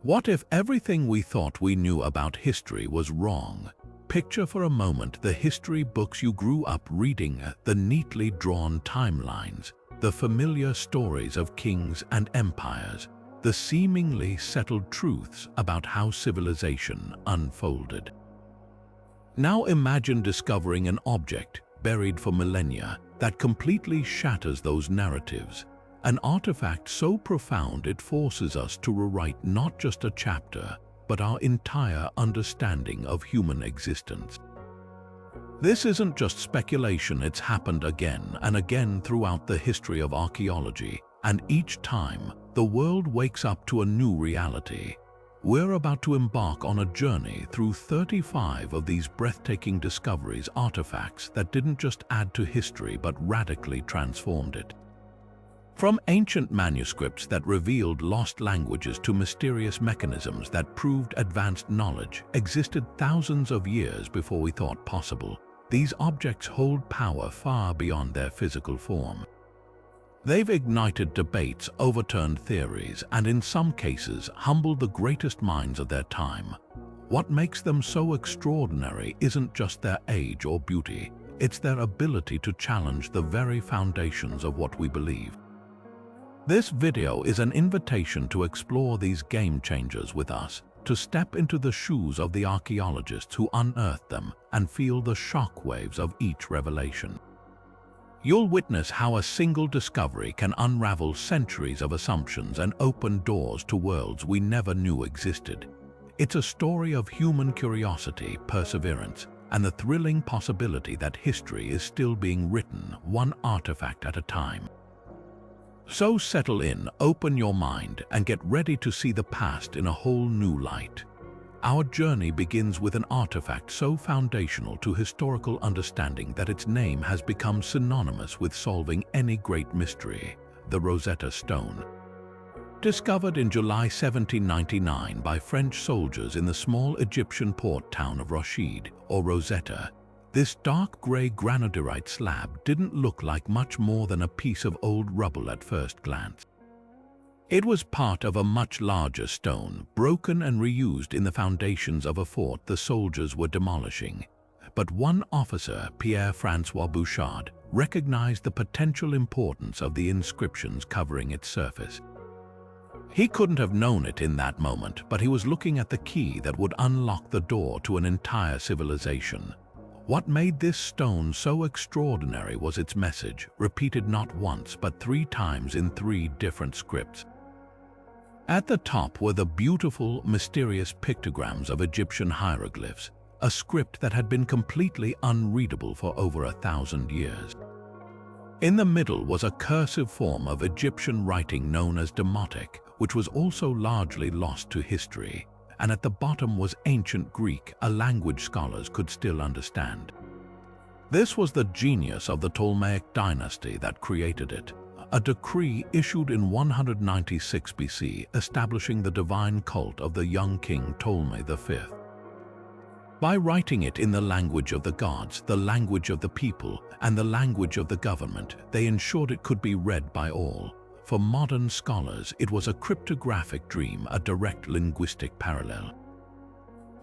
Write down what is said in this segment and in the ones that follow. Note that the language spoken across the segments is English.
What if everything we thought we knew about history was wrong? Picture for a moment the history books you grew up reading, the neatly drawn timelines, the familiar stories of kings and empires, the seemingly settled truths about how civilization unfolded. Now imagine discovering an object buried for millennia that completely shatters those narratives. An artifact so profound it forces us to rewrite not just a chapter, but our entire understanding of human existence. This isn't just speculation, it's happened again and again throughout the history of archaeology, and each time, the world wakes up to a new reality. We're about to embark on a journey through 35 of these breathtaking discoveries, artifacts that didn't just add to history but radically transformed it. From ancient manuscripts that revealed lost languages to mysterious mechanisms that proved advanced knowledge existed thousands of years before we thought possible, these objects hold power far beyond their physical form. They've ignited debates, overturned theories, and in some cases humbled the greatest minds of their time. What makes them so extraordinary isn't just their age or beauty, it's their ability to challenge the very foundations of what we believe. This video is an invitation to explore these game changers with us, to step into the shoes of the archaeologists who unearthed them and feel the shockwaves of each revelation. You'll witness how a single discovery can unravel centuries of assumptions and open doors to worlds we never knew existed. It's a story of human curiosity, perseverance, and the thrilling possibility that history is still being written, one artifact at a time. So settle in, open your mind, and get ready to see the past in a whole new light. Our journey begins with an artifact so foundational to historical understanding that its name has become synonymous with solving any great mystery, the Rosetta Stone. Discovered in July 1799 by French soldiers in the small Egyptian port town of Rashid, or Rosetta, this dark grey granodiorite slab didn't look like much more than a piece of old rubble at first glance. It was part of a much larger stone, broken and reused in the foundations of a fort the soldiers were demolishing. But one officer, Pierre-François Bouchard, recognized the potential importance of the inscriptions covering its surface. He couldn't have known it in that moment, but he was looking at the key that would unlock the door to an entire civilization. What made this stone so extraordinary was its message, repeated not once but 3 times in 3 different scripts. At the top were the beautiful, mysterious pictograms of Egyptian hieroglyphs, a script that had been completely unreadable for over 1,000 years. In the middle was a cursive form of Egyptian writing known as Demotic, which was also largely lost to history. And at the bottom was ancient Greek, a language scholars could still understand. This was the genius of the Ptolemaic dynasty that created it, a decree issued in 196 BC establishing the divine cult of the young king Ptolemy V. By writing it in the language of the gods, the language of the people, and the language of the government, they ensured it could be read by all. For modern scholars, it was a cryptographic dream, a direct linguistic parallel.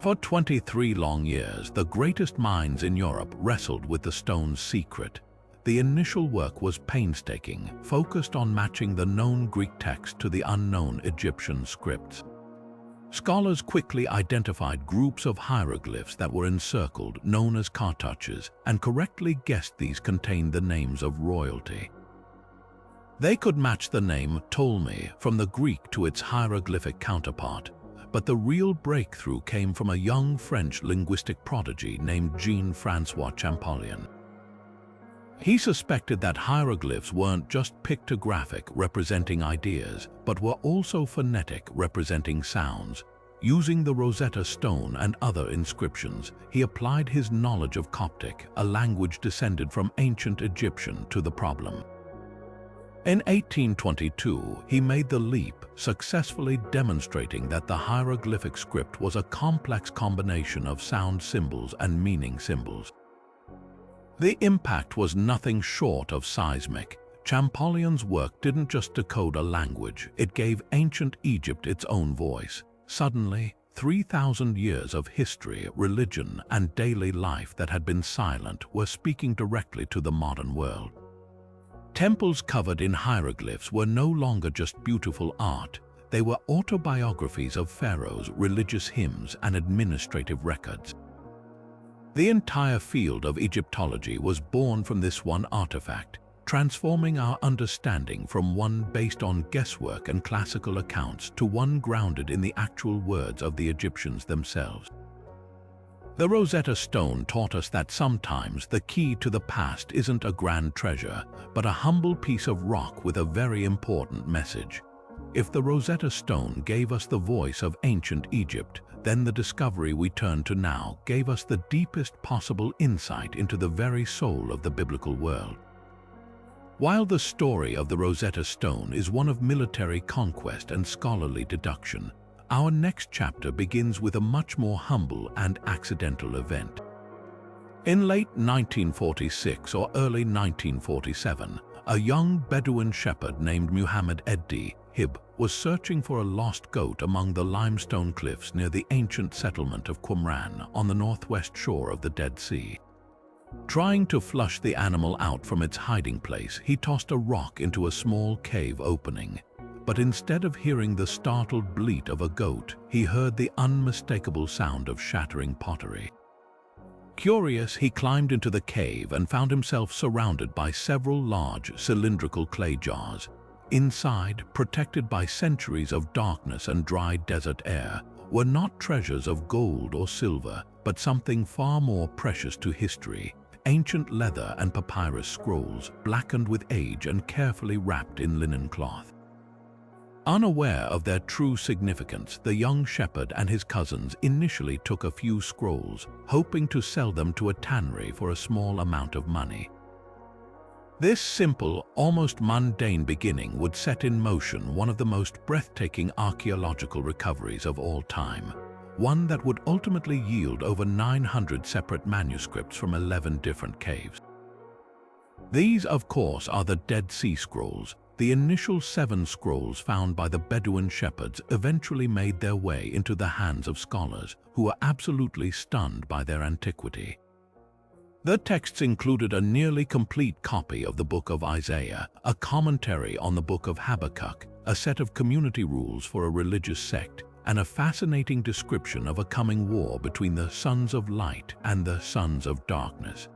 For 23 long years, the greatest minds in Europe wrestled with the stone's secret. The initial work was painstaking, focused on matching the known Greek text to the unknown Egyptian scripts. Scholars quickly identified groups of hieroglyphs that were encircled, known as cartouches, and correctly guessed these contained the names of royalty. They could match the name Ptolemy from the Greek to its hieroglyphic counterpart, but the real breakthrough came from a young French linguistic prodigy named Jean-François Champollion. He suspected that hieroglyphs weren't just pictographic, representing ideas, but were also phonetic, representing sounds. Using the Rosetta Stone and other inscriptions, he applied his knowledge of Coptic, a language descended from ancient Egyptian, to the problem. In 1822, he made the leap, successfully demonstrating that the hieroglyphic script was a complex combination of sound symbols and meaning symbols. The impact was nothing short of seismic. Champollion's work didn't just decode a language, it gave ancient Egypt its own voice. Suddenly, 3,000 years of history, religion, and daily life that had been silent were speaking directly to the modern world. Temples covered in hieroglyphs were no longer just beautiful art. They were autobiographies of pharaohs, religious hymns, and administrative records. The entire field of Egyptology was born from this one artifact, transforming our understanding from one based on guesswork and classical accounts to one grounded in the actual words of the Egyptians themselves. The Rosetta Stone taught us that sometimes the key to the past isn't a grand treasure, but a humble piece of rock with a very important message. If the Rosetta Stone gave us the voice of ancient Egypt, then the discovery we turn to now gave us the deepest possible insight into the very soul of the biblical world. While the story of the Rosetta Stone is one of military conquest and scholarly deduction, our next chapter begins with a much more humble and accidental event. In late 1946 or early 1947, a young Bedouin shepherd named Muhammad Eddi Hib was searching for a lost goat among the limestone cliffs near the ancient settlement of Qumran on the northwest shore of the Dead Sea. Trying to flush the animal out from its hiding place, he tossed a rock into a small cave opening. But instead of hearing the startled bleat of a goat, he heard the unmistakable sound of shattering pottery. Curious, he climbed into the cave and found himself surrounded by several large cylindrical clay jars. Inside, protected by centuries of darkness and dry desert air, were not treasures of gold or silver, but something far more precious to history: ancient leather and papyrus scrolls, blackened with age and carefully wrapped in linen cloth. Unaware of their true significance, the young shepherd and his cousins initially took a few scrolls, hoping to sell them to a tannery for a small amount of money. This simple, almost mundane beginning would set in motion one of the most breathtaking archaeological recoveries of all time, one that would ultimately yield over 900 separate manuscripts from 11 different caves. These, of course, are the Dead Sea Scrolls. The initial 7 scrolls found by the Bedouin shepherds eventually made their way into the hands of scholars who were absolutely stunned by their antiquity. The texts included a nearly complete copy of the Book of Isaiah, a commentary on the Book of Habakkuk, a set of community rules for a religious sect, and a fascinating description of a coming war between the sons of light and the sons of darkness.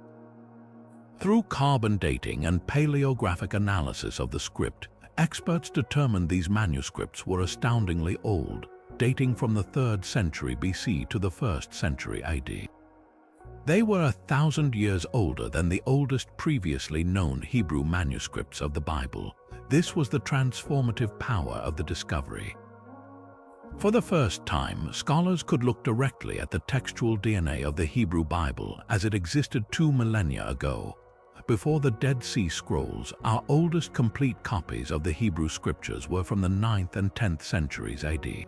Through carbon dating and paleographic analysis of the script, experts determined these manuscripts were astoundingly old, dating from the 3rd century BC to the 1st century AD. They were 1,000 years older than the oldest previously known Hebrew manuscripts of the Bible. This was the transformative power of the discovery. For the first time, scholars could look directly at the textual DNA of the Hebrew Bible as it existed 2 millennia ago. Before the Dead Sea Scrolls, our oldest complete copies of the Hebrew Scriptures were from the 9th and 10th centuries AD.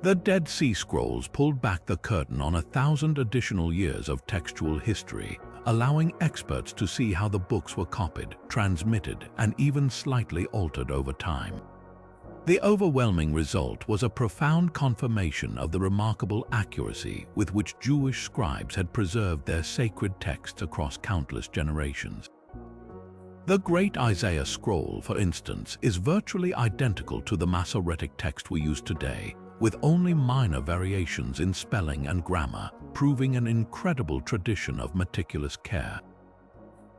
The Dead Sea Scrolls pulled back the curtain on 1,000 additional years of textual history, allowing experts to see how the books were copied, transmitted, and even slightly altered over time. The overwhelming result was a profound confirmation of the remarkable accuracy with which Jewish scribes had preserved their sacred texts across countless generations. The Great Isaiah Scroll, for instance, is virtually identical to the Masoretic text we use today, with only minor variations in spelling and grammar, proving an incredible tradition of meticulous care.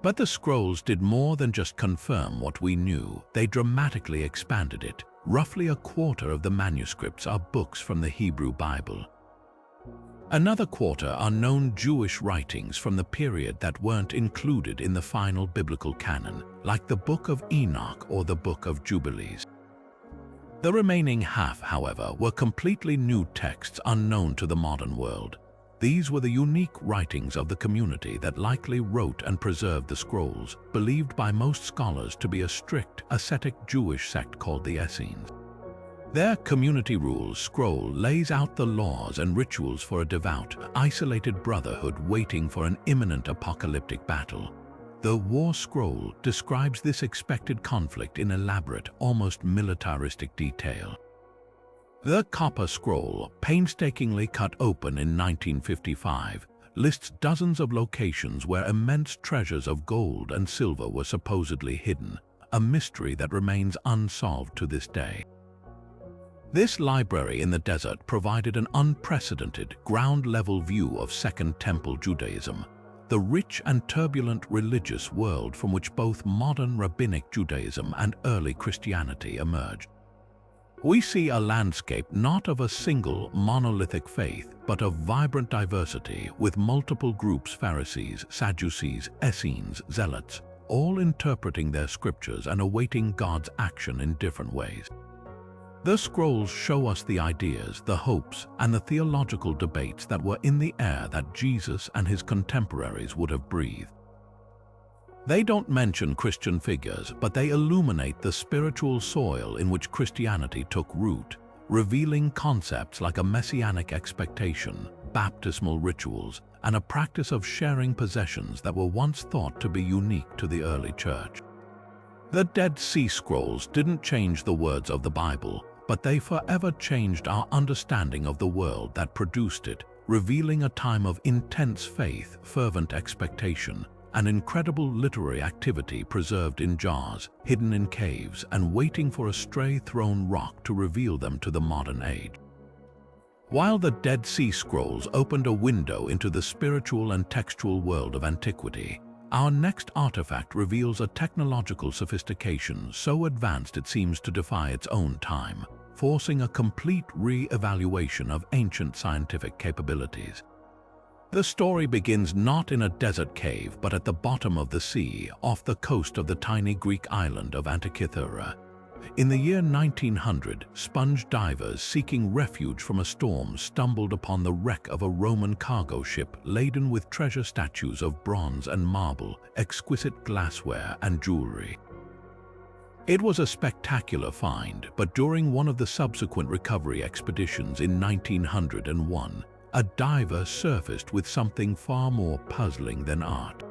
But the scrolls did more than just confirm what we knew, they dramatically expanded it. Roughly a quarter of the manuscripts are books from the Hebrew Bible. Another quarter are known Jewish writings from the period that weren't included in the final biblical canon, like the Book of Enoch or the Book of Jubilees. The remaining half, however, were completely new texts unknown to the modern world. These were the unique writings of the community that likely wrote and preserved the scrolls, believed by most scholars to be a strict, ascetic Jewish sect called the Essenes. Their community rules scroll lays out the laws and rituals for a devout, isolated brotherhood waiting for an imminent apocalyptic battle. The War Scroll describes this expected conflict in elaborate, almost militaristic detail. The copper scroll, painstakingly cut open in 1955, lists dozens of locations where immense treasures of gold and silver were supposedly hidden, a mystery that remains unsolved to this day. This library in the desert provided an unprecedented, ground-level view of Second Temple Judaism, the rich and turbulent religious world from which both modern rabbinic Judaism and early Christianity emerged. We see a landscape not of a single monolithic faith, but of vibrant diversity with multiple groups: Pharisees, Sadducees, Essenes, Zealots, all interpreting their scriptures and awaiting God's action in different ways. The scrolls show us the ideas, the hopes, and the theological debates that were in the air that Jesus and his contemporaries would have breathed. They don't mention Christian figures, but they illuminate the spiritual soil in which Christianity took root, revealing concepts like a messianic expectation, baptismal rituals, and a practice of sharing possessions that were once thought to be unique to the early church. The Dead Sea Scrolls didn't change the words of the Bible, but they forever changed our understanding of the world that produced it, revealing a time of intense faith, fervent expectation, and incredible literary activity preserved in jars, hidden in caves, and waiting for a stray thrown rock to reveal them to the modern age. While the Dead Sea Scrolls opened a window into the spiritual and textual world of antiquity, our next artifact reveals a technological sophistication so advanced it seems to defy its own time, forcing a complete re-evaluation of ancient scientific capabilities. The story begins not in a desert cave but at the bottom of the sea, off the coast of the tiny Greek island of Antikythera. In the year 1900, sponge divers seeking refuge from a storm stumbled upon the wreck of a Roman cargo ship laden with treasure statues of bronze and marble, exquisite glassware, and jewelry. It was a spectacular find, but during one of the subsequent recovery expeditions in 1901, a diver surfaced with something far more puzzling than art.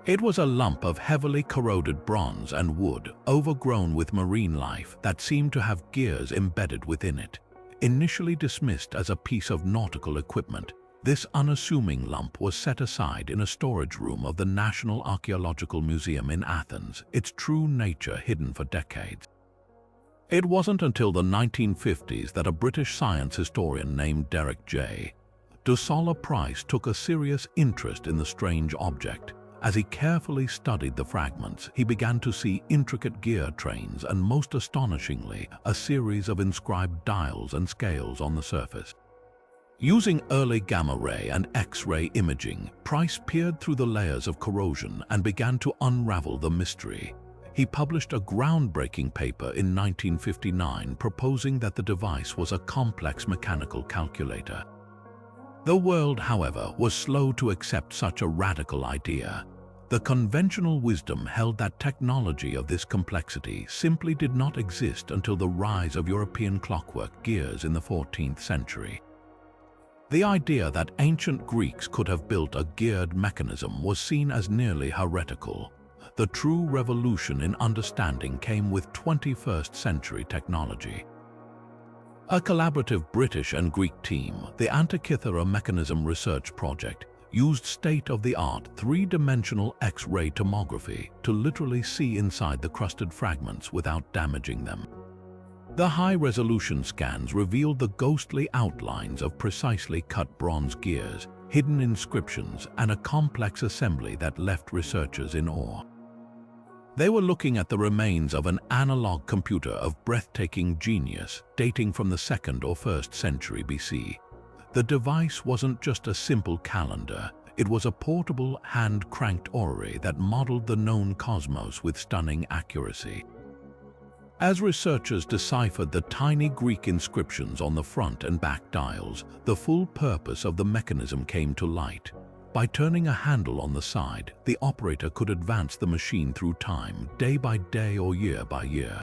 It was a lump of heavily corroded bronze and wood, overgrown with marine life, that seemed to have gears embedded within it. Initially dismissed as a piece of nautical equipment, this unassuming lump was set aside in a storage room of the National Archaeological Museum in Athens, its true nature hidden for decades. It wasn't until the 1950s that a British science historian named Derek J. Dusola Price took a serious interest in the strange object. As he carefully studied the fragments, he began to see intricate gear trains and, most astonishingly, a series of inscribed dials and scales on the surface. Using early gamma-ray and X-ray imaging, Price peered through the layers of corrosion and began to unravel the mystery. He published a groundbreaking paper in 1959 proposing that the device was a complex mechanical calculator. The world, however, was slow to accept such a radical idea. The conventional wisdom held that technology of this complexity simply did not exist until the rise of European clockwork gears in the 14th century. The idea that ancient Greeks could have built a geared mechanism was seen as nearly heretical. The true revolution in understanding came with 21st century technology. A collaborative British and Greek team, the Antikythera Mechanism research project, used state-of-the-art three-dimensional X-ray tomography to literally see inside the crusted fragments without damaging them. The high-resolution scans revealed the ghostly outlines of precisely cut bronze gears, hidden inscriptions, and a complex assembly that left researchers in awe. They were looking at the remains of an analog computer of breathtaking genius, dating from the 2nd or 1st century BC. The device wasn't just a simple calendar, it was a portable, hand-cranked orrery that modeled the known cosmos with stunning accuracy. As researchers deciphered the tiny Greek inscriptions on the front and back dials, the full purpose of the mechanism came to light. By turning a handle on the side, the operator could advance the machine through time, day by day or year by year.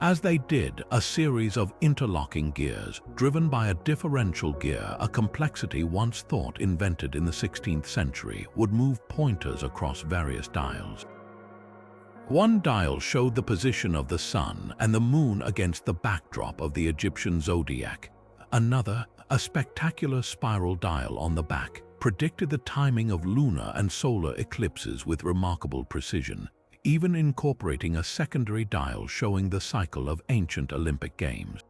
As they did, a series of interlocking gears, driven by a differential gear, a complexity once thought invented in the 16th century, would move pointers across various dials. One dial showed the position of the sun and the moon against the backdrop of the Egyptian zodiac. Another, a spectacular spiral dial on the back, predicted the timing of lunar and solar eclipses with remarkable precision, even incorporating a secondary dial showing the cycle of ancient Olympic Games.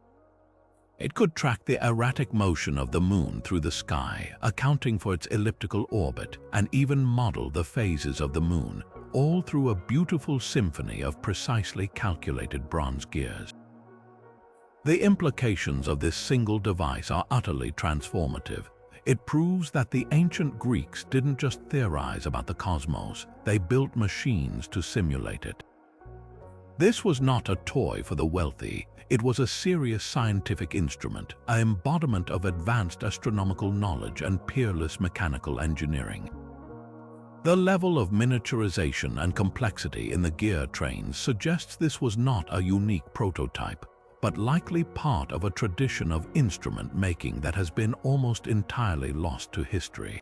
It could track the erratic motion of the moon through the sky, accounting for its elliptical orbit, and even model the phases of the moon, all through a beautiful symphony of precisely calculated bronze gears. The implications of this single device are utterly transformative. It proves that the ancient Greeks didn't just theorize about the cosmos, they built machines to simulate it. This was not a toy for the wealthy, it was a serious scientific instrument, an embodiment of advanced astronomical knowledge and peerless mechanical engineering. The level of miniaturization and complexity in the gear trains suggests this was not a unique prototype, but likely part of a tradition of instrument making that has been almost entirely lost to history.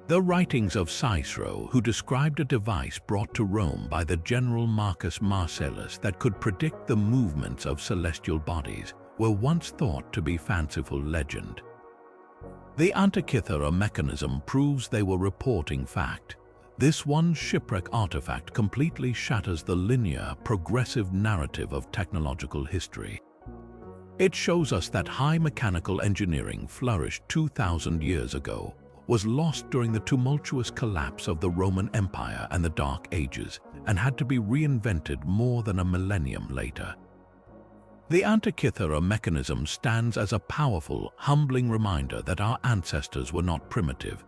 The writings of Cicero, who described a device brought to Rome by the general Marcus Marcellus that could predict the movements of celestial bodies, were once thought to be fanciful legend. The Antikythera Mechanism proves they were reporting fact. This one shipwreck artifact completely shatters the linear, progressive narrative of technological history. It shows us that high mechanical engineering flourished 2,000 years ago, was lost during the tumultuous collapse of the Roman Empire and the Dark Ages, and had to be reinvented more than a millennium later. The Antikythera Mechanism stands as a powerful, humbling reminder that our ancestors were not primitive.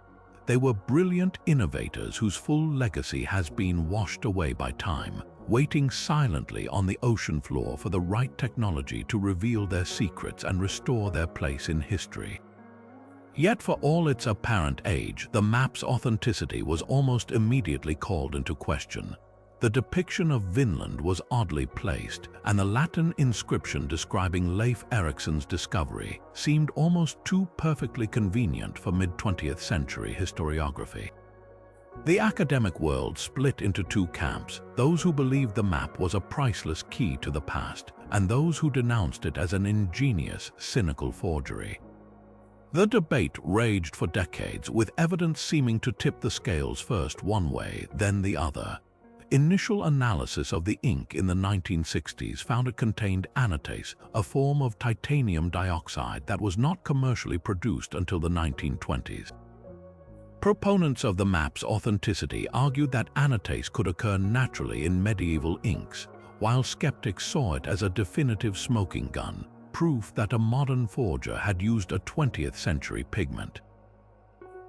They were brilliant innovators whose full legacy has been washed away by time, waiting silently on the ocean floor for the right technology to reveal their secrets and restore their place in history. Yet for all its apparent age, the map's authenticity was almost immediately called into question. The depiction of Vinland was oddly placed, and the Latin inscription describing Leif Erikson's discovery seemed almost too perfectly convenient for mid-20th century historiography. The academic world split into two camps, those who believed the map was a priceless key to the past, and those who denounced it as an ingenious, cynical forgery. The debate raged for decades, with evidence seeming to tip the scales first one way, then the other. Initial analysis of the ink in the 1960s found it contained anatase, a form of titanium dioxide that was not commercially produced until the 1920s. Proponents of the map's authenticity argued that anatase could occur naturally in medieval inks, while skeptics saw it as a definitive smoking gun, proof that a modern forger had used a 20th century pigment.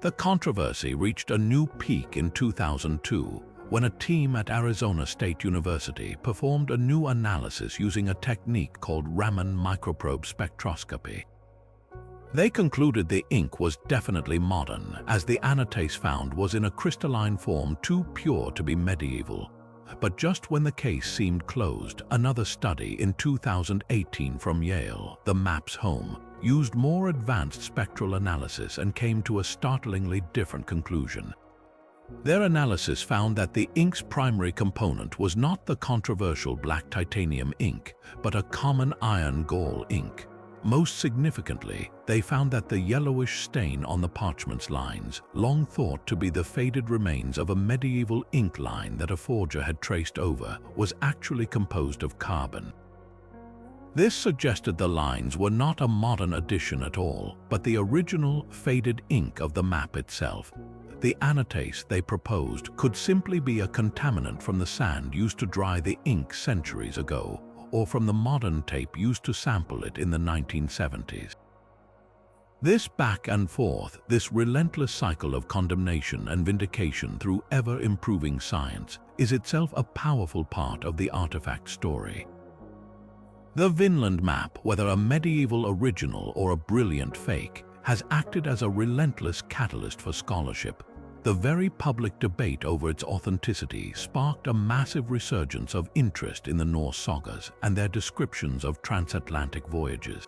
The controversy reached a new peak in 2002, when a team at Arizona State University performed a new analysis using a technique called Raman microprobe spectroscopy. They concluded the ink was definitely modern, as the anatase found was in a crystalline form too pure to be medieval. But just when the case seemed closed, another study in 2018 from Yale, the map's home, used more advanced spectral analysis and came to a startlingly different conclusion. Their analysis found that the ink's primary component was not the controversial black titanium ink, but a common iron gall ink. Most significantly, they found that the yellowish stain on the parchment's lines, long thought to be the faded remains of a medieval ink line that a forger had traced over, was actually composed of carbon. This suggested the lines were not a modern addition at all, but the original faded ink of the map itself. The anatase they proposed could simply be a contaminant from the sand used to dry the ink centuries ago, or from the modern tape used to sample it in the 1970s. This back and forth, this relentless cycle of condemnation and vindication through ever-improving science, is itself a powerful part of the artifact story. The Vinland map, whether a medieval original or a brilliant fake, has acted as a relentless catalyst for scholarship. The very public debate over its authenticity sparked a massive resurgence of interest in the Norse sagas and their descriptions of transatlantic voyages.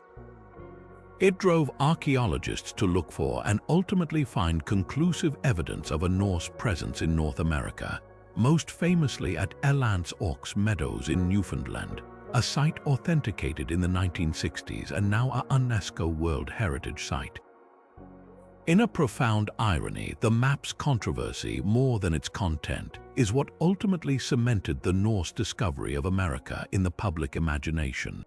It drove archaeologists to look for and ultimately find conclusive evidence of a Norse presence in North America. most famously at Elance Orks Meadows in Newfoundland, a site authenticated in the 1960s and now a UNESCO World Heritage Site. In a profound irony, the map's controversy, more than its content, is what ultimately cemented the Norse discovery of America in the public imagination.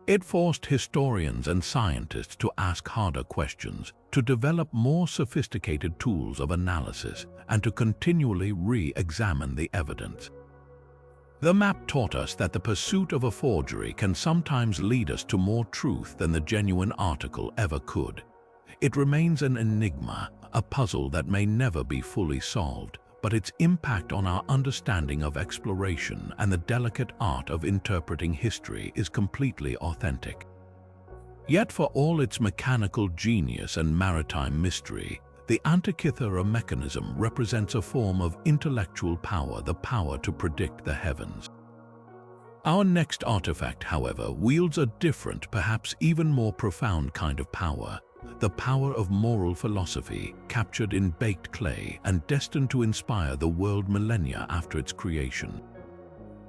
It forced historians and scientists to ask harder questions, to develop more sophisticated tools of analysis, and to continually re-examine the evidence. The map taught us that the pursuit of a forgery can sometimes lead us to more truth than the genuine article ever could. It remains an enigma, a puzzle that may never be fully solved, but its impact on our understanding of exploration and the delicate art of interpreting history is completely authentic. Yet for all its mechanical genius and maritime mystery, the Antikythera Mechanism represents a form of intellectual power, the power to predict the heavens. Our next artifact, however, wields a different, perhaps even more profound kind of power, the power of moral philosophy, captured in baked clay and destined to inspire the world millennia after its creation.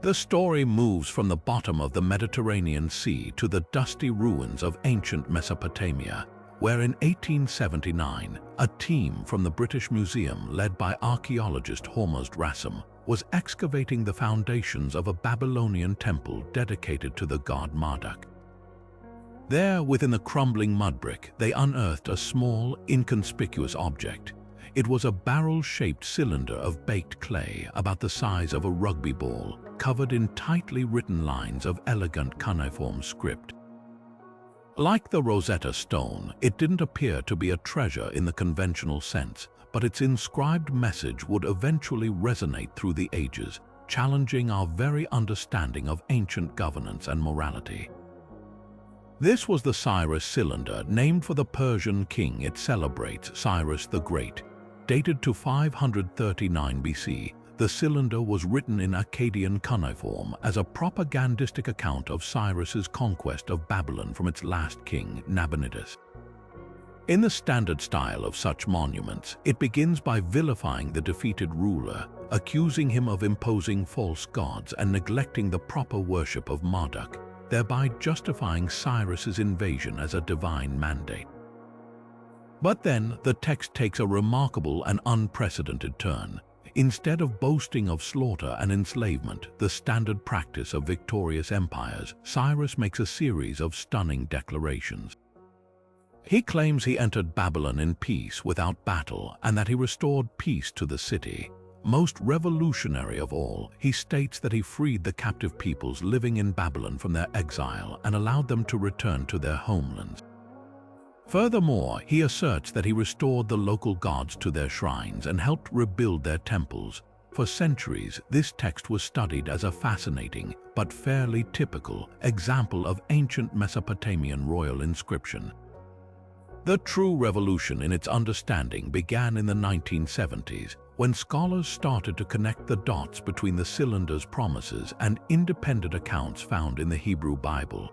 The story moves from the bottom of the Mediterranean Sea to the dusty ruins of ancient Mesopotamia, where in 1879, a team from the British Museum led by archaeologist Hormuzd Rassam was excavating the foundations of a Babylonian temple dedicated to the god Marduk. There, within the crumbling mud brick, they unearthed a small, inconspicuous object. It was a barrel-shaped cylinder of baked clay about the size of a rugby ball, covered in tightly written lines of elegant cuneiform script. Like the Rosetta Stone, it didn't appear to be a treasure in the conventional sense, but its inscribed message would eventually resonate through the ages, challenging our very understanding of ancient governance and morality. This was the Cyrus cylinder, named for the Persian king it celebrates, Cyrus the Great. Dated to 539 BC, the cylinder was written in Akkadian cuneiform as a propagandistic account of Cyrus's conquest of Babylon from its last king, Nabonidus. In the standard style of such monuments, it begins by vilifying the defeated ruler, accusing him of imposing false gods and neglecting the proper worship of Marduk, thereby justifying Cyrus's invasion as a divine mandate. But then the text takes a remarkable and unprecedented turn. Instead of boasting of slaughter and enslavement, the standard practice of victorious empires, Cyrus makes a series of stunning declarations. He claims he entered Babylon in peace without battle and that he restored peace to the city. Most revolutionary of all, he states that he freed the captive peoples living in Babylon from their exile and allowed them to return to their homelands. Furthermore, he asserts that he restored the local gods to their shrines and helped rebuild their temples. For centuries, this text was studied as a fascinating, but fairly typical, example of ancient Mesopotamian royal inscription. The true revolution in its understanding began in the 1970s, when scholars started to connect the dots between the cylinder's promises and independent accounts found in the Hebrew Bible.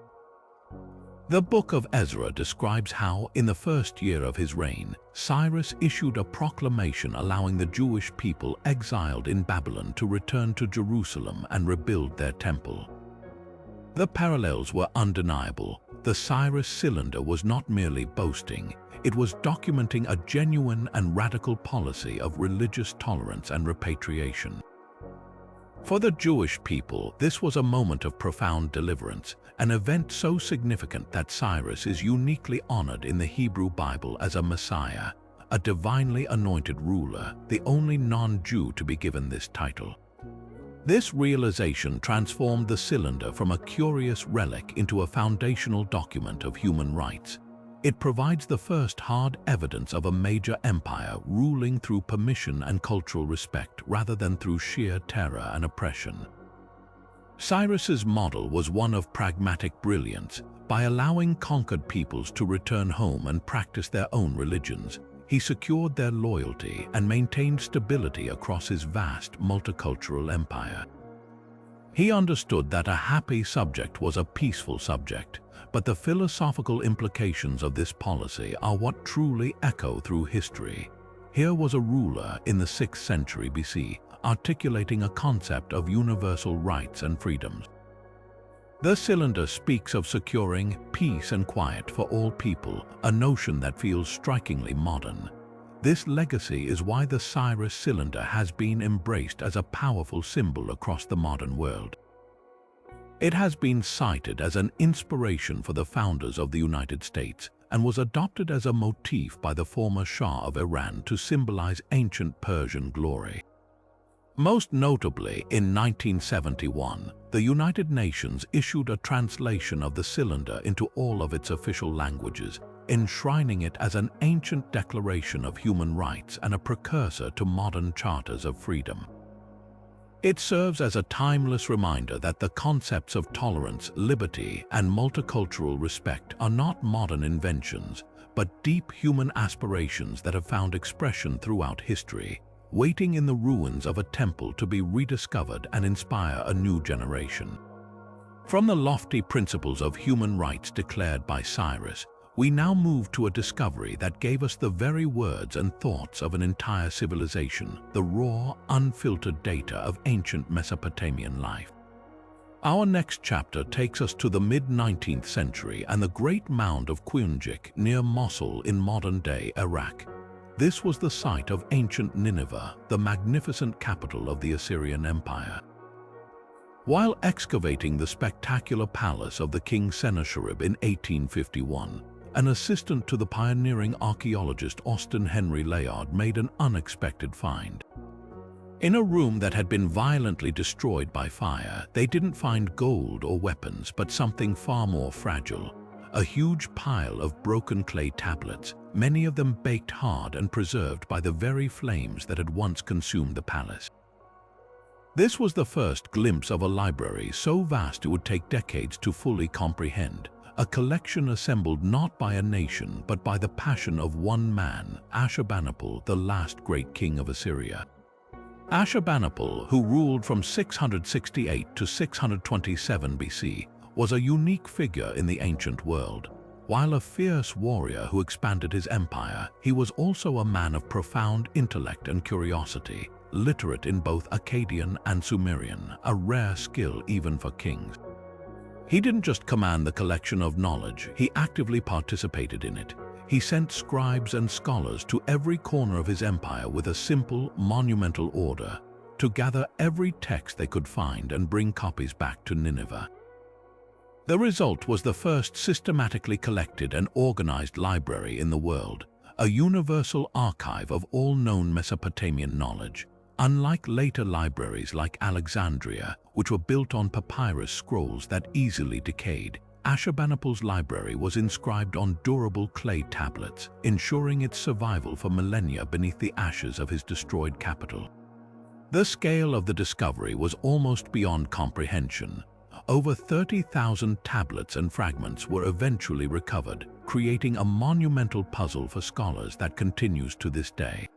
The Book of Ezra describes how, in the first year of his reign, Cyrus issued a proclamation allowing the Jewish people exiled in Babylon to return to Jerusalem and rebuild their temple. The parallels were undeniable. The Cyrus cylinder was not merely boasting, it was documenting a genuine and radical policy of religious tolerance and repatriation. For the Jewish people, this was a moment of profound deliverance, an event so significant that Cyrus is uniquely honored in the Hebrew Bible as a Messiah, a divinely anointed ruler, the only non-Jew to be given this title. This realization transformed the cylinder from a curious relic into a foundational document of human rights. It provides the first hard evidence of a major empire ruling through permission and cultural respect rather than through sheer terror and oppression. Cyrus's model was one of pragmatic brilliance. By allowing conquered peoples to return home and practice their own religions, he secured their loyalty and maintained stability across his vast multicultural empire. He understood that a happy subject was a peaceful subject, but the philosophical implications of this policy are what truly echo through history. Here was a ruler in the 6th century BC, articulating a concept of universal rights and freedoms. The cylinder speaks of securing peace and quiet for all people, a notion that feels strikingly modern. This legacy is why the Cyrus cylinder has been embraced as a powerful symbol across the modern world. It has been cited as an inspiration for the founders of the United States and was adopted as a motif by the former Shah of Iran to symbolize ancient Persian glory. Most notably, in 1971, the United Nations issued a translation of the cylinder into all of its official languages, enshrining it as an ancient declaration of human rights and a precursor to modern charters of freedom. It serves as a timeless reminder that the concepts of tolerance, liberty, and multicultural respect are not modern inventions, but deep human aspirations that have found expression throughout history, waiting in the ruins of a temple to be rediscovered and inspire a new generation. From the lofty principles of human rights declared by Cyrus, we now move to a discovery that gave us the very words and thoughts of an entire civilization, the raw, unfiltered data of ancient Mesopotamian life. Our next chapter takes us to the mid-19th century and the Great Mound of Quinjik near Mosul in modern-day Iraq. This was the site of ancient Nineveh, the magnificent capital of the Assyrian Empire. While excavating the spectacular palace of the King Sennacherib in 1851, an assistant to the pioneering archaeologist Austen Henry Layard made an unexpected find. In a room that had been violently destroyed by fire, they didn't find gold or weapons, but something far more fragile. A huge pile of broken clay tablets, many of them baked hard and preserved by the very flames that had once consumed the palace. This was the first glimpse of a library so vast it would take decades to fully comprehend. A collection assembled not by a nation, but by the passion of one man, Ashurbanipal, the last great king of Assyria. Ashurbanipal, who ruled from 668 to 627 BC, was a unique figure in the ancient world. While a fierce warrior who expanded his empire, he was also a man of profound intellect and curiosity, literate in both Akkadian and Sumerian, a rare skill even for kings. He didn't just command the collection of knowledge, he actively participated in it. He sent scribes and scholars to every corner of his empire with a simple, monumental order to gather every text they could find and bring copies back to Nineveh. The result was the first systematically collected and organized library in the world, a universal archive of all known Mesopotamian knowledge. Unlike later libraries like Alexandria, which were built on papyrus scrolls that easily decayed, Ashurbanipal's library was inscribed on durable clay tablets, ensuring its survival for millennia beneath the ashes of his destroyed capital. The scale of the discovery was almost beyond comprehension. Over 30,000 tablets and fragments were eventually recovered, creating a monumental puzzle for scholars that continues to this day.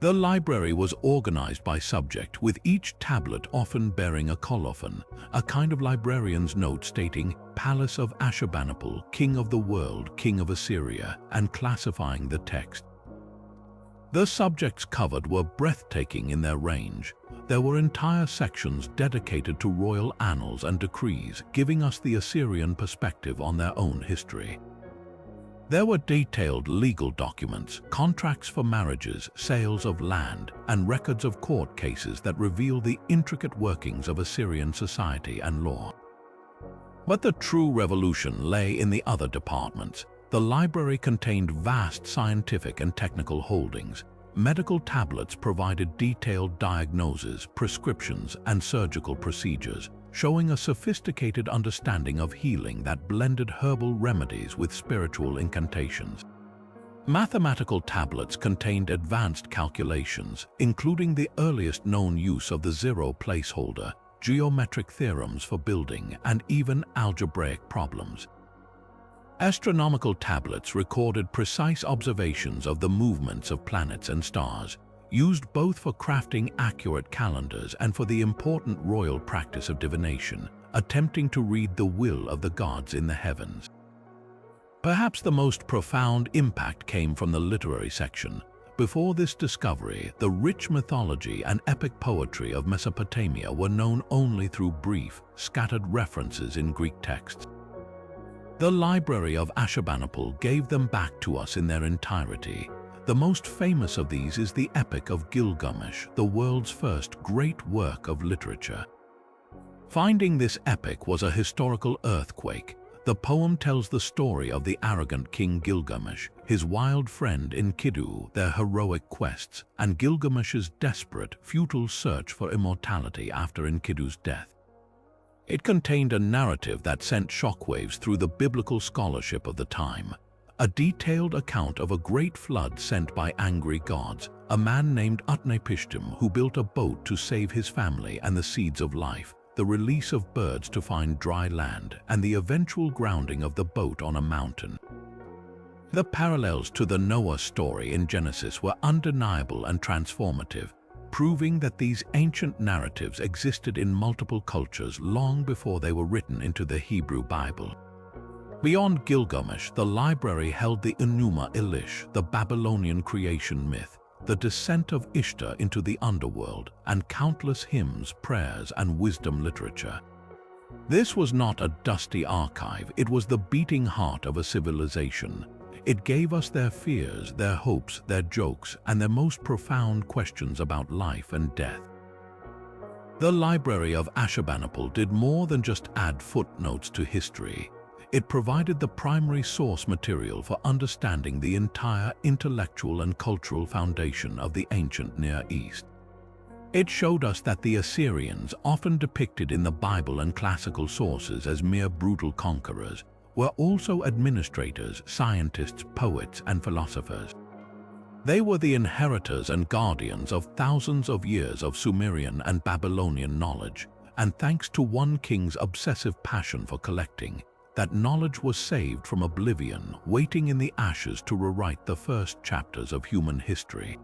The library was organized by subject, with each tablet often bearing a colophon, a kind of librarian's note stating Palace of Ashurbanipal, King of the World, King of Assyria, and classifying the text. The subjects covered were breathtaking in their range. There were entire sections dedicated to royal annals and decrees, giving us the Assyrian perspective on their own history. There were detailed legal documents, contracts for marriages, sales of land, and records of court cases that reveal the intricate workings of Assyrian society and law. But the true revolution lay in the other departments. The library contained vast scientific and technical holdings. Medical tablets provided detailed diagnoses, prescriptions, and surgical procedures, showing a sophisticated understanding of healing that blended herbal remedies with spiritual incantations. Mathematical tablets contained advanced calculations, including the earliest known use of the zero placeholder, geometric theorems for building, and even algebraic problems. Astronomical tablets recorded precise observations of the movements of planets and stars, used both for crafting accurate calendars and for the important royal practice of divination, attempting to read the will of the gods in the heavens. Perhaps the most profound impact came from the literary section. Before this discovery, the rich mythology and epic poetry of Mesopotamia were known only through brief, scattered references in Greek texts. The Library of Ashurbanipal gave them back to us in their entirety. The most famous of these is the Epic of Gilgamesh, the world's first great work of literature. Finding this epic was a historical earthquake. The poem tells the story of the arrogant king Gilgamesh, his wild friend Enkidu, their heroic quests, and Gilgamesh's desperate, futile search for immortality after Enkidu's death. It contained a narrative that sent shockwaves through the biblical scholarship of the time. A detailed account of a great flood sent by angry gods, a man named Utnapishtim who built a boat to save his family and the seeds of life, the release of birds to find dry land, and the eventual grounding of the boat on a mountain. The parallels to the Noah story in Genesis were undeniable and transformative, proving that these ancient narratives existed in multiple cultures long before they were written into the Hebrew Bible. Beyond Gilgamesh, the library held the Enuma Elish, the Babylonian creation myth, the descent of Ishtar into the underworld, and countless hymns, prayers, and wisdom literature. This was not a dusty archive, it was the beating heart of a civilization. It gave us their fears, their hopes, their jokes, and their most profound questions about life and death. The Library of Ashurbanipal did more than just add footnotes to history. It provided the primary source material for understanding the entire intellectual and cultural foundation of the ancient Near East. It showed us that the Assyrians, often depicted in the Bible and classical sources as mere brutal conquerors, were also administrators, scientists, poets, and philosophers. They were the inheritors and guardians of thousands of years of Sumerian and Babylonian knowledge, and thanks to one king's obsessive passion for collecting, that knowledge was saved from oblivion, waiting in the ashes to rewrite the first chapters of human history.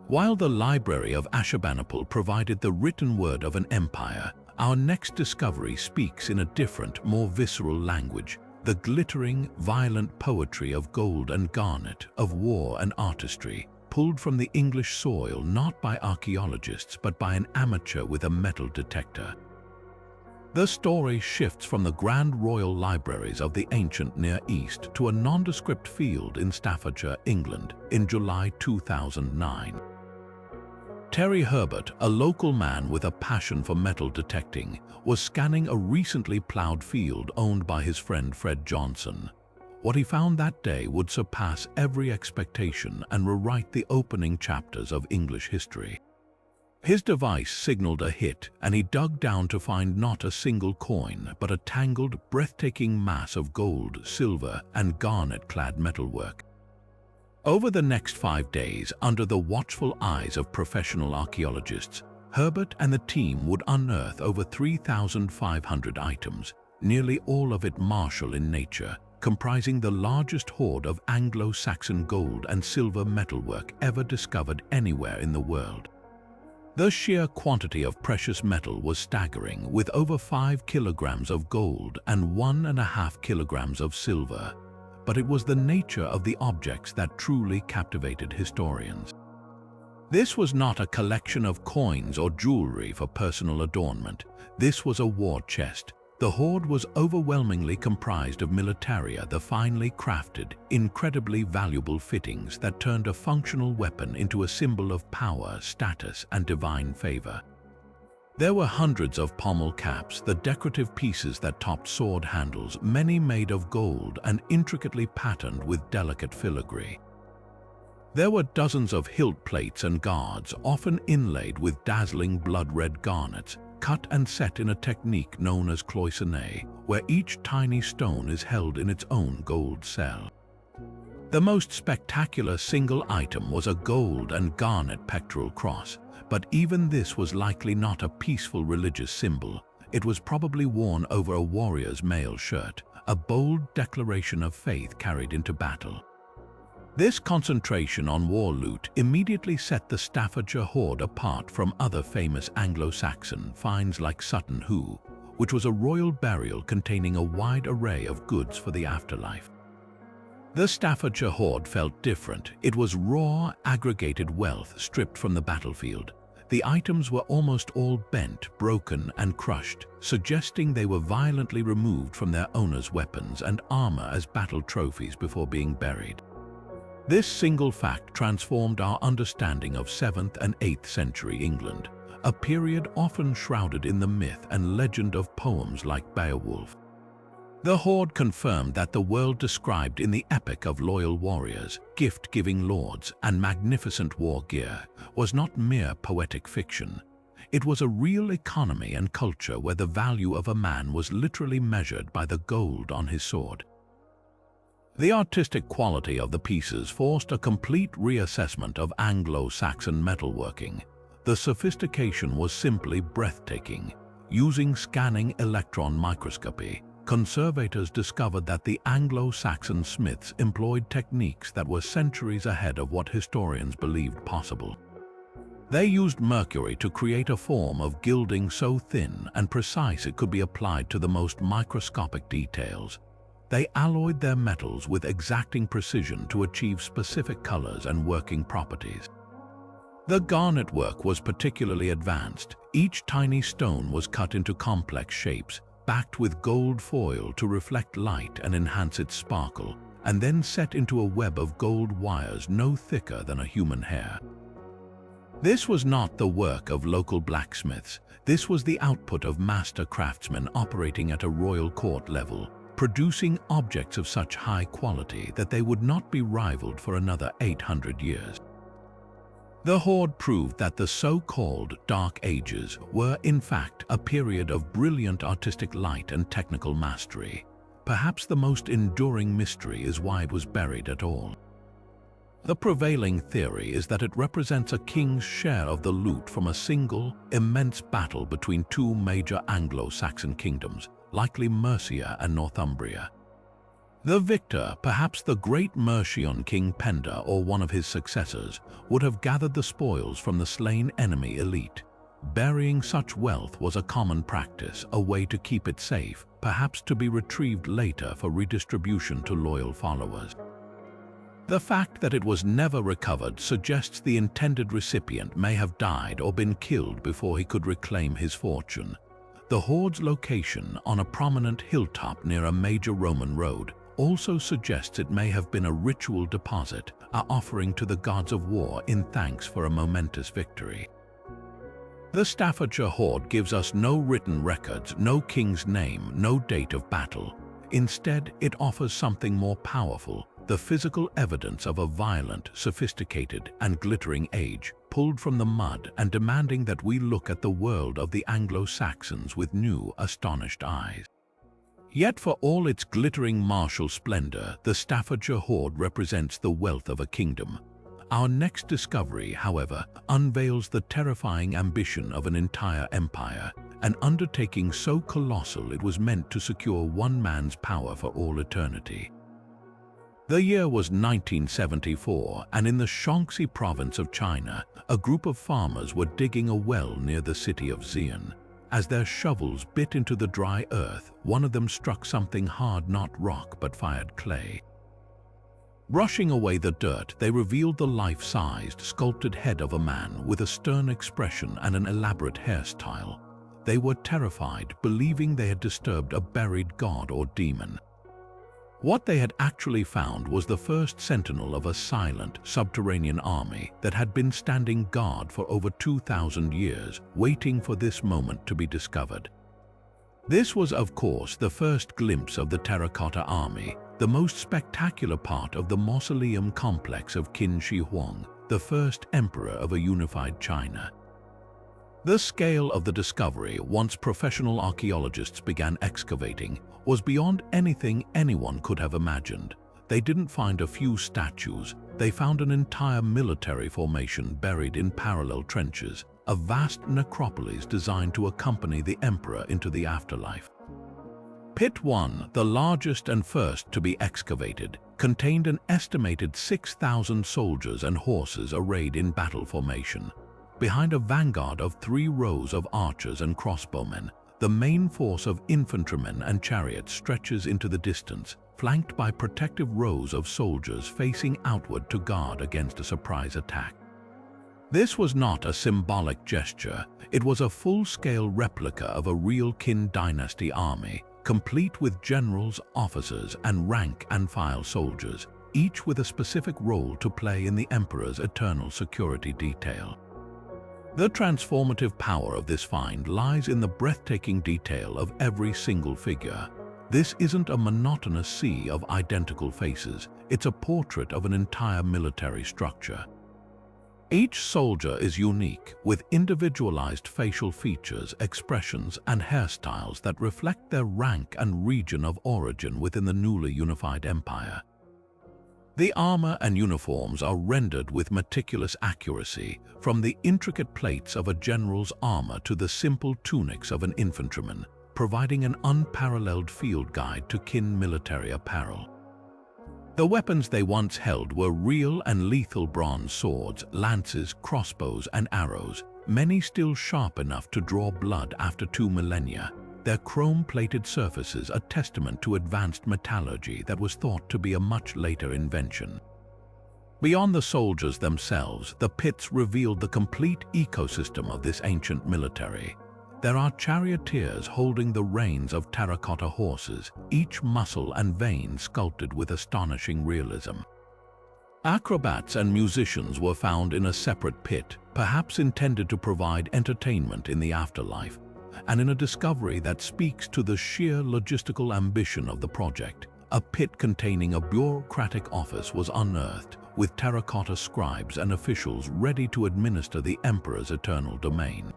While the Library of Ashurbanipal provided the written word of an empire, our next discovery speaks in a different, more visceral language, the glittering, violent poetry of gold and garnet, of war and artistry, pulled from the English soil not by archaeologists but by an amateur with a metal detector. The story shifts from the grand royal libraries of the ancient Near East to a nondescript field in Staffordshire, England, in July 2009. Terry Herbert, a local man with a passion for metal detecting, was scanning a recently ploughed field owned by his friend Fred Johnson. What he found that day would surpass every expectation and rewrite the opening chapters of English history. His device signaled a hit, and he dug down to find not a single coin, but a tangled, breathtaking mass of gold, silver, and garnet-clad metalwork. Over the next 5 days, under the watchful eyes of professional archaeologists, Herbert and the team would unearth over 3,500 items, nearly all of it martial in nature, comprising the largest hoard of Anglo-Saxon gold and silver metalwork ever discovered anywhere in the world. The sheer quantity of precious metal was staggering, with over 5 kilograms of gold and 1.5 kilograms of silver. But it was the nature of the objects that truly captivated historians. This was not a collection of coins or jewelry for personal adornment. This was a war chest. The hoard was overwhelmingly comprised of militaria, the finely crafted, incredibly valuable fittings that turned a functional weapon into a symbol of power, status, and divine favor. There were hundreds of pommel caps, the decorative pieces that topped sword handles, many made of gold and intricately patterned with delicate filigree. There were dozens of hilt plates and guards, often inlaid with dazzling blood-red garnets, cut and set in a technique known as cloisonné, where each tiny stone is held in its own gold cell. The most spectacular single item was a gold and garnet pectoral cross, but even this was likely not a peaceful religious symbol. It was probably worn over a warrior's mail shirt, a bold declaration of faith carried into battle. This concentration on war loot immediately set the Staffordshire hoard apart from other famous Anglo-Saxon finds like Sutton Hoo, which was a royal burial containing a wide array of goods for the afterlife. The Staffordshire hoard felt different. It was raw, aggregated wealth stripped from the battlefield. The items were almost all bent, broken, and crushed, suggesting they were violently removed from their owners' weapons and armor as battle trophies before being buried. This single fact transformed our understanding of 7th and 8th century England, a period often shrouded in the myth and legend of poems like Beowulf. The hoard confirmed that the world described in the epic of loyal warriors, gift-giving lords, and magnificent war gear was not mere poetic fiction. It was a real economy and culture where the value of a man was literally measured by the gold on his sword. The artistic quality of the pieces forced a complete reassessment of Anglo-Saxon metalworking. The sophistication was simply breathtaking. Using scanning electron microscopy, conservators discovered that the Anglo-Saxon smiths employed techniques that were centuries ahead of what historians believed possible. They used mercury to create a form of gilding so thin and precise it could be applied to the most microscopic details. They alloyed their metals with exacting precision to achieve specific colors and working properties. The garnet work was particularly advanced. Each tiny stone was cut into complex shapes, backed with gold foil to reflect light and enhance its sparkle, and then set into a web of gold wires no thicker than a human hair. This was not the work of local blacksmiths. This was the output of master craftsmen operating at a royal court level, producing objects of such high quality that they would not be rivaled for another 800 years. The hoard proved that the so-called Dark Ages were, in fact, a period of brilliant artistic light and technical mastery. Perhaps the most enduring mystery is why it was buried at all. The prevailing theory is that it represents a king's share of the loot from a single, immense battle between two major Anglo-Saxon kingdoms, likely Mercia and Northumbria. The victor, perhaps the great Mercian King Penda or one of his successors, would have gathered the spoils from the slain enemy elite. Burying such wealth was a common practice, a way to keep it safe, perhaps to be retrieved later for redistribution to loyal followers. The fact that it was never recovered suggests the intended recipient may have died or been killed before he could reclaim his fortune. The hoard's location on a prominent hilltop near a major Roman road also suggests it may have been a ritual deposit, an offering to the gods of war in thanks for a momentous victory. The Staffordshire hoard gives us no written records, no king's name, no date of battle. Instead, it offers something more powerful, the physical evidence of a violent, sophisticated, and glittering age, pulled from the mud and demanding that we look at the world of the Anglo-Saxons with new, astonished eyes. Yet for all its glittering martial splendor, the Staffordshire hoard represents the wealth of a kingdom. Our next discovery, however, unveils the terrifying ambition of an entire empire, an undertaking so colossal it was meant to secure one man's power for all eternity. The year was 1974, and in the Shaanxi province of China, a group of farmers were digging a well near the city of Xi'an. As their shovels bit into the dry earth, one of them struck something hard, not rock but fired clay. Brushing away the dirt, they revealed the life-sized, sculpted head of a man with a stern expression and an elaborate hairstyle. They were terrified, believing they had disturbed a buried god or demon. What they had actually found was the first sentinel of a silent, subterranean army that had been standing guard for over 2,000 years, waiting for this moment to be discovered. This was, of course, the first glimpse of the Terracotta army, the most spectacular part of the mausoleum complex of Qin Shi Huang, the first emperor of a unified China. The scale of the discovery, once professional archaeologists began excavating, was beyond anything anyone could have imagined. They didn't find a few statues, they found an entire military formation buried in parallel trenches, a vast necropolis designed to accompany the emperor into the afterlife. Pit 1, the largest and first to be excavated, contained an estimated 6,000 soldiers and horses arrayed in battle formation. Behind a vanguard of 3 rows of archers and crossbowmen, the main force of infantrymen and chariots stretches into the distance, flanked by protective rows of soldiers facing outward to guard against a surprise attack. This was not a symbolic gesture, it was a full-scale replica of a real Qin dynasty army, complete with generals, officers, and rank-and-file soldiers, each with a specific role to play in the emperor's eternal security detail. The transformative power of this find lies in the breathtaking detail of every single figure. This isn't a monotonous sea of identical faces, it's a portrait of an entire military structure. Each soldier is unique, with individualized facial features, expressions, and hairstyles that reflect their rank and region of origin within the newly unified empire. The armor and uniforms are rendered with meticulous accuracy, from the intricate plates of a general's armor to the simple tunics of an infantryman, providing an unparalleled field guide to Qin military apparel. The weapons they once held were real and lethal bronze swords, lances, crossbows, and arrows, many still sharp enough to draw blood after 2 millennia. Their chrome-plated surfaces a testament to advanced metallurgy that was thought to be a much later invention. Beyond the soldiers themselves, the pits revealed the complete ecosystem of this ancient military. There are charioteers holding the reins of terracotta horses, each muscle and vein sculpted with astonishing realism. Acrobats and musicians were found in a separate pit, perhaps intended to provide entertainment in the afterlife. And in a discovery that speaks to the sheer logistical ambition of the project, a pit containing a bureaucratic office was unearthed, with terracotta scribes and officials ready to administer the emperor's eternal domain.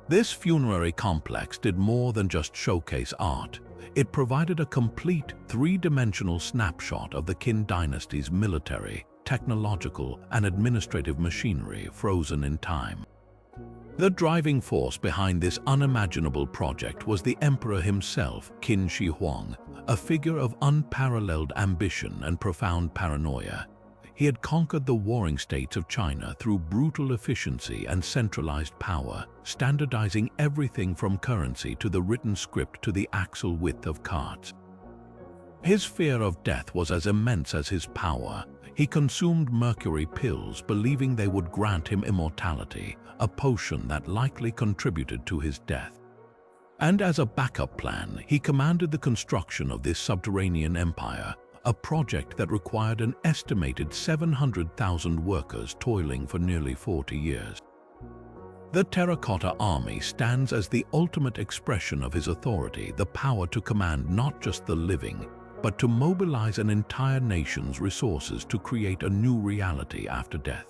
This funerary complex did more than just showcase art. It provided a complete three-dimensional snapshot of the Qin dynasty's military, technological, and administrative machinery frozen in time. The driving force behind this unimaginable project was the emperor himself, Qin Shi Huang, a figure of unparalleled ambition and profound paranoia. He had conquered the warring states of China through brutal efficiency and centralized power, standardizing everything from currency to the written script to the axle width of carts. His fear of death was as immense as his power. He consumed mercury pills, believing they would grant him immortality, a potion that likely contributed to his death. And as a backup plan, he commanded the construction of this subterranean empire, a project that required an estimated 700,000 workers toiling for nearly 40 years. The Terracotta Army stands as the ultimate expression of his authority, the power to command not just the living, but to mobilize an entire nation's resources to create a new reality after death.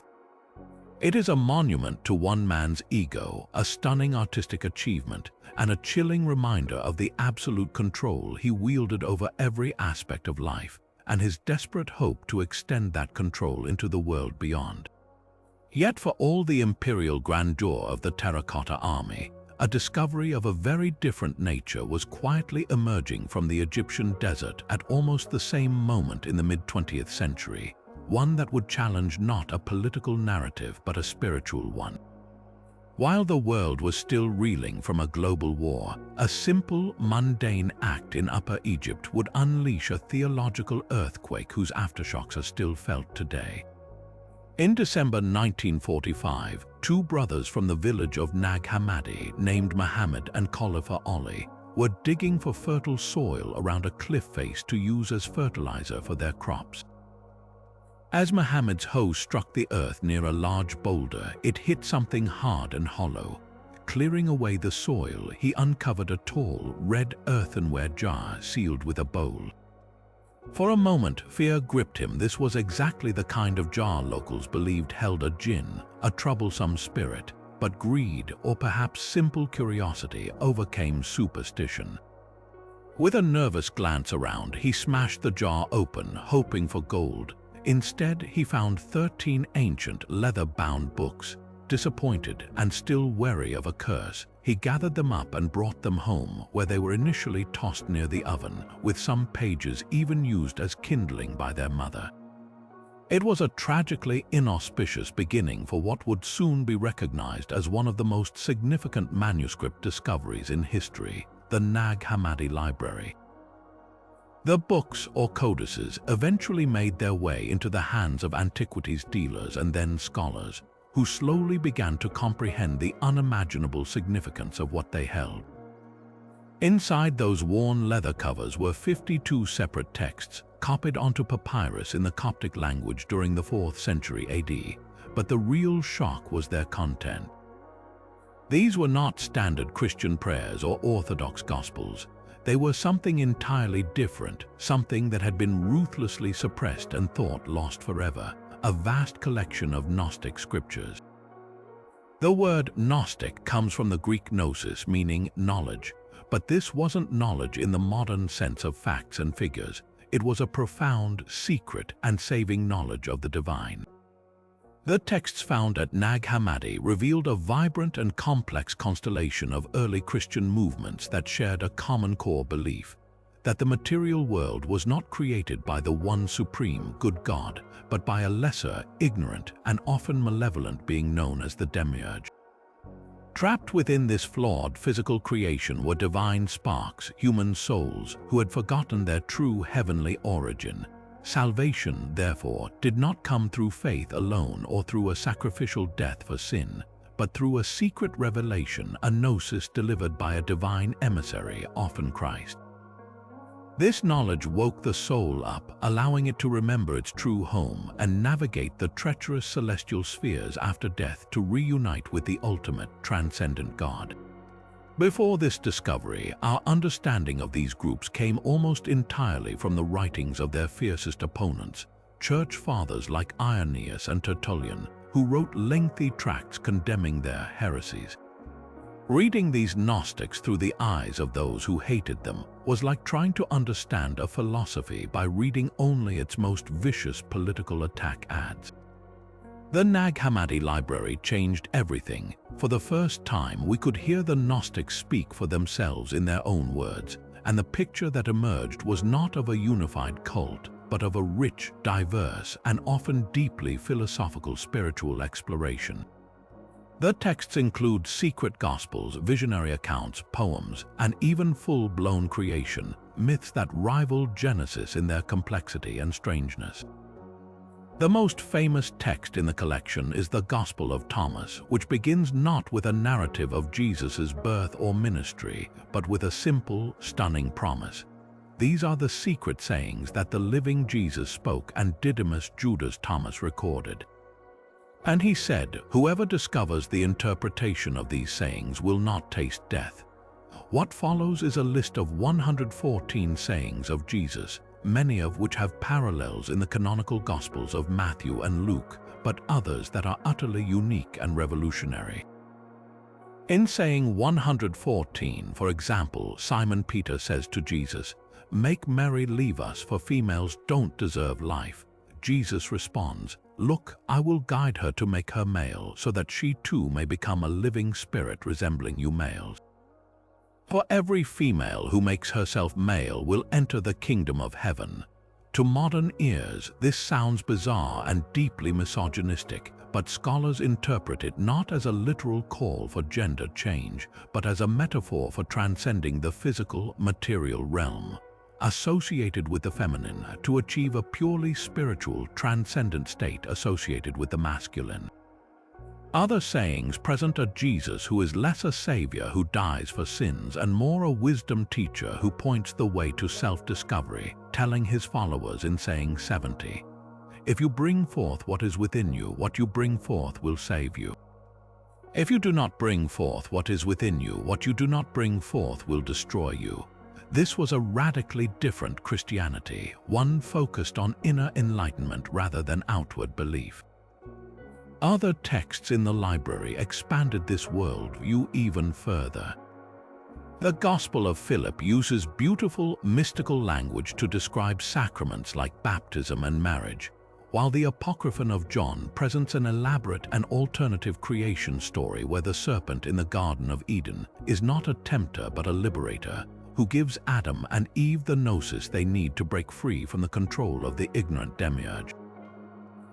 It is a monument to one man's ego, a stunning artistic achievement, and a chilling reminder of the absolute control he wielded over every aspect of life, and his desperate hope to extend that control into the world beyond. Yet for all the imperial grandeur of the Terracotta Army, a discovery of a very different nature was quietly emerging from the Egyptian desert at almost the same moment in the mid-20th century, one that would challenge not a political narrative but a spiritual one. While the world was still reeling from a global war, a simple, mundane act in Upper Egypt would unleash a theological earthquake whose aftershocks are still felt today. In December 1945, 2 brothers from the village of Nag Hammadi, named Muhammad and Khalifa Ali, were digging for fertile soil around a cliff face to use as fertilizer for their crops. As Muhammad's hoe struck the earth near a large boulder, it hit something hard and hollow. Clearing away the soil, he uncovered a tall, red earthenware jar sealed with a bowl. For a moment, fear gripped him. This was exactly the kind of jar locals believed held a jinn, a troublesome spirit, but greed, or perhaps simple curiosity, overcame superstition. With a nervous glance around, he smashed the jar open, hoping for gold. Instead, he found 13 ancient, leather-bound books. Disappointed and still wary of a curse, he gathered them up and brought them home, where they were initially tossed near the oven, with some pages even used as kindling by their mother. It was a tragically inauspicious beginning for what would soon be recognized as one of the most significant manuscript discoveries in history, the Nag Hammadi Library. The books or codices eventually made their way into the hands of antiquities dealers and then scholars, who slowly began to comprehend the unimaginable significance of what they held. Inside those worn leather covers were 52 separate texts, copied onto papyrus in the Coptic language during the 4th century AD, but the real shock was their content. These were not standard Christian prayers or Orthodox Gospels. They were something entirely different, something that had been ruthlessly suppressed and thought lost forever, a vast collection of Gnostic scriptures. The word Gnostic comes from the Greek gnosis, meaning knowledge, but this wasn't knowledge in the modern sense of facts and figures. It was a profound, secret, and saving knowledge of the divine. The texts found at Nag Hammadi revealed a vibrant and complex constellation of early Christian movements that shared a common core belief that the material world was not created by the one supreme good God, but by a lesser, ignorant, and often malevolent being known as the Demiurge. Trapped within this flawed physical creation were divine sparks, human souls, who had forgotten their true heavenly origin. Salvation, therefore, did not come through faith alone or through a sacrificial death for sin, but through a secret revelation, a gnosis delivered by a divine emissary, often Christ. This knowledge woke the soul up, allowing it to remember its true home and navigate the treacherous celestial spheres after death to reunite with the ultimate, transcendent God. Before this discovery, our understanding of these groups came almost entirely from the writings of their fiercest opponents, church fathers like Irenaeus and Tertullian, who wrote lengthy tracts condemning their heresies. Reading these Gnostics through the eyes of those who hated them was like trying to understand a philosophy by reading only its most vicious political attack ads. The Nag Hammadi Library changed everything. For the first time, we could hear the Gnostics speak for themselves in their own words, and the picture that emerged was not of a unified cult, but of a rich, diverse, and often deeply philosophical spiritual exploration. The texts include secret gospels, visionary accounts, poems, and even full-blown creation, myths that rivaled Genesis in their complexity and strangeness. The most famous text in the collection is the Gospel of Thomas, which begins not with a narrative of Jesus' birth or ministry, but with a simple, stunning promise. These are the secret sayings that the living Jesus spoke and Didymus Judas Thomas recorded. And he said, "Whoever discovers the interpretation of these sayings will not taste death." What follows is a list of 114 sayings of Jesus, many of which have parallels in the canonical Gospels of Matthew and Luke, but others that are utterly unique and revolutionary. In saying 114, for example, Simon Peter says to Jesus, "Make Mary leave us, for females don't deserve life." Jesus responds, "Look, I will guide her to make her male, so that she too may become a living spirit resembling you males. For every female who makes herself male will enter the kingdom of heaven." To modern ears, this sounds bizarre and deeply misogynistic, but scholars interpret it not as a literal call for gender change, but as a metaphor for transcending the physical, material realm, associated with the feminine, to achieve a purely spiritual, transcendent state associated with the masculine. Other sayings present a Jesus who is less a savior who dies for sins and more a wisdom teacher who points the way to self-discovery, telling his followers in saying 70, "If you bring forth what is within you, what you bring forth will save you. If you do not bring forth what is within you, what you do not bring forth will destroy you." This was a radically different Christianity, one focused on inner enlightenment rather than outward belief. Other texts in the library expanded this worldview even further. The Gospel of Philip uses beautiful, mystical language to describe sacraments like baptism and marriage, while the Apocryphon of John presents an elaborate and alternative creation story where the serpent in the Garden of Eden is not a tempter but a liberator, who gives Adam and Eve the gnosis they need to break free from the control of the ignorant demiurge.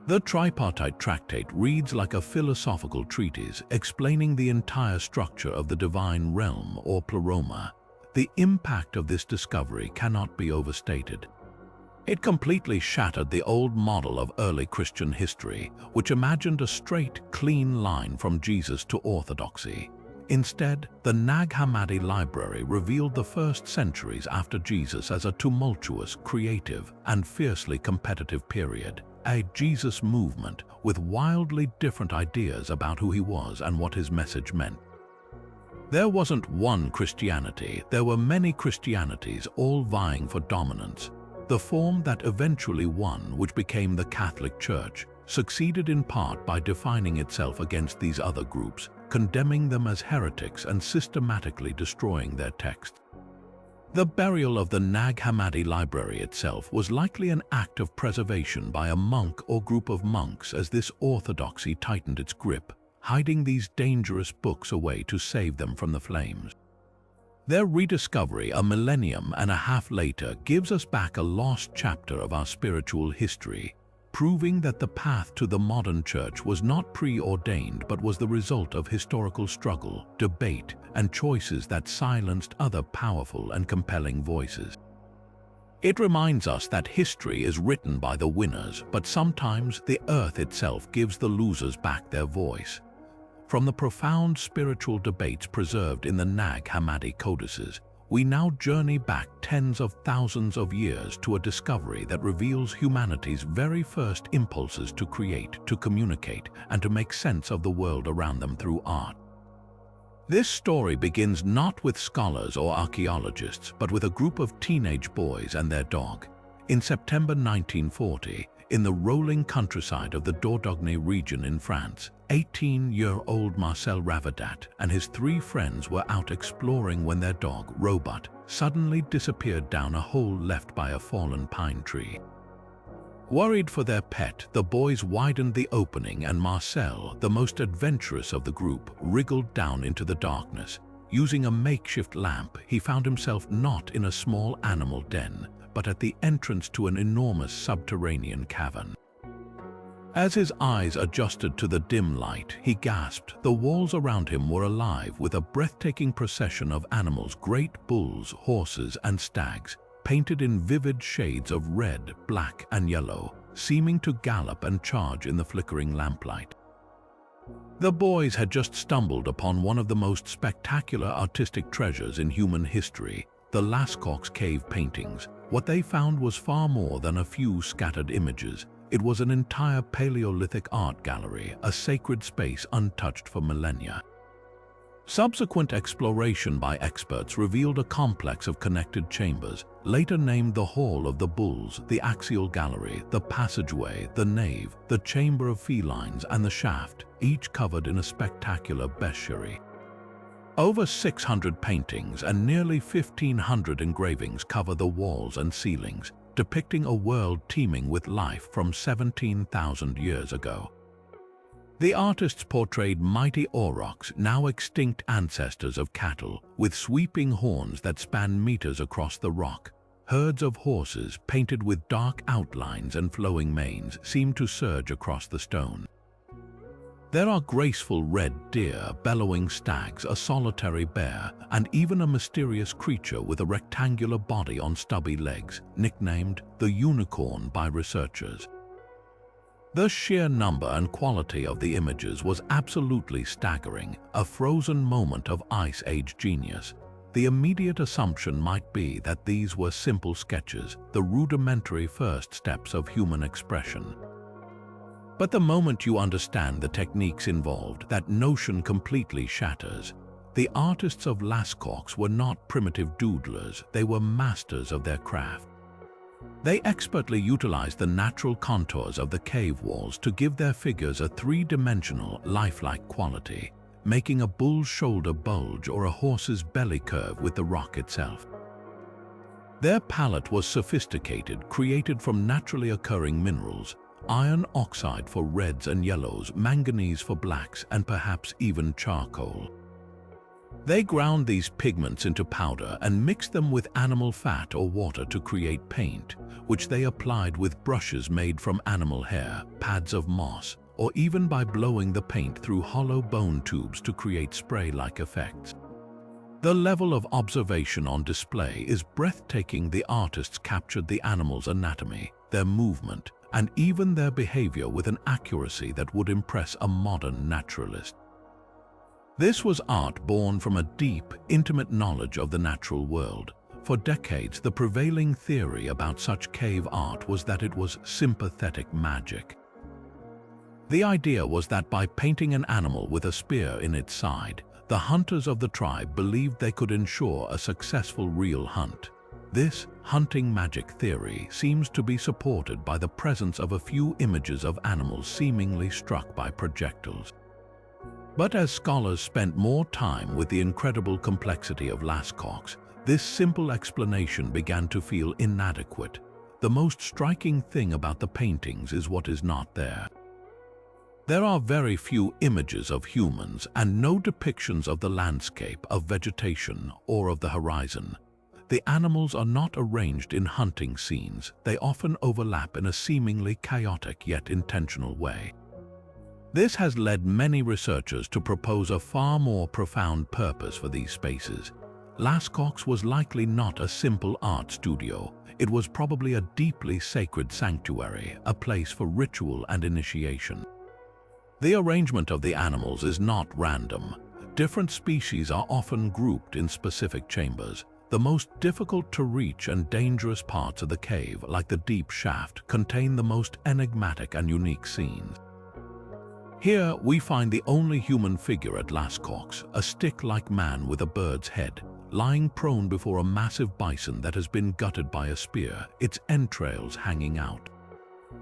The tripartite tractate reads like a philosophical treatise explaining the entire structure of the divine realm or pleroma. The impact of this discovery cannot be overstated. It completely shattered the old model of early Christian history, which imagined a straight, clean line from Jesus to orthodoxy. Instead, the Nag Hammadi library revealed the first centuries after Jesus as a tumultuous, creative, and fiercely competitive period, a Jesus movement with wildly different ideas about who he was and what his message meant. There wasn't one Christianity, there were many Christianities, all vying for dominance. The form that eventually won, which became the Catholic Church, succeeded in part by defining itself against these other groups, condemning them as heretics and systematically destroying their texts. The burial of the Nag Hammadi library itself was likely an act of preservation by a monk or group of monks as this orthodoxy tightened its grip, hiding these dangerous books away to save them from the flames. Their rediscovery a millennium and a half later gives us back a lost chapter of our spiritual history, proving that the path to the modern church was not preordained but was the result of historical struggle, debate, and choices that silenced other powerful and compelling voices. It reminds us that history is written by the winners, but sometimes the earth itself gives the losers back their voice. From the profound spiritual debates preserved in the Nag Hammadi codices, we now journey back tens of thousands of years to a discovery that reveals humanity's very first impulses to create, to communicate, and to make sense of the world around them through art. This story begins not with scholars or archaeologists, but with a group of teenage boys and their dog. In September 1940, in the rolling countryside of the Dordogne region in France, 18-year-old Marcel Ravadat and his 3 friends were out exploring when their dog, Robot, suddenly disappeared down a hole left by a fallen pine tree. Worried for their pet, the boys widened the opening and Marcel, the most adventurous of the group, wriggled down into the darkness. Using a makeshift lamp, he found himself not in a small animal den, but at the entrance to an enormous subterranean cavern. As his eyes adjusted to the dim light, he gasped. The walls around him were alive with a breathtaking procession of animals, great bulls, horses, and stags, painted in vivid shades of red, black, and yellow, seeming to gallop and charge in the flickering lamplight. The boys had just stumbled upon one of the most spectacular artistic treasures in human history, the Lascaux cave paintings. What they found was far more than a few scattered images. It was an entire Paleolithic art gallery, a sacred space untouched for millennia. Subsequent exploration by experts revealed a complex of connected chambers, later named the Hall of the Bulls, the Axial Gallery, the Passageway, the Nave, the Chamber of Felines, and the Shaft, each covered in a spectacular bestiary. Over 600 paintings and nearly 1,500 engravings cover the walls and ceilings, depicting a world teeming with life from 17,000 years ago. The artists portrayed mighty aurochs, now extinct ancestors of cattle, with sweeping horns that span meters across the rock. Herds of horses, painted with dark outlines and flowing manes, seem to surge across the stone. There are graceful red deer, bellowing stags, a solitary bear, and even a mysterious creature with a rectangular body on stubby legs, nicknamed the unicorn by researchers. The sheer number and quality of the images was absolutely staggering, a frozen moment of Ice Age genius. The immediate assumption might be that these were simple sketches, the rudimentary first steps of human expression. But the moment you understand the techniques involved, that notion completely shatters. The artists of Lascaux were not primitive doodlers, they were masters of their craft. They expertly utilized the natural contours of the cave walls to give their figures a three-dimensional, lifelike quality, making a bull's shoulder bulge or a horse's belly curve with the rock itself. Their palette was sophisticated, created from naturally occurring minerals, iron oxide for reds and yellows, manganese for blacks, and perhaps even charcoal. They ground these pigments into powder and mixed them with animal fat or water to create paint, which they applied with brushes made from animal hair, pads of moss, or even by blowing the paint through hollow bone tubes to create spray-like effects. The level of observation on display is breathtaking. The artists captured the animal's anatomy, their movement, and even their behavior with an accuracy that would impress a modern naturalist. This was art born from a deep, intimate knowledge of the natural world. For decades, the prevailing theory about such cave art was that it was sympathetic magic. The idea was that by painting an animal with a spear in its side, the hunters of the tribe believed they could ensure a successful real hunt. This hunting magic theory seems to be supported by the presence of a few images of animals seemingly struck by projectiles. But as scholars spent more time with the incredible complexity of Lascaux, this simple explanation began to feel inadequate. The most striking thing about the paintings is what is not there. There are very few images of humans and no depictions of the landscape, of vegetation, or of the horizon. The animals are not arranged in hunting scenes. They often overlap in a seemingly chaotic yet intentional way. This has led many researchers to propose a far more profound purpose for these spaces. Lascaux was likely not a simple art studio. It was probably a deeply sacred sanctuary, a place for ritual and initiation. The arrangement of the animals is not random. Different species are often grouped in specific chambers. The most difficult to reach and dangerous parts of the cave, like the deep shaft, contain the most enigmatic and unique scenes. Here we find the only human figure at Lascaux, a stick-like man with a bird's head, lying prone before a massive bison that has been gutted by a spear, its entrails hanging out.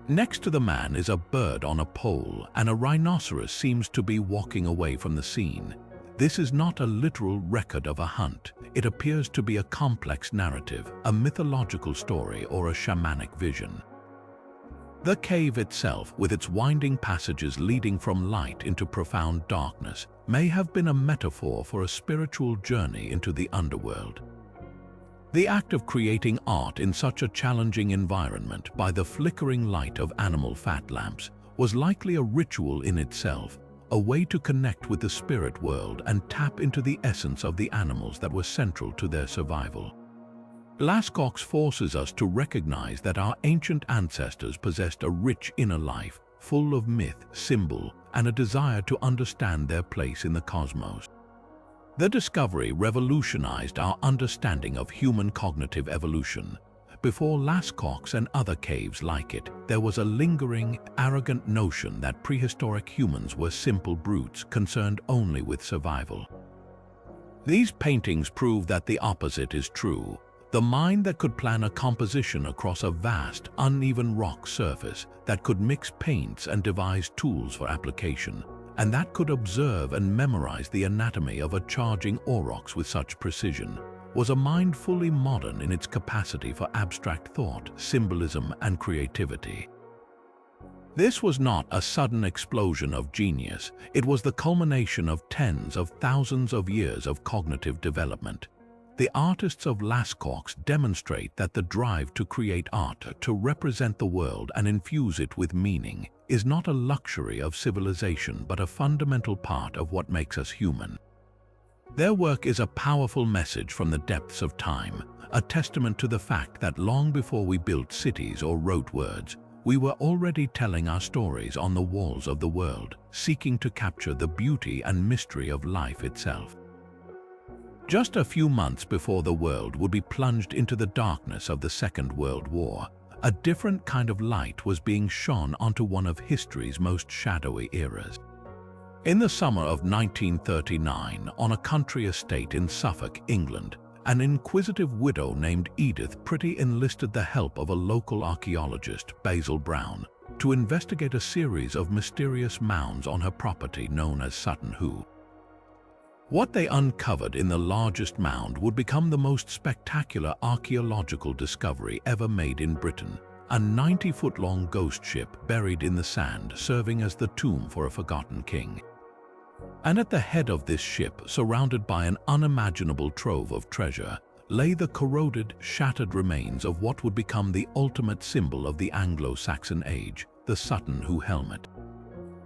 Next to the man is a bird on a pole, and a rhinoceros seems to be walking away from the scene. This is not a literal record of a hunt. It appears to be a complex narrative, a mythological story, or a shamanic vision. The cave itself, with its winding passages leading from light into profound darkness, may have been a metaphor for a spiritual journey into the underworld. The act of creating art in such a challenging environment by the flickering light of animal fat lamps was likely a ritual in itself, a way to connect with the spirit world and tap into the essence of the animals that was central to their survival. Lascaux forces us to recognize that our ancient ancestors possessed a rich inner life, full of myth, symbol, and a desire to understand their place in the cosmos. The discovery revolutionized our understanding of human cognitive evolution. Before Lascaux and other caves like it, there was a lingering, arrogant notion that prehistoric humans were simple brutes concerned only with survival. These paintings prove that the opposite is true. The mind that could plan a composition across a vast, uneven rock surface, that could mix paints and devise tools for application, and that could observe and memorize the anatomy of a charging aurochs with such precision, was a mind fully modern in its capacity for abstract thought, symbolism, and creativity. This was not a sudden explosion of genius. It was the culmination of tens of thousands of years of cognitive development. The artists of Lascaux demonstrate that the drive to create art, to represent the world and infuse it with meaning, is not a luxury of civilization but a fundamental part of what makes us human. Their work is a powerful message from the depths of time, a testament to the fact that long before we built cities or wrote words, we were already telling our stories on the walls of the world, seeking to capture the beauty and mystery of life itself. Just a few months before the world would be plunged into the darkness of the Second World War, a different kind of light was being shone onto one of history's most shadowy eras. In the summer of 1939, on a country estate in Suffolk, England, an inquisitive widow named Edith Pretty enlisted the help of a local archaeologist, Basil Brown, to investigate a series of mysterious mounds on her property known as Sutton Hoo. What they uncovered in the largest mound would become the most spectacular archaeological discovery ever made in Britain, a 90-foot-long ghost ship buried in the sand serving as the tomb for a forgotten king. And at the head of this ship, surrounded by an unimaginable trove of treasure, lay the corroded, shattered remains of what would become the ultimate symbol of the Anglo-Saxon age, the Sutton Hoo helmet.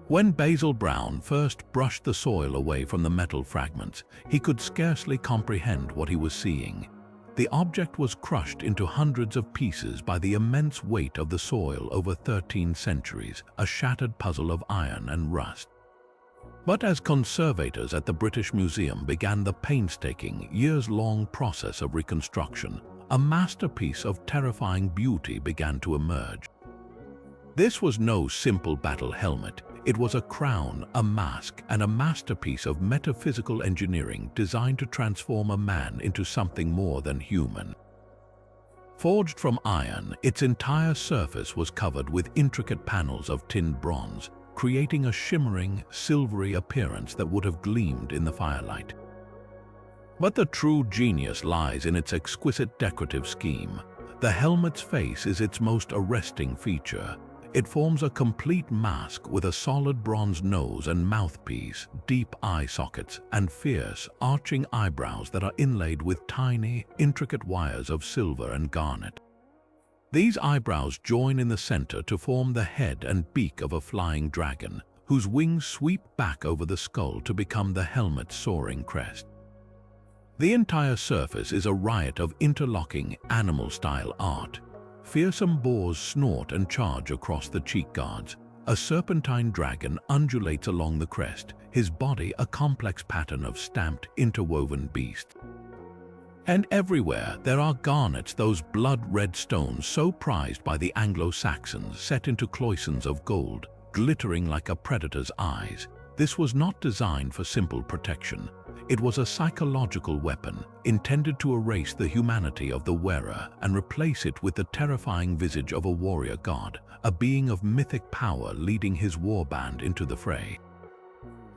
When Basil Brown first brushed the soil away from the metal fragments, he could scarcely comprehend what he was seeing. The object was crushed into hundreds of pieces by the immense weight of the soil over 13 centuries, a shattered puzzle of iron and rust. But as conservators at the British Museum began the painstaking, years-long process of reconstruction, a masterpiece of terrifying beauty began to emerge. This was no simple battle helmet. It was a crown, a mask, and a masterpiece of metaphysical engineering designed to transform a man into something more than human. Forged from iron, its entire surface was covered with intricate panels of tinned bronze, creating a shimmering, silvery appearance that would have gleamed in the firelight. But the true genius lies in its exquisite decorative scheme. The helmet's face is its most arresting feature. It forms a complete mask with a solid bronze nose and mouthpiece, deep eye sockets, and fierce, arching eyebrows that are inlaid with tiny, intricate wires of silver and garnet. These eyebrows join in the center to form the head and beak of a flying dragon, whose wings sweep back over the skull to become the helmet's soaring crest. The entire surface is a riot of interlocking, animal-style art. Fearsome boars snort and charge across the cheek guards. A serpentine dragon undulates along the crest, his body a complex pattern of stamped, interwoven beasts. And everywhere there are garnets, those blood-red stones so prized by the Anglo-Saxons, set into cloisons of gold, glittering like a predator's eyes. This was not designed for simple protection. It was a psychological weapon, intended to erase the humanity of the wearer and replace it with the terrifying visage of a warrior god, a being of mythic power leading his warband into the fray.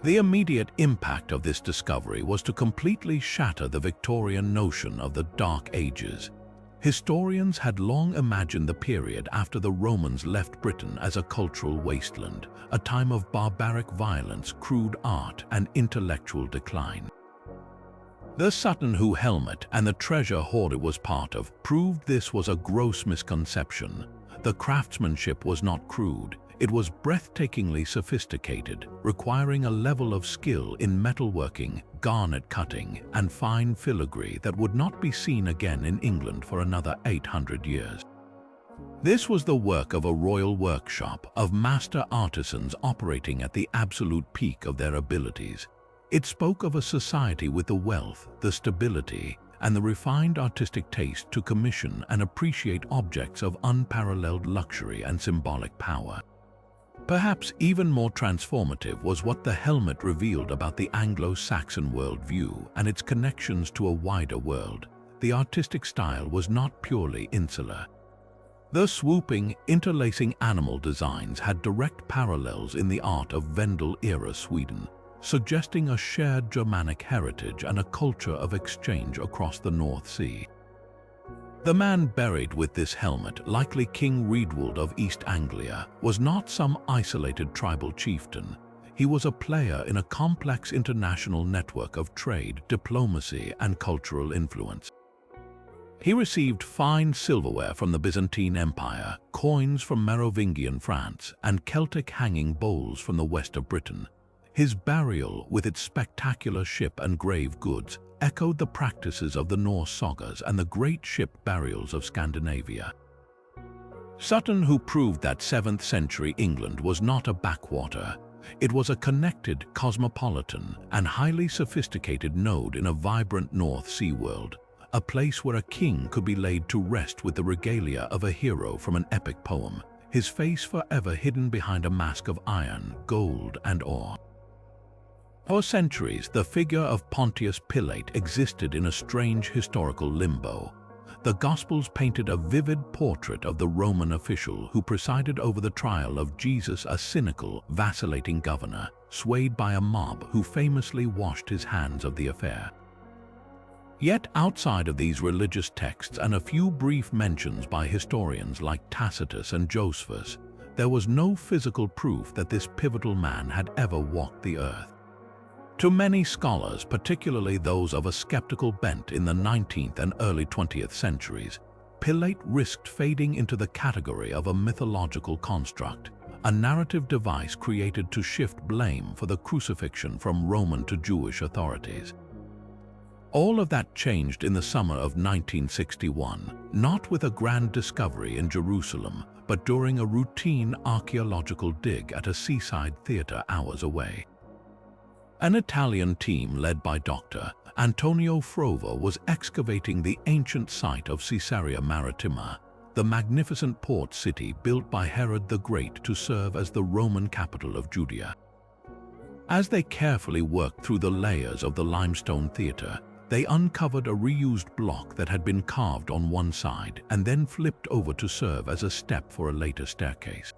The immediate impact of this discovery was to completely shatter the Victorian notion of the Dark Ages. Historians had long imagined the period after the Romans left Britain as a cultural wasteland, a time of barbaric violence, crude art, and intellectual decline. The Sutton Hoo helmet and the treasure hoard it was part of proved this was a gross misconception. The craftsmanship was not crude. It was breathtakingly sophisticated, requiring a level of skill in metalworking, garnet cutting, and fine filigree that would not be seen again in England for another 800 years. This was the work of a royal workshop, of master artisans operating at the absolute peak of their abilities. It spoke of a society with the wealth, the stability, and the refined artistic taste to commission and appreciate objects of unparalleled luxury and symbolic power. Perhaps even more transformative was what the helmet revealed about the Anglo-Saxon worldview and its connections to a wider world. The artistic style was not purely insular. The swooping, interlacing animal designs had direct parallels in the art of Vendel-era Sweden, suggesting a shared Germanic heritage and a culture of exchange across the North Sea. The man buried with this helmet, likely King Redwald of East Anglia, was not some isolated tribal chieftain. He was a player in a complex international network of trade, diplomacy, and cultural influence. He received fine silverware from the Byzantine Empire, coins from Merovingian France, and Celtic hanging bowls from the west of Britain. His burial, with its spectacular ship and grave goods, echoed the practices of the Norse sagas and the great ship burials of Scandinavia. Sutton Hoo proved that 7th century England was not a backwater. It was a connected, cosmopolitan, and highly sophisticated node in a vibrant North Sea world, a place where a king could be laid to rest with the regalia of a hero from an epic poem, his face forever hidden behind a mask of iron, gold, and ore. For centuries, the figure of Pontius Pilate existed in a strange historical limbo. The Gospels painted a vivid portrait of the Roman official who presided over the trial of Jesus, a cynical, vacillating governor, swayed by a mob who famously washed his hands of the affair. Yet outside of these religious texts and a few brief mentions by historians like Tacitus and Josephus, there was no physical proof that this pivotal man had ever walked the earth. To many scholars, particularly those of a skeptical bent in the 19th and early 20th centuries, Pilate risked fading into the category of a mythological construct, a narrative device created to shift blame for the crucifixion from Roman to Jewish authorities. All of that changed in the summer of 1961, not with a grand discovery in Jerusalem, but during a routine archaeological dig at a seaside theater hours away. An Italian team led by Dr. Antonio Frova was excavating the ancient site of Caesarea Maritima, the magnificent port city built by Herod the Great to serve as the Roman capital of Judea. As they carefully worked through the layers of the limestone theater, they uncovered a reused block that had been carved on one side and then flipped over to serve as a step for a later staircase.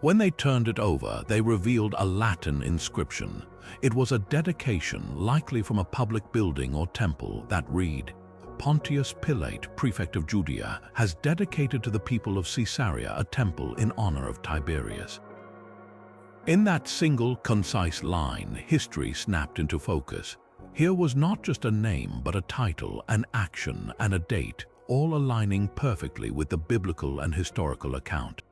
When they turned it over, they revealed a Latin inscription. It was a dedication, likely from a public building or temple, that read, "Pontius Pilate, prefect of Judea, has dedicated to the people of Caesarea a temple in honor of Tiberius." In that single, concise line, history snapped into focus. Here was not just a name, but a title, an action, and a date, all aligning perfectly with the biblical and historical account.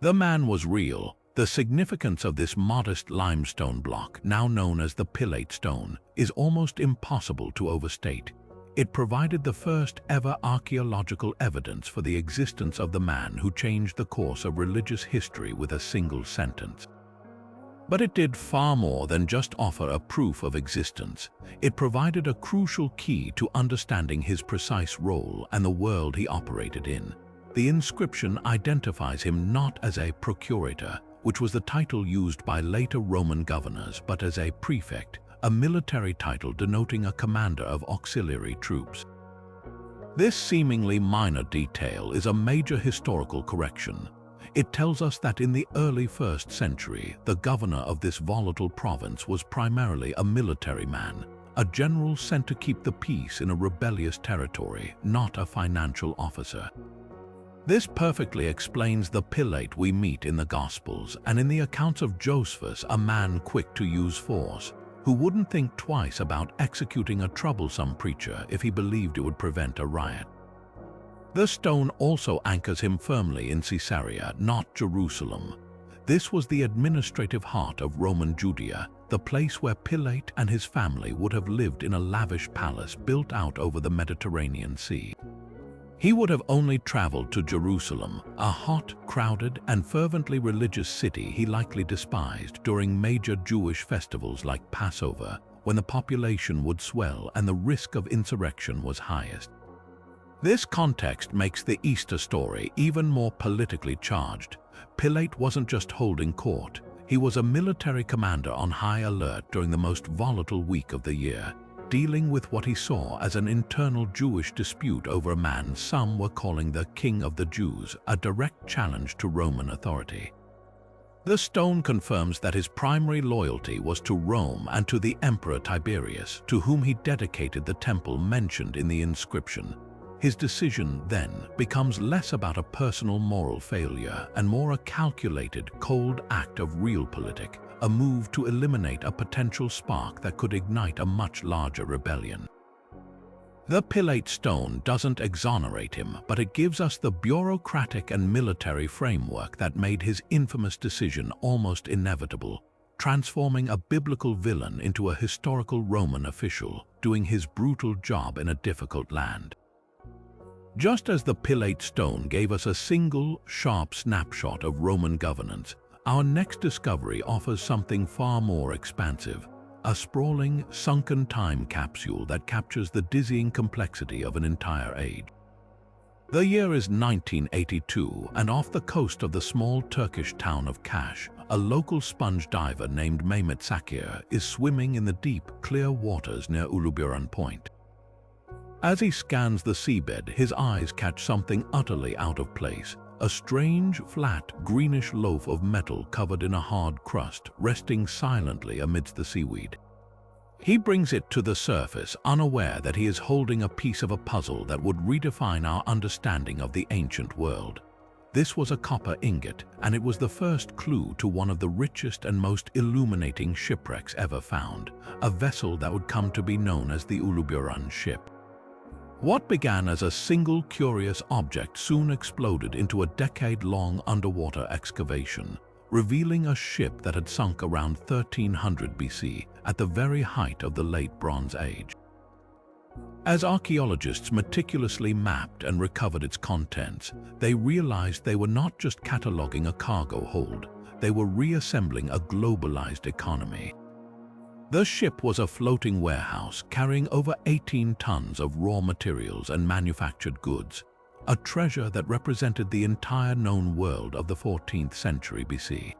The man was real. The significance of this modest limestone block, now known as the Pilate Stone, is almost impossible to overstate. It provided the first ever archaeological evidence for the existence of the man who changed the course of religious history with a single sentence. But it did far more than just offer a proof of existence. It provided a crucial key to understanding his precise role and the world he operated in. The inscription identifies him not as a procurator, which was the title used by later Roman governors, but as a prefect, a military title denoting a commander of auxiliary troops. This seemingly minor detail is a major historical correction. It tells us that in the early 1st century, the governor of this volatile province was primarily a military man, a general sent to keep the peace in a rebellious territory, not a financial officer. This perfectly explains the Pilate we meet in the Gospels and in the accounts of Josephus, a man quick to use force, who wouldn't think twice about executing a troublesome preacher if he believed it would prevent a riot. The stone also anchors him firmly in Caesarea, not Jerusalem. This was the administrative heart of Roman Judea, the place where Pilate and his family would have lived in a lavish palace built out over the Mediterranean Sea. He would have only traveled to Jerusalem, a hot, crowded, and fervently religious city he likely despised during major Jewish festivals like Passover, when the population would swell and the risk of insurrection was highest. This context makes the Easter story even more politically charged. Pilate wasn't just holding court. He was a military commander on high alert during the most volatile week of the year, dealing with what he saw as an internal Jewish dispute over a man some were calling the King of the Jews, a direct challenge to Roman authority. The stone confirms that his primary loyalty was to Rome and to the Emperor Tiberius, to whom he dedicated the temple mentioned in the inscription. His decision, then, becomes less about a personal moral failure and more a calculated, cold act of realpolitik, a move to eliminate a potential spark that could ignite a much larger rebellion. The Pilate Stone doesn't exonerate him, but it gives us the bureaucratic and military framework that made his infamous decision almost inevitable, transforming a biblical villain into a historical Roman official, doing his brutal job in a difficult land. Just as the Pilate Stone gave us a single, sharp snapshot of Roman governance, our next discovery offers something far more expansive, a sprawling, sunken time capsule that captures the dizzying complexity of an entire age. The year is 1982, and off the coast of the small Turkish town of Kaş, a local sponge diver named Mehmet Sakir is swimming in the deep, clear waters near Uluburun Point. As he scans the seabed, his eyes catch something utterly out of place, a strange, flat, greenish loaf of metal covered in a hard crust, resting silently amidst the seaweed. He brings it to the surface, unaware that he is holding a piece of a puzzle that would redefine our understanding of the ancient world. This was a copper ingot, and it was the first clue to one of the richest and most illuminating shipwrecks ever found, a vessel that would come to be known as the Uluburan ship. What began as a single curious object soon exploded into a decade-long underwater excavation, revealing a ship that had sunk around 1300 BC at the very height of the Late Bronze Age. As archaeologists meticulously mapped and recovered its contents, they realized they were not just cataloging a cargo hold, they were reassembling a globalized economy. The ship was a floating warehouse carrying over 18 tons of raw materials and manufactured goods, a treasure that represented the entire known world of the 14th century BC.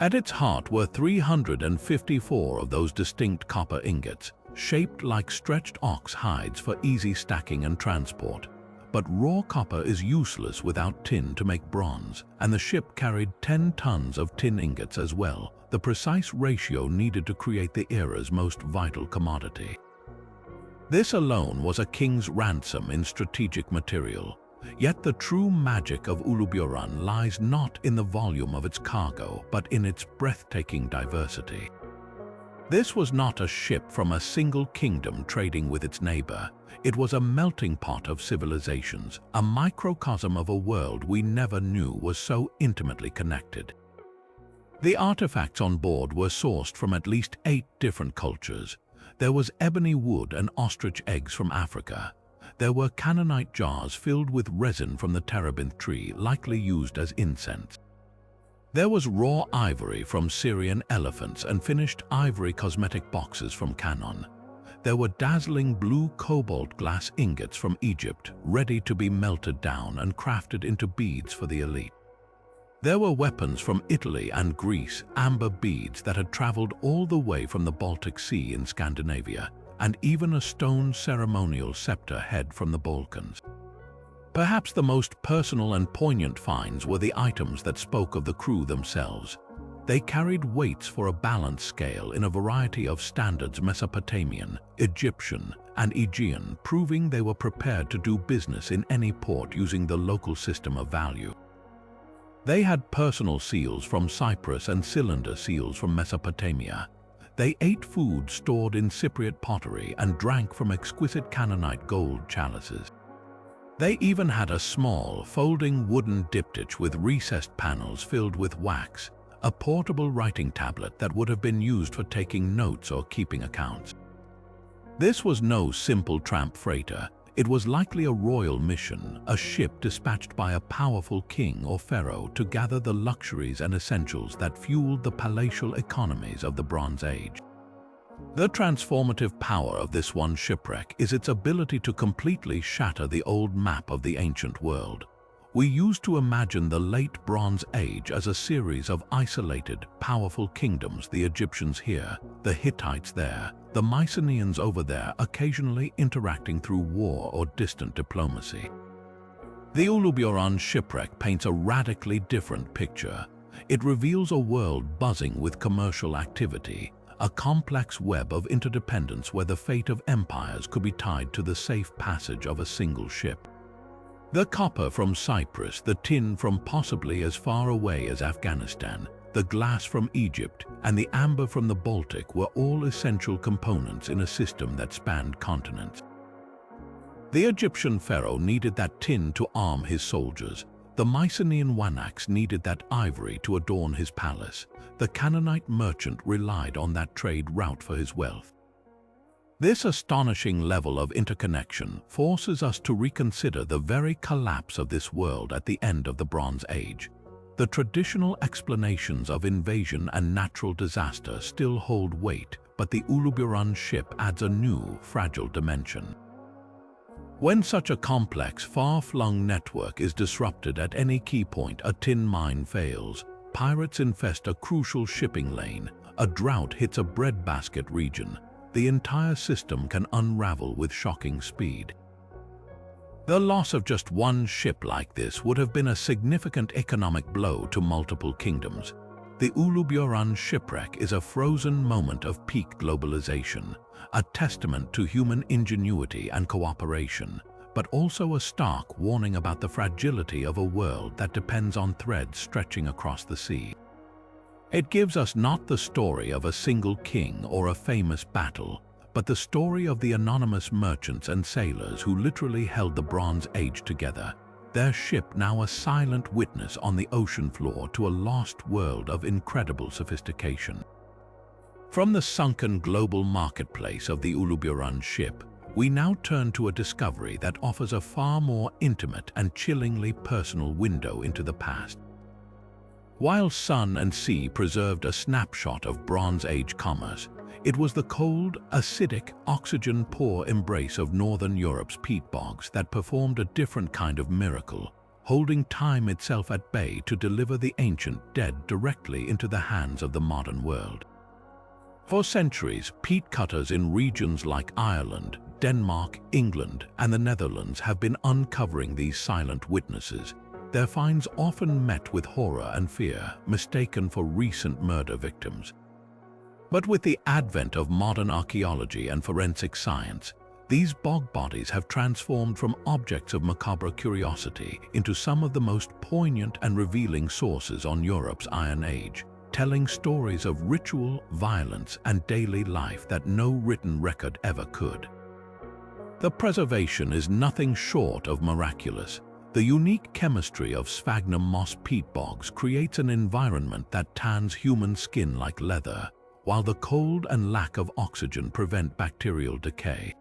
At its heart were 354 of those distinct copper ingots, shaped like stretched ox hides for easy stacking and transport. But raw copper is useless without tin to make bronze, and the ship carried 10 tons of tin ingots as well, the precise ratio needed to create the era's most vital commodity. This alone was a king's ransom in strategic material. Yet the true magic of Uluburan lies not in the volume of its cargo, but in its breathtaking diversity. This was not a ship from a single kingdom trading with its neighbor. It was a melting pot of civilizations, a microcosm of a world we never knew was so intimately connected. The artifacts on board were sourced from at least 8 different cultures. There was ebony wood and ostrich eggs from Africa. There were Canaanite jars filled with resin from the terebinth tree, likely used as incense. There was raw ivory from Syrian elephants and finished ivory cosmetic boxes from Canaan. There were dazzling blue cobalt glass ingots from Egypt, ready to be melted down and crafted into beads for the elite. There were weapons from Italy and Greece, amber beads that had traveled all the way from the Baltic Sea in Scandinavia, and even a stone ceremonial scepter head from the Balkans. Perhaps the most personal and poignant finds were the items that spoke of the crew themselves. They carried weights for a balance scale in a variety of standards: Mesopotamian, Egyptian, and Aegean, proving they were prepared to do business in any port using the local system of value. They had personal seals from Cyprus and cylinder seals from Mesopotamia. They ate food stored in Cypriot pottery and drank from exquisite Canaanite gold chalices. They even had a small, folding wooden diptych with recessed panels filled with wax, a portable writing tablet that would have been used for taking notes or keeping accounts. This was no simple tramp freighter. It was likely a royal mission, a ship dispatched by a powerful king or pharaoh to gather the luxuries and essentials that fueled the palatial economies of the Bronze Age. The transformative power of this one shipwreck is its ability to completely shatter the old map of the ancient world. We used to imagine the Late Bronze Age as a series of isolated, powerful kingdoms, the Egyptians here, the Hittites there, the Mycenaeans over there, occasionally interacting through war or distant diplomacy. The Uluburan shipwreck paints a radically different picture. It reveals a world buzzing with commercial activity, a complex web of interdependence where the fate of empires could be tied to the safe passage of a single ship. The copper from Cyprus, the tin from possibly as far away as Afghanistan, the glass from Egypt, and the amber from the Baltic were all essential components in a system that spanned continents. The Egyptian pharaoh needed that tin to arm his soldiers. The Mycenaean Wanax needed that ivory to adorn his palace. The Canaanite merchant relied on that trade route for his wealth. This astonishing level of interconnection forces us to reconsider the very collapse of this world at the end of the Bronze Age. The traditional explanations of invasion and natural disaster still hold weight, but the Uluburan ship adds a new, fragile dimension. When such a complex, far-flung network is disrupted at any key point, a tin mine fails, pirates infest a crucial shipping lane, a drought hits a breadbasket region, the entire system can unravel with shocking speed. The loss of just one ship like this would have been a significant economic blow to multiple kingdoms. The Uluburan shipwreck is a frozen moment of peak globalization, a testament to human ingenuity and cooperation. but also a stark warning about the fragility of a world that depends on threads stretching across the sea. It gives us not the story of a single king or a famous battle, but the story of the anonymous merchants and sailors who literally held the Bronze Age together, their ship now a silent witness on the ocean floor to a lost world of incredible sophistication. From the sunken global marketplace of the Uluburun ship, we now turn to a discovery that offers a far more intimate and chillingly personal window into the past. While sun and sea preserved a snapshot of Bronze Age commerce, it was the cold, acidic, oxygen-poor embrace of northern Europe's peat bogs that performed a different kind of miracle, holding time itself at bay to deliver the ancient dead directly into the hands of the modern world. For centuries, peat cutters in regions like Ireland, Denmark, England, and the Netherlands have been uncovering these silent witnesses, their finds often met with horror and fear, mistaken for recent murder victims. But with the advent of modern archaeology and forensic science, these bog bodies have transformed from objects of macabre curiosity into some of the most poignant and revealing sources on Europe's Iron Age, telling stories of ritual, violence, and daily life that no written record ever could. The preservation is nothing short of miraculous. The unique chemistry of sphagnum moss peat bogs creates an environment that tans human skin like leather, while the cold and lack of oxygen prevent bacterial decay.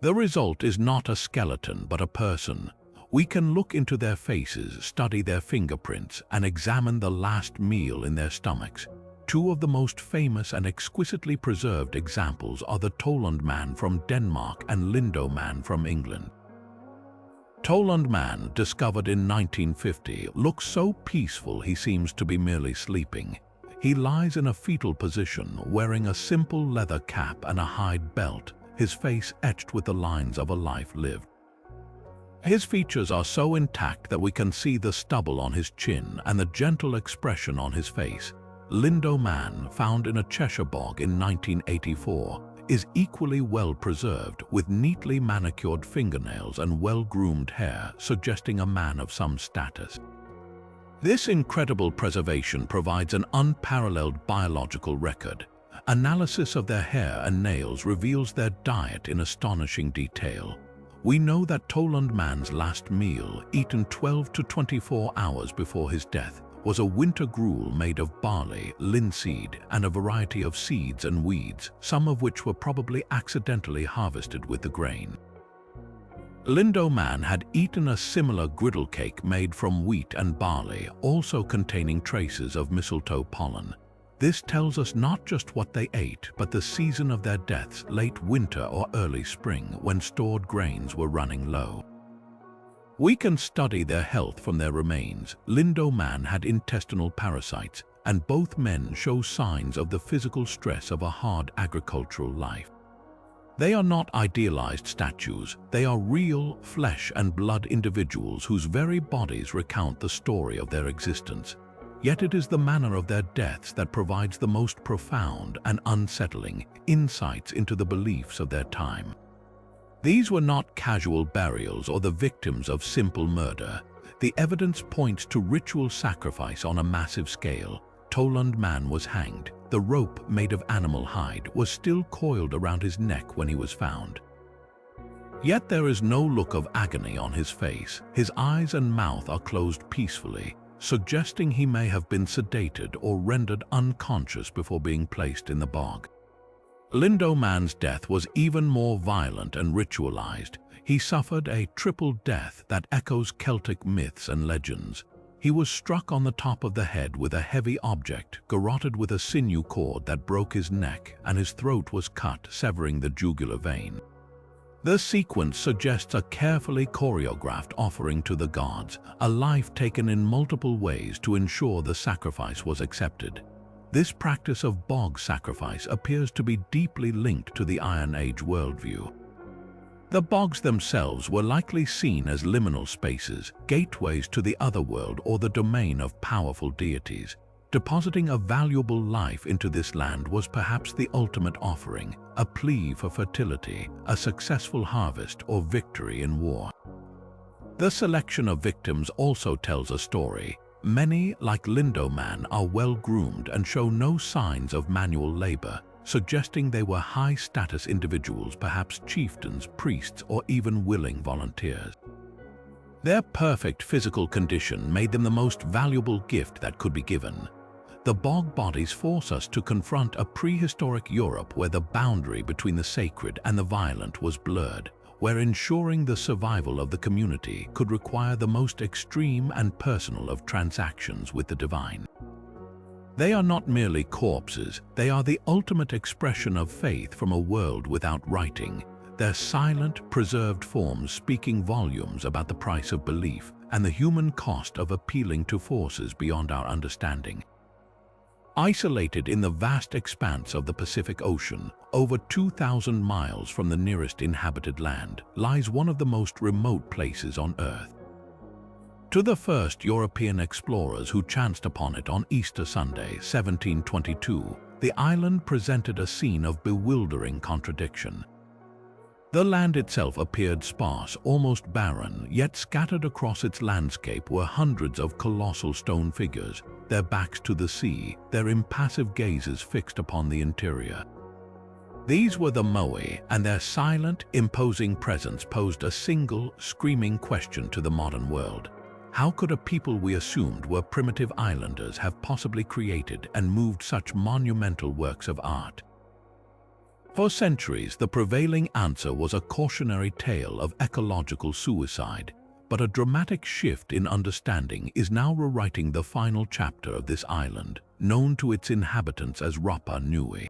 The result is not a skeleton but a person. We can look into their faces, study their fingerprints, and examine the last meal in their stomachs. Two of the most famous and exquisitely preserved examples are the Tollund man from Denmark and Lindo man from England. Tollund man, discovered in 1950, looks so peaceful he seems to be merely sleeping. He lies in a fetal position, wearing a simple leather cap and a hide belt, his face etched with the lines of a life lived. His features are so intact that we can see the stubble on his chin and the gentle expression on his face. Lindo man, found in a Cheshire bog in 1984, is equally well preserved, with neatly manicured fingernails and well-groomed hair, suggesting a man of some status. This incredible preservation provides an unparalleled biological record. Analysis of their hair and nails reveals their diet in astonishing detail. We know that Tollund man's last meal, eaten 12 to 24 hours before his death, was a winter gruel made of barley, linseed, and a variety of seeds and weeds, some of which were probably accidentally harvested with the grain. Lindo man had eaten a similar griddle cake made from wheat and barley, also containing traces of mistletoe pollen. This tells us not just what they ate, but the season of their deaths, late winter or early spring, when stored grains were running low. We can study their health from their remains. Lindo man had intestinal parasites, and both men show signs of the physical stress of a hard agricultural life. They are not idealized statues, they are real, flesh and blood individuals whose very bodies recount the story of their existence. Yet it is the manner of their deaths that provides the most profound and unsettling insights into the beliefs of their time. These were not casual burials or the victims of simple murder. The evidence points to ritual sacrifice on a massive scale. Tollund man was hanged. The rope, made of animal hide, was still coiled around his neck when he was found. Yet there is no look of agony on his face. His eyes and mouth are closed peacefully, suggesting he may have been sedated or rendered unconscious before being placed in the bog. Lindo man's death was even more violent and ritualized. He suffered a triple death that echoes Celtic myths and legends. He was struck on the top of the head with a heavy object, garroted with a sinew cord that broke his neck, and his throat was cut, severing the jugular vein. The sequence suggests a carefully choreographed offering to the gods, a life taken in multiple ways to ensure the sacrifice was accepted. This practice of bog sacrifice appears to be deeply linked to the Iron Age worldview. The bogs themselves were likely seen as liminal spaces, gateways to the otherworld or the domain of powerful deities. Depositing a valuable life into this land was perhaps the ultimate offering, a plea for fertility, a successful harvest, or victory in war. The selection of victims also tells a story. Many, like Lindoman, are well-groomed and show no signs of manual labor, suggesting they were high-status individuals, perhaps chieftains, priests, or even willing volunteers. Their perfect physical condition made them the most valuable gift that could be given. The bog bodies force us to confront a prehistoric Europe where the boundary between the sacred and the violent was blurred, where ensuring the survival of the community could require the most extreme and personal of transactions with the divine. They are not merely corpses, they are the ultimate expression of faith from a world without writing, their silent, preserved forms speaking volumes about the price of belief and the human cost of appealing to forces beyond our understanding. Isolated in the vast expanse of the Pacific Ocean, over 2,000 miles from the nearest inhabited land, lies one of the most remote places on Earth. To the first European explorers who chanced upon it on Easter Sunday, 1722, the island presented a scene of bewildering contradiction. The land itself appeared sparse, almost barren, yet scattered across its landscape were hundreds of colossal stone figures, their backs to the sea, their impassive gazes fixed upon the interior. These were the Moai, and their silent, imposing presence posed a single, screaming question to the modern world. How could a people we assumed were primitive islanders have possibly created and moved such monumental works of art? For centuries, the prevailing answer was a cautionary tale of ecological suicide, but a dramatic shift in understanding is now rewriting the final chapter of this island, known to its inhabitants as Rapa Nui.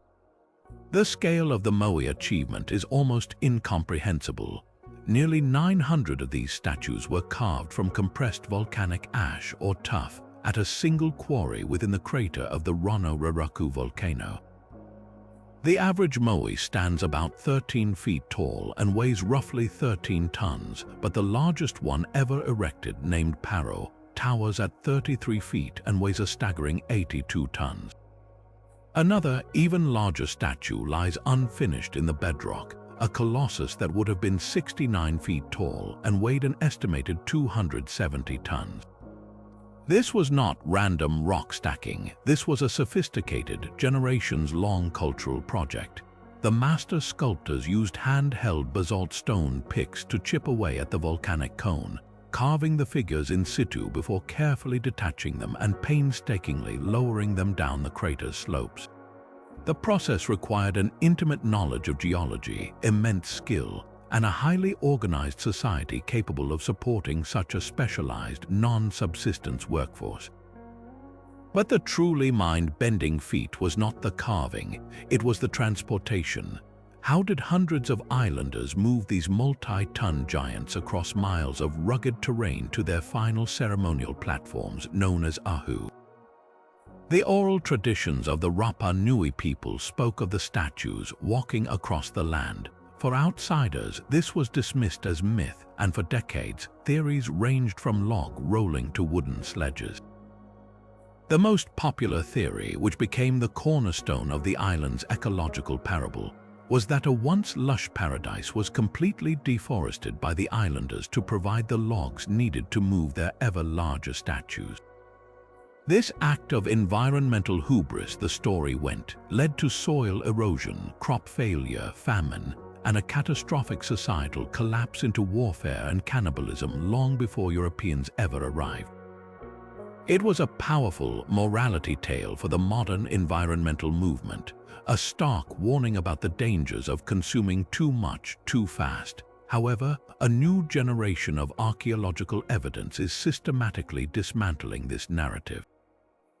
The scale of the Moai achievement is almost incomprehensible. Nearly 900 of these statues were carved from compressed volcanic ash or tuff at a single quarry within the crater of the Rewrite volcano. The average Moai stands about 13 feet tall and weighs roughly 13 tons, but the largest one ever erected, named Paro, towers at 33 feet and weighs a staggering 82 tons. Another, even larger statue lies unfinished in the bedrock, a colossus that would have been 69 feet tall and weighed an estimated 270 tons. This was not random rock stacking. This was a sophisticated, generations-long cultural project. The master sculptors used handheld basalt stone picks to chip away at the volcanic cone, carving the figures in situ before carefully detaching them and painstakingly lowering them down the crater's slopes. The process required an intimate knowledge of geology, immense skill, and a highly organized society capable of supporting such a specialized, non-subsistence workforce. But the truly mind-bending feat was not the carving, it was the transportation. How did hundreds of islanders move these multi-ton giants across miles of rugged terrain to their final ceremonial platforms known as ahu? The oral traditions of the Rapa Nui people spoke of the statues walking across the land. For outsiders, this was dismissed as myth, and for decades, theories ranged from log rolling to wooden sledges. The most popular theory, which became the cornerstone of the island's ecological parable, was that a once lush paradise was completely deforested by the islanders to provide the logs needed to move their ever larger statues. This act of environmental hubris, the story went, led to soil erosion, crop failure, famine, and a catastrophic societal collapse into warfare and cannibalism long before Europeans ever arrived. It was a powerful morality tale for the modern environmental movement, a stark warning about the dangers of consuming too much too fast. However, a new generation of archaeological evidence is systematically dismantling this narrative.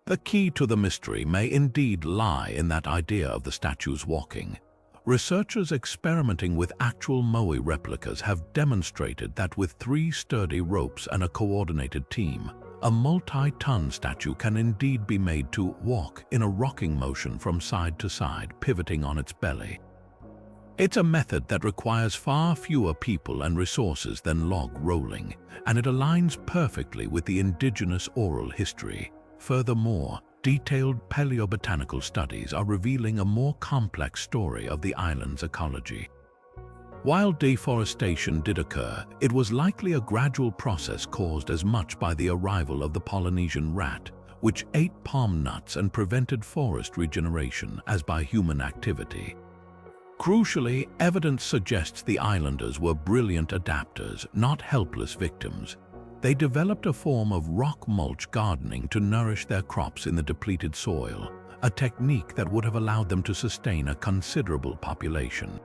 The key to the mystery may indeed lie in that idea of the statues walking. Researchers experimenting with actual Moai replicas have demonstrated that with 3 sturdy ropes and a coordinated team, a multi-ton statue can indeed be made to walk in a rocking motion from side to side, pivoting on its belly. It's a method that requires far fewer people and resources than log rolling, and it aligns perfectly with the indigenous oral history. Furthermore, detailed paleobotanical studies are revealing a more complex story of the island's ecology. While deforestation did occur, it was likely a gradual process caused as much by the arrival of the Polynesian rat, which ate palm nuts and prevented forest regeneration, as by human activity. Crucially, evidence suggests the islanders were brilliant adapters, not helpless victims. They developed a form of rock mulch gardening to nourish their crops in the depleted soil, a technique that would have allowed them to sustain a considerable population.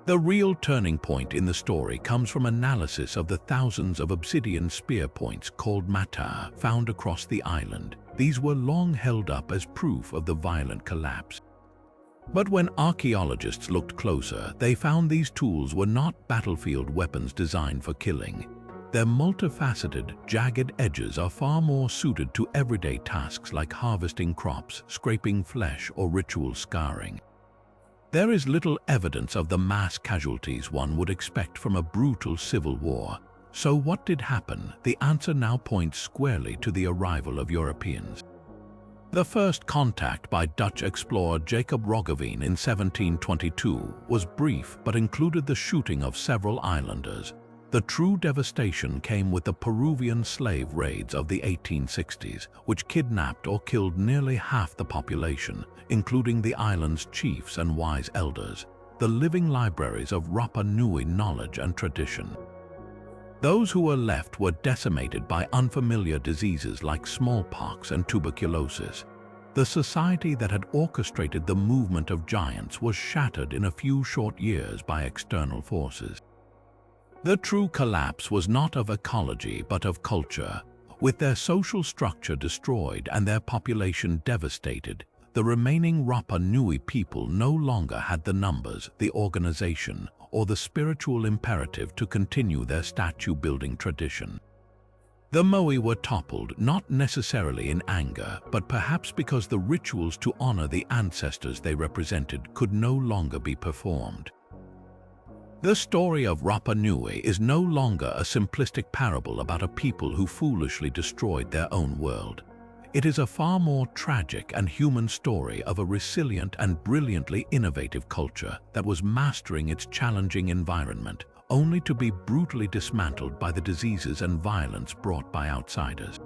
The real turning point in the story comes from analysis of the thousands of obsidian spear points called mata found across the island. These were long held up as proof of the violent collapse. But when archaeologists looked closer, they found these tools were not battlefield weapons designed for killing. Their multifaceted, jagged edges are far more suited to everyday tasks like harvesting crops, scraping flesh, or ritual scarring. There is little evidence of the mass casualties one would expect from a brutal civil war. So what did happen? The answer now points squarely to the arrival of Europeans. The first contact by Dutch explorer Jacob Roggeveen in 1722 was brief but included the shooting of several islanders. The true devastation came with the Peruvian slave raids of the 1860s, which kidnapped or killed nearly half the population, including the island's chiefs and wise elders, the living libraries of Rapa Nui knowledge and tradition. Those who were left were decimated by unfamiliar diseases like smallpox and tuberculosis. The society that had orchestrated the movement of giants was shattered in a few short years by external forces. The true collapse was not of ecology but of culture. With their social structure destroyed and their population devastated, the remaining Rapa Nui people no longer had the numbers, the organization, or the spiritual imperative to continue their statue-building tradition. The Moai were toppled, not necessarily in anger, but perhaps because the rituals to honor the ancestors they represented could no longer be performed. The story of Rapa Nui is no longer a simplistic parable about a people who foolishly destroyed their own world. It is a far more tragic and human story of a resilient and brilliantly innovative culture that was mastering its challenging environment, only to be brutally dismantled by the diseases and violence brought by outsiders.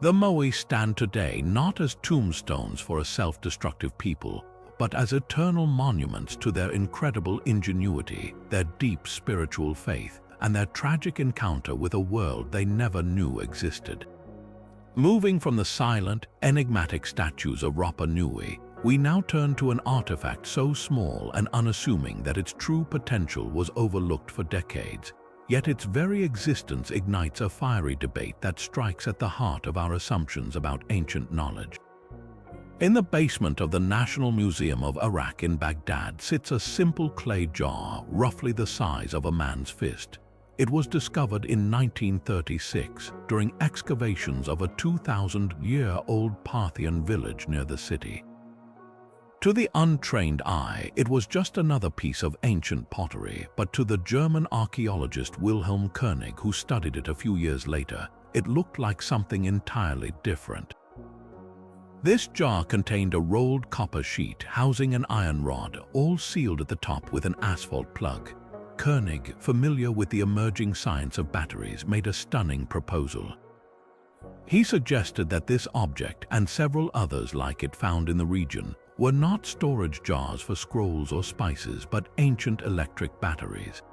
The Moai stand today not as tombstones for a self-destructive people, but as eternal monuments to their incredible ingenuity, their deep spiritual faith, and their tragic encounter with a world they never knew existed. Moving from the silent, enigmatic statues of Rapa Nui, we now turn to an artifact so small and unassuming that its true potential was overlooked for decades, yet its very existence ignites a fiery debate that strikes at the heart of our assumptions about ancient knowledge. In the basement of the National Museum of Iraq in Baghdad sits a simple clay jar, roughly the size of a man's fist. It was discovered in 1936 during excavations of a 2,000-year-old Parthian village near the city. To the untrained eye, it was just another piece of ancient pottery, but to the German archaeologist Wilhelm Koenig, who studied it a few years later, it looked like something entirely different. This jar contained a rolled copper sheet housing an iron rod, all sealed at the top with an asphalt plug. Koenig, familiar with the emerging science of batteries, made a stunning proposal. He suggested that this object, and several others like it found in the region, were not storage jars for scrolls or spices, but ancient electric batteries.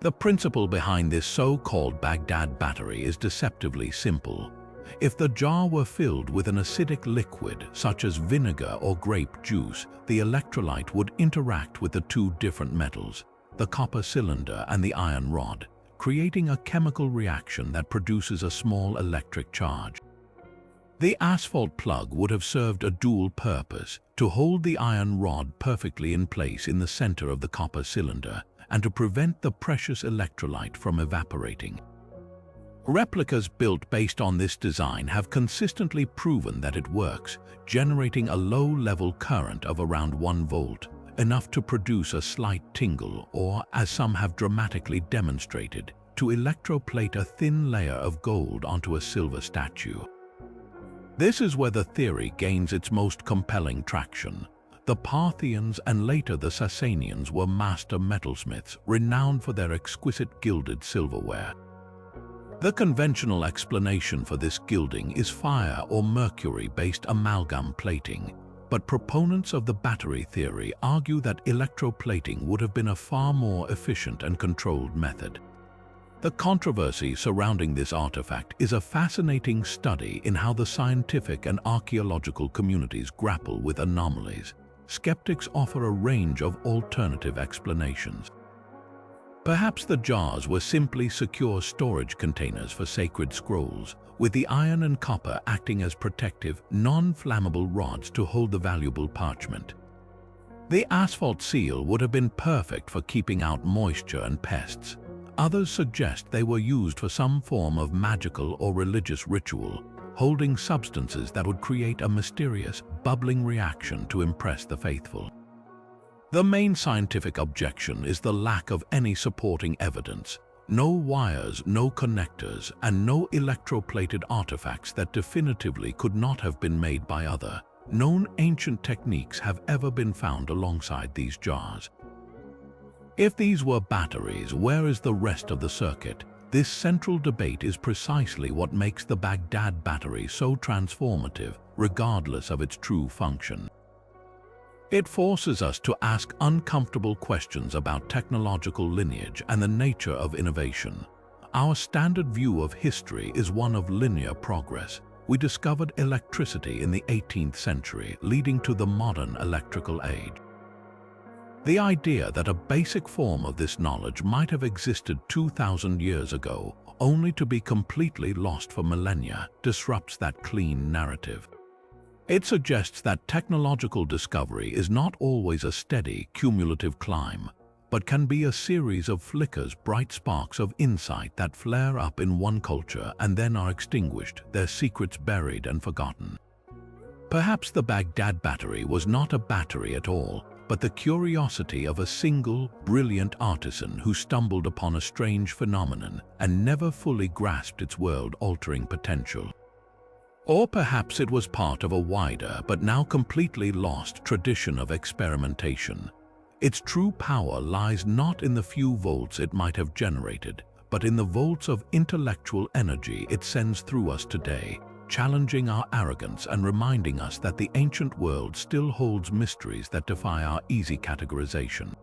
The principle behind this so-called Baghdad battery is deceptively simple. If the jar were filled with an acidic liquid, such as vinegar or grape juice, the electrolyte would interact with the two different metals, the copper cylinder and the iron rod, creating a chemical reaction that produces a small electric charge. The asphalt plug would have served a dual purpose: to hold the iron rod perfectly in place in the center of the copper cylinder, and to prevent the precious electrolyte from evaporating. Replicas built based on this design have consistently proven that it works, generating a low-level current of around 1 volt, enough to produce a slight tingle or, as some have dramatically demonstrated, to electroplate a thin layer of gold onto a silver statue. This is where the theory gains its most compelling traction. The Parthians and later the Sasanians were master metalsmiths, renowned for their exquisite gilded silverware. The conventional explanation for this gilding is fire or mercury-based amalgam plating, but proponents of the battery theory argue that electroplating would have been a far more efficient and controlled method. The controversy surrounding this artifact is a fascinating study in how the scientific and archaeological communities grapple with anomalies. Skeptics offer a range of alternative explanations. Perhaps the jars were simply secure storage containers for sacred scrolls, with the iron and copper acting as protective, non-flammable rods to hold the valuable parchment. The asphalt seal would have been perfect for keeping out moisture and pests. Others suggest they were used for some form of magical or religious ritual, holding substances that would create a mysterious, bubbling reaction to impress the faithful. The main scientific objection is the lack of any supporting evidence. No wires, no connectors, and no electroplated artifacts that definitively could not have been made by other known ancient techniques have ever been found alongside these jars. If these were batteries, where is the rest of the circuit? This central debate is precisely what makes the Baghdad battery so transformative, regardless of its true function. It forces us to ask uncomfortable questions about technological lineage and the nature of innovation. Our standard view of history is one of linear progress. We discovered electricity in the 18th century, leading to the modern electrical age. The idea that a basic form of this knowledge might have existed 2,000 years ago, only to be completely lost for millennia, disrupts that clean narrative. It suggests that technological discovery is not always a steady, cumulative climb, but can be a series of flickers, bright sparks of insight that flare up in one culture and then are extinguished, their secrets buried and forgotten. Perhaps the Baghdad battery was not a battery at all, but the curiosity of a single, brilliant artisan who stumbled upon a strange phenomenon and never fully grasped its world-altering potential. Or perhaps it was part of a wider, but now completely lost tradition of experimentation. Its true power lies not in the few volts it might have generated, but in the volts of intellectual energy it sends through us today, challenging our arrogance and reminding us that the ancient world still holds mysteries that defy our easy categorization.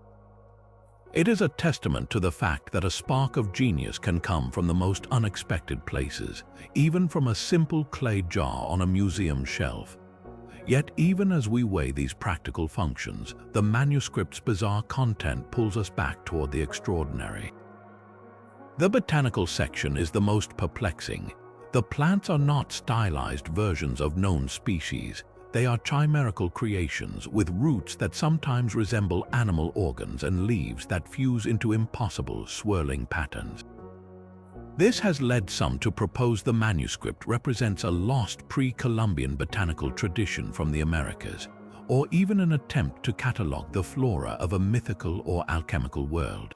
It is a testament to the fact that a spark of genius can come from the most unexpected places, even from a simple clay jar on a museum shelf. Yet even as we weigh these practical functions, the manuscript's bizarre content pulls us back toward the extraordinary. The botanical section is the most perplexing. The plants are not stylized versions of known species. They are chimerical creations with roots that sometimes resemble animal organs and leaves that fuse into impossible, swirling patterns. This has led some to propose the manuscript represents a lost pre-Columbian botanical tradition from the Americas, or even an attempt to catalogue the flora of a mythical or alchemical world.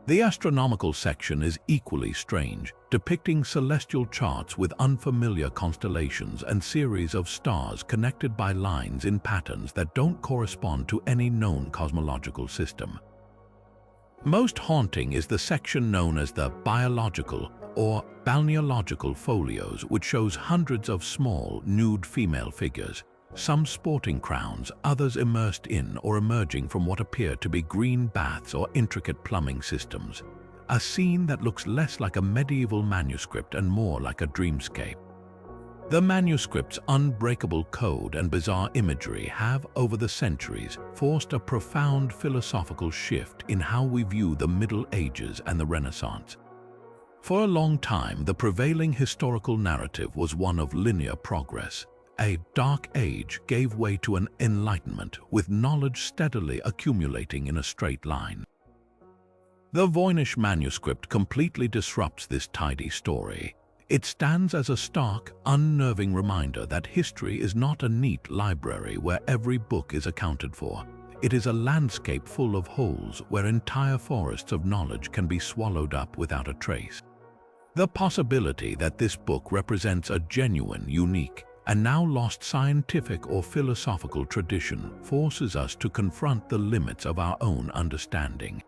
The astronomical section is equally strange, depicting celestial charts with unfamiliar constellations and series of stars connected by lines in patterns that don't correspond to any known cosmological system. Most haunting is the section known as the biological or balneological folios, which shows hundreds of small, nude female figures, some sporting crowns, others immersed in or emerging from what appear to be green baths or intricate plumbing systems. A scene that looks less like a medieval manuscript and more like a dreamscape. The manuscript's unbreakable code and bizarre imagery have, over the centuries, forced a profound philosophical shift in how we view the Middle Ages and the Renaissance. For a long time, the prevailing historical narrative was one of linear progress. A dark age gave way to an enlightenment, with knowledge steadily accumulating in a straight line. The Voynich manuscript completely disrupts this tidy story. It stands as a stark, unnerving reminder that history is not a neat library where every book is accounted for. It is a landscape full of holes where entire forests of knowledge can be swallowed up without a trace. The possibility that this book represents a genuine, unique, and now lost scientific or philosophical tradition forces us to confront the limits of our own understanding.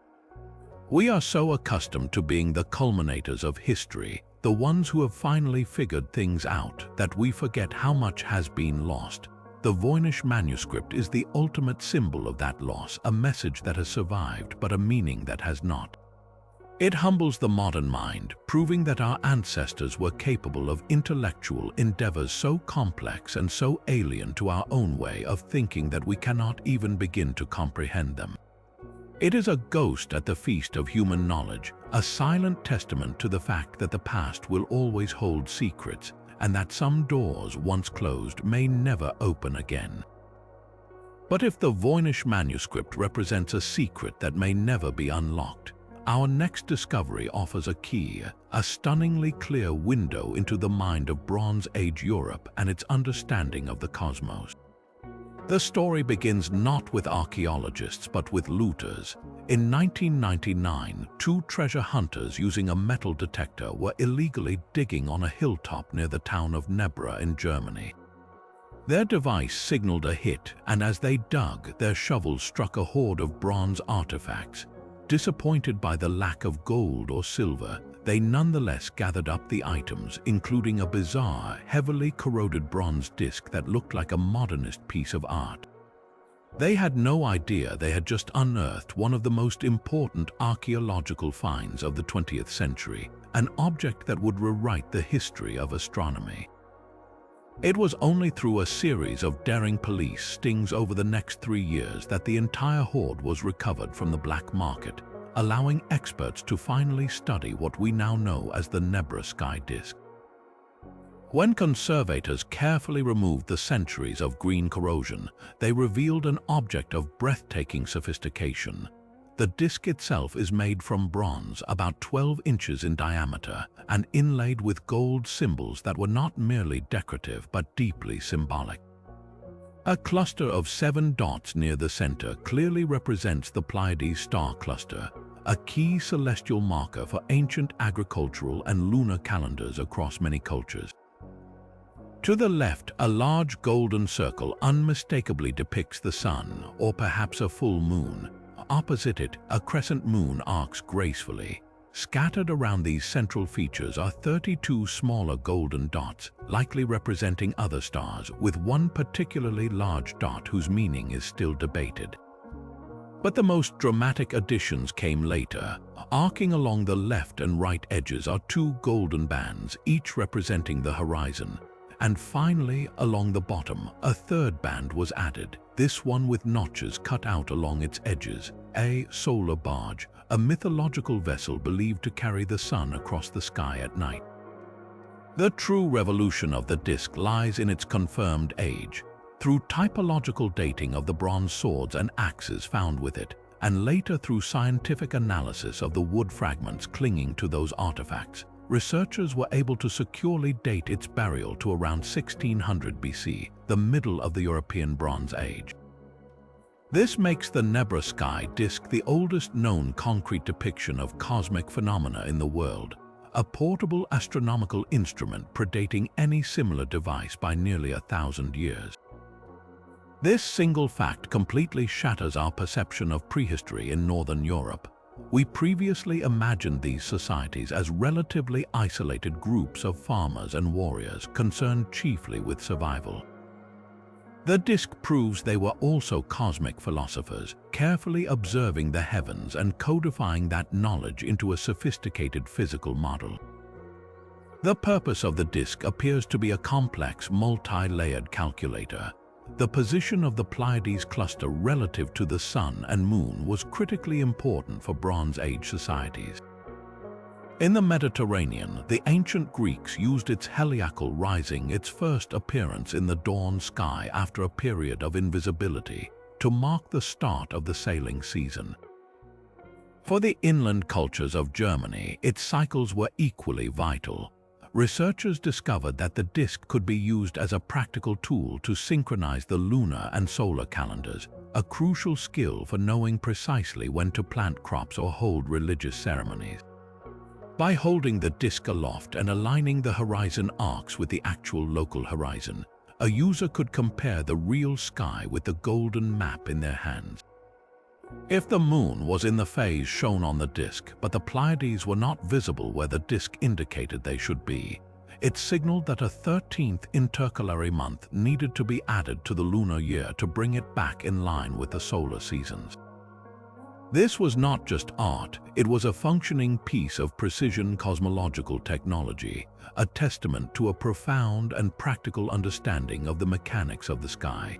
We are so accustomed to being the culminators of history, the ones who have finally figured things out, that we forget how much has been lost. The Voynich manuscript is the ultimate symbol of that loss, a message that has survived but a meaning that has not. It humbles the modern mind, proving that our ancestors were capable of intellectual endeavors so complex and so alien to our own way of thinking that we cannot even begin to comprehend them. It is a ghost at the feast of human knowledge, a silent testament to the fact that the past will always hold secrets, and that some doors once closed may never open again. But if the Voynich manuscript represents a secret that may never be unlocked, our next discovery offers a key, a stunningly clear window into the mind of Bronze Age Europe and its understanding of the cosmos. The story begins not with archaeologists but with looters. In 1999, two treasure hunters using a metal detector were illegally digging on a hilltop near the town of Dendera in Germany. Their device signaled a hit, and as they dug, their shovels struck a hoard of bronze artifacts. Disappointed by the lack of gold or silver, they nonetheless gathered up the items, including a bizarre, heavily corroded bronze disc that looked like a modernist piece of art. They had no idea they had just unearthed one of the most important archaeological finds of the 20th century, an object that would rewrite the history of astronomy. It was only through a series of daring police stings over the next 3 years that the entire hoard was recovered from the black market, allowing experts to finally study what we now know as the Dendera sky disk. When conservators carefully removed the centuries of green corrosion, they revealed an object of breathtaking sophistication. The disk itself is made from bronze, about 12 inches in diameter, and inlaid with gold symbols that were not merely decorative but deeply symbolic. A cluster of 7 dots near the center clearly represents the Pleiades star cluster, a key celestial marker for ancient agricultural and lunar calendars across many cultures. To the left, a large golden circle unmistakably depicts the sun, or perhaps a full moon. Opposite it, a crescent moon arcs gracefully. Scattered around these central features are 32 smaller golden dots, likely representing other stars, with one particularly large dot whose meaning is still debated. But the most dramatic additions came later. Arcing along the left and right edges are 2 golden bands, each representing the horizon. And finally, along the bottom, a 3rd band was added, this one with notches cut out along its edges, a solar barge, a mythological vessel believed to carry the sun across the sky at night. The true revolution of the disk lies in its confirmed age. Through typological dating of the bronze swords and axes found with it, and later through scientific analysis of the wood fragments clinging to those artifacts, researchers were able to securely date its burial to around 1600 BC, the middle of the European Bronze Age. This makes the Dendera sky disk the oldest known concrete depiction of cosmic phenomena in the world, a portable astronomical instrument predating any similar device by nearly 1,000 years. This single fact completely shatters our perception of prehistory in Northern Europe. We previously imagined these societies as relatively isolated groups of farmers and warriors concerned chiefly with survival. The disk proves they were also cosmic philosophers, carefully observing the heavens and codifying that knowledge into a sophisticated physical model. The purpose of the disk appears to be a complex, multi-layered calculator. The position of the Pleiades cluster relative to the sun and moon was critically important for Bronze Age societies. In the Mediterranean, the ancient Greeks used its heliacal rising, its first appearance in the dawn sky after a period of invisibility, to mark the start of the sailing season. For the inland cultures of Germany, its cycles were equally vital. Researchers discovered that the disk could be used as a practical tool to synchronize the lunar and solar calendars, a crucial skill for knowing precisely when to plant crops or hold religious ceremonies. By holding the disc aloft and aligning the horizon arcs with the actual local horizon, a user could compare the real sky with the golden map in their hands. If the moon was in the phase shown on the disc, but the Pleiades were not visible where the disc indicated they should be, it signaled that a 13th intercalary month needed to be added to the lunar year to bring it back in line with the solar seasons. This was not just art, it was a functioning piece of precision cosmological technology, a testament to a profound and practical understanding of the mechanics of the sky.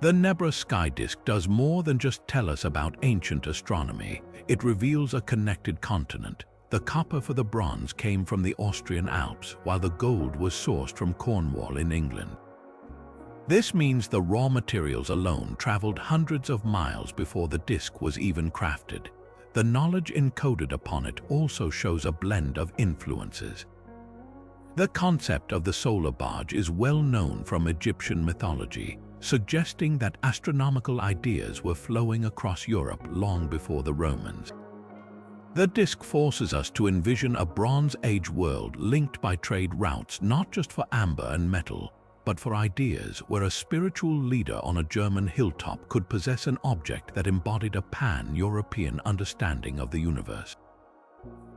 The Nebra sky disk does more than just tell us about ancient astronomy. It reveals a connected continent. The copper for the bronze came from the Austrian Alps, while the gold was sourced from Cornwall in England. This means the raw materials alone traveled hundreds of miles before the disk was even crafted. The knowledge encoded upon it also shows a blend of influences. The concept of the solar barge is well known from Egyptian mythology, suggesting that astronomical ideas were flowing across Europe long before the Romans. The disk forces us to envision a Bronze Age world linked by trade routes not just for amber and metal, but for ideas, where a spiritual leader on a German hilltop could possess an object that embodied a pan-European understanding of the universe.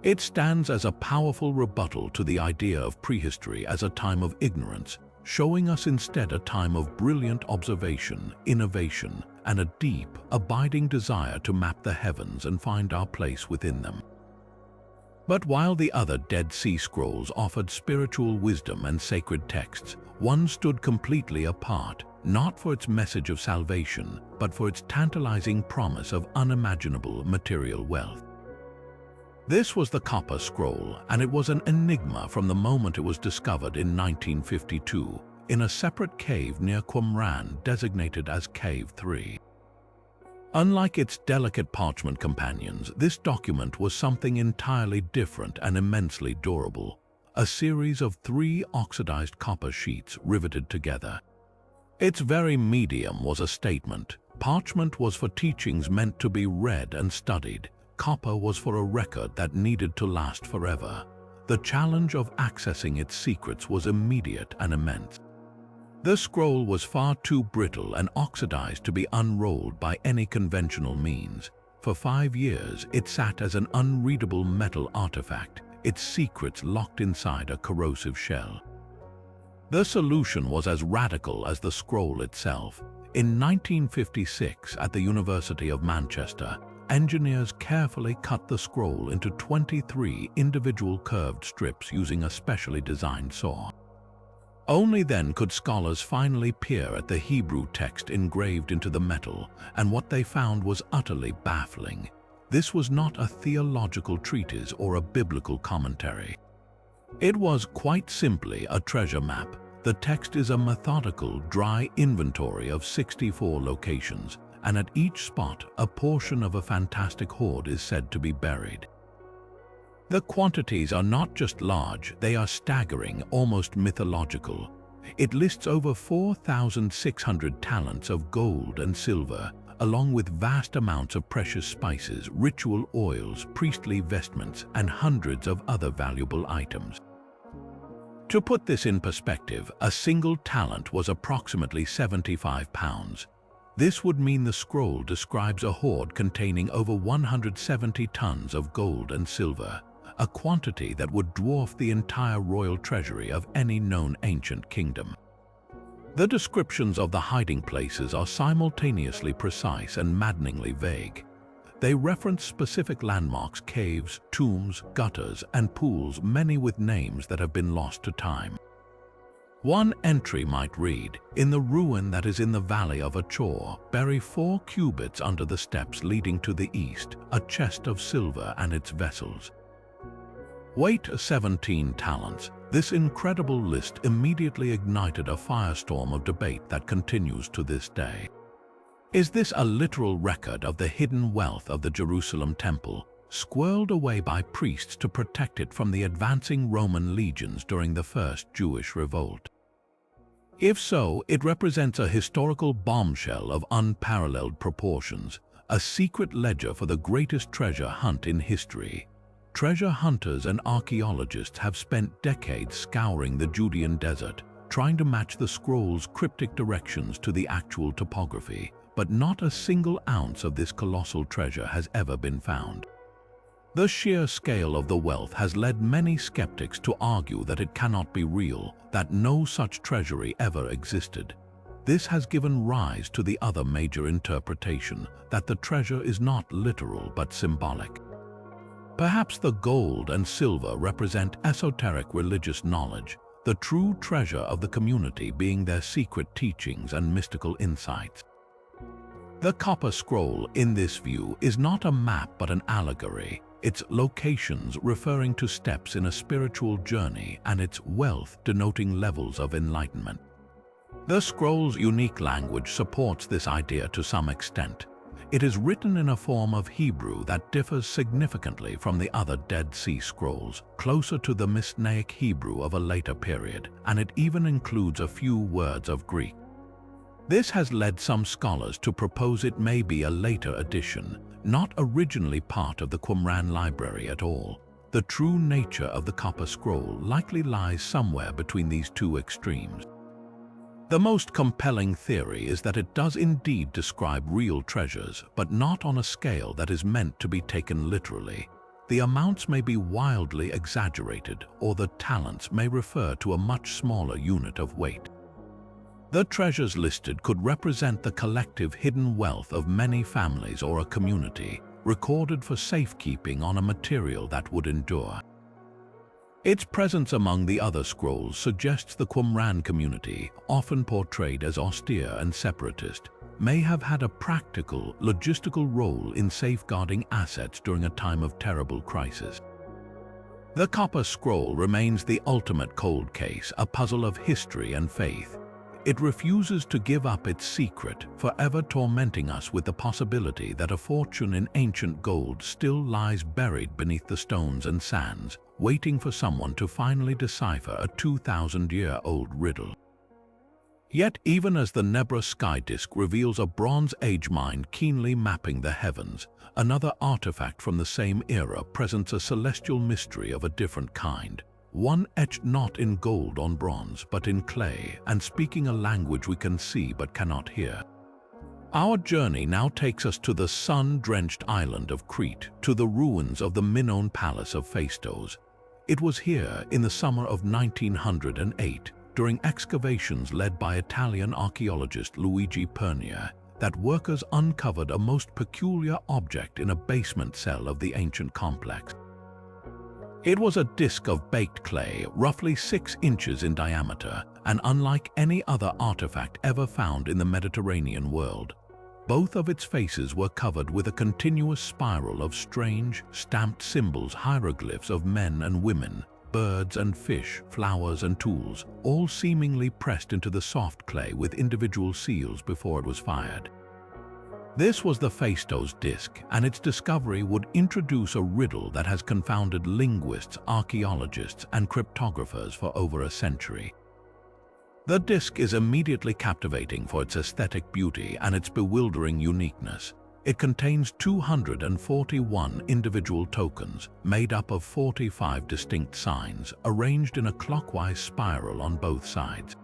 It stands as a powerful rebuttal to the idea of prehistory as a time of ignorance, showing us instead a time of brilliant observation, innovation, and a deep, abiding desire to map the heavens and find our place within them. But while the other Dead Sea Scrolls offered spiritual wisdom and sacred texts, one stood completely apart, not for its message of salvation, but for its tantalizing promise of unimaginable material wealth. This was the Copper Scroll, and it was an enigma from the moment it was discovered in 1952, in a separate cave near Qumran designated as Cave 3. Unlike its delicate parchment companions, this document was something entirely different and immensely durable, a series of 3 oxidized copper sheets riveted together. Its very medium was a statement. Parchment was for teachings meant to be read and studied. Copper was for a record that needed to last forever. The challenge of accessing its secrets was immediate and immense. The scroll was far too brittle and oxidized to be unrolled by any conventional means. For 5 years, it sat as an unreadable metal artifact, its secrets locked inside a corrosive shell. The solution was as radical as the scroll itself. In 1956, at the University of Manchester, engineers carefully cut the scroll into 23 individual curved strips using a specially designed saw. Only then could scholars finally peer at the Hebrew text engraved into the metal, and what they found was utterly baffling. This was not a theological treatise or a biblical commentary. It was quite simply a treasure map. The text is a methodical, dry inventory of 64 locations, and at each spot, a portion of a fantastic hoard is said to be buried. The quantities are not just large, they are staggering, almost mythological. It lists over 4,600 talents of gold and silver, along with vast amounts of precious spices, ritual oils, priestly vestments, and hundreds of other valuable items. To put this in perspective, a single talent was approximately 75 pounds. This would mean the scroll describes a hoard containing over 170 tons of gold and silver, a quantity that would dwarf the entire royal treasury of any known ancient kingdom. The descriptions of the hiding places are simultaneously precise and maddeningly vague. They reference specific landmarks, caves, tombs, gutters, and pools, many with names that have been lost to time. One entry might read, "In the ruin that is in the valley of Achor, bury 4 cubits under the steps leading to the east, a chest of silver and its vessels." Weight 17 talents. This incredible list immediately ignited a firestorm of debate that continues to this day. Is this a literal record of the hidden wealth of the Jerusalem temple, squirreled away by priests to protect it from the advancing Roman legions during the First Jewish Revolt? If so, it represents a historical bombshell of unparalleled proportions, a secret ledger for the greatest treasure hunt in history. Treasure hunters and archaeologists have spent decades scouring the Judean desert, trying to match the scroll's cryptic directions to the actual topography, but not a single ounce of this colossal treasure has ever been found. The sheer scale of the wealth has led many skeptics to argue that it cannot be real, that no such treasury ever existed. This has given rise to the other major interpretation, that the treasure is not literal but symbolic. Perhaps the gold and silver represent esoteric religious knowledge, the true treasure of the community being their secret teachings and mystical insights. The copper scroll, in this view, is not a map but an allegory, its locations referring to steps in a spiritual journey and its wealth denoting levels of enlightenment. The scroll's unique language supports this idea to some extent. It is written in a form of Hebrew that differs significantly from the other Dead Sea Scrolls, closer to the Mycenaean Hebrew of a later period, and it even includes a few words of Greek. This has led some scholars to propose it may be a later addition, not originally part of the Qumran library at all. The true nature of the copper scroll likely lies somewhere between these two extremes. The most compelling theory is that it does indeed describe real treasures, but not on a scale that is meant to be taken literally. The amounts may be wildly exaggerated, or the talents may refer to a much smaller unit of weight. The treasures listed could represent the collective hidden wealth of many families or a community, recorded for safekeeping on a material that would endure. Its presence among the other scrolls suggests the Qumran community, often portrayed as austere and separatist, may have had a practical, logistical role in safeguarding assets during a time of terrible crisis. The copper scroll remains the ultimate cold case, a puzzle of history and faith. It refuses to give up its secret, forever tormenting us with the possibility that a fortune in ancient gold still lies buried beneath the stones and sands, waiting for someone to finally decipher a 2,000-year-old riddle. Yet even as the Nebra sky disk reveals a Bronze Age mine keenly mapping the heavens, another artifact from the same era presents a celestial mystery of a different kind. One etched not in gold on bronze, but in clay, and speaking a language we can see but cannot hear. Our journey now takes us to the sun-drenched island of Crete, to the ruins of the Minoan palace of Phaistos. It was here, in the summer of 1908, during excavations led by Italian archaeologist Luigi Pernia, that workers uncovered a most peculiar object in a basement cell of the ancient complex. It was a disk of baked clay, roughly 6 inches in diameter, and unlike any other artifact ever found in the Mediterranean world. Both of its faces were covered with a continuous spiral of strange, stamped symbols, hieroglyphs of men and women, birds and fish, flowers and tools, all seemingly pressed into the soft clay with individual seals before it was fired. This was the Phaistos disk, and its discovery would introduce a riddle that has confounded linguists, archaeologists, and cryptographers for over a century. The disk is immediately captivating for its aesthetic beauty and its bewildering uniqueness. It contains 241 individual tokens, made up of 45 distinct signs, arranged in a clockwise spiral on both sides.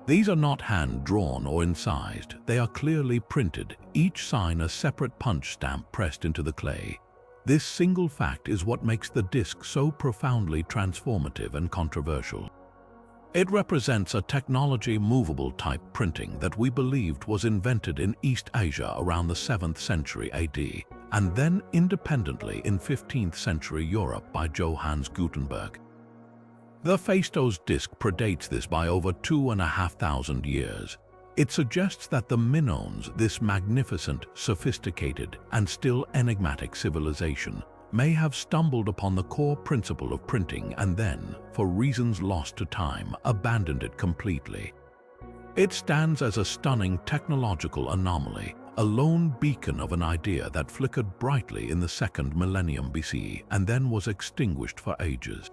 These are not hand-drawn or incised, they are clearly printed, each sign a separate punch stamp pressed into the clay. This single fact is what makes the disk so profoundly transformative and controversial. It represents a technology-movable type printing that we believed was invented in East Asia around the 7th century AD, and then independently in 15th century Europe by Johannes Gutenberg. The Phaistos disk predates this by over 2,500 years. It suggests that the Minoans, this magnificent, sophisticated, and still enigmatic civilization, may have stumbled upon the core principle of printing and then, for reasons lost to time, abandoned it completely. It stands as a stunning technological anomaly, a lone beacon of an idea that flickered brightly in the 2nd millennium BC and then was extinguished for ages.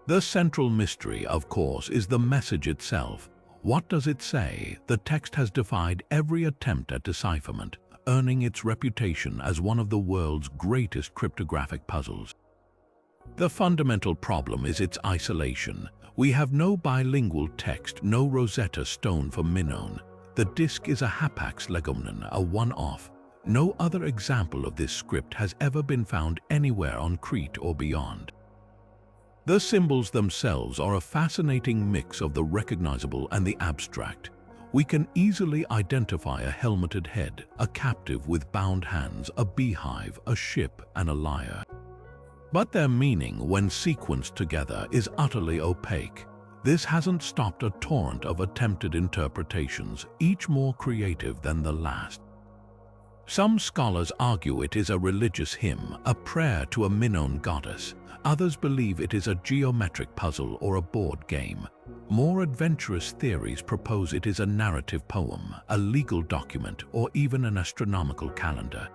The central mystery, of course, is the message itself. What does it say? The text has defied every attempt at decipherment, earning its reputation as one of the world's greatest cryptographic puzzles. The fundamental problem is its isolation. We have no bilingual text, no Rosetta Stone for Minoan. The disc is a hapax legomenon, a one-off. No other example of this script has ever been found anywhere on Crete or beyond. The symbols themselves are a fascinating mix of the recognizable and the abstract. We can easily identify a helmeted head, a captive with bound hands, a beehive, a ship, and a lyre. But their meaning, when sequenced together, is utterly opaque. This hasn't stopped a torrent of attempted interpretations, each more creative than the last. Some scholars argue it is a religious hymn, a prayer to a Minoan goddess. Others believe it is a geometric puzzle or a board game. More adventurous theories propose it is a narrative poem, a legal document, or even an astronomical calendar.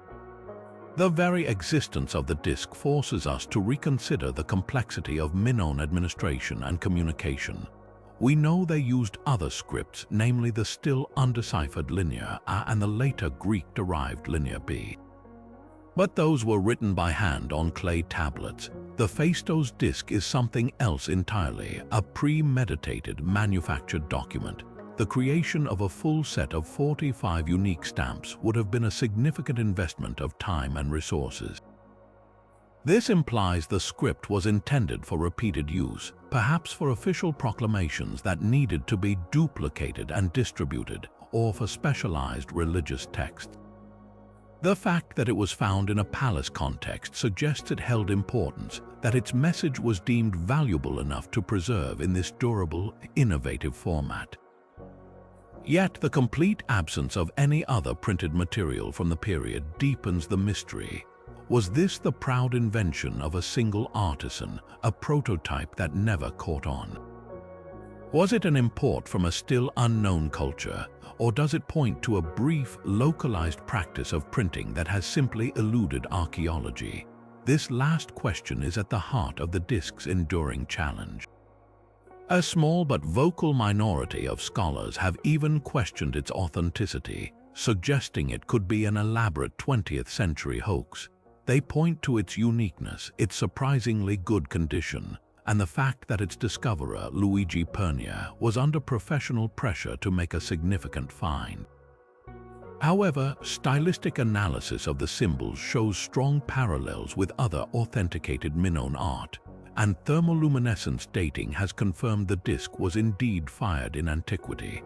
The very existence of the disc forces us to reconsider the complexity of Minoan administration and communication. We know they used other scripts, namely the still undeciphered Linear A and the later Greek-derived Linear B. But those were written by hand on clay tablets. The Phaistos disc is something else entirely, a premeditated, manufactured document. The creation of a full set of 45 unique stamps would have been a significant investment of time and resources. This implies the script was intended for repeated use, perhaps for official proclamations that needed to be duplicated and distributed, or for specialized religious texts. The fact that it was found in a palace context suggests it held importance, that its message was deemed valuable enough to preserve in this durable, innovative format. Yet the complete absence of any other printed material from the period deepens the mystery. Was this the proud invention of a single artisan, a prototype that never caught on? Was it an import from a still unknown culture, or does it point to a brief, localized practice of printing that has simply eluded archaeology? This last question is at the heart of the disc's enduring challenge. A small but vocal minority of scholars have even questioned its authenticity, suggesting it could be an elaborate 20th century hoax. They point to its uniqueness, its surprisingly good condition, and the fact that its discoverer, Luigi Pernia, was under professional pressure to make a significant find. However, stylistic analysis of the symbols shows strong parallels with other authenticated Minoan art, and thermoluminescence dating has confirmed the disc was indeed fired in antiquity.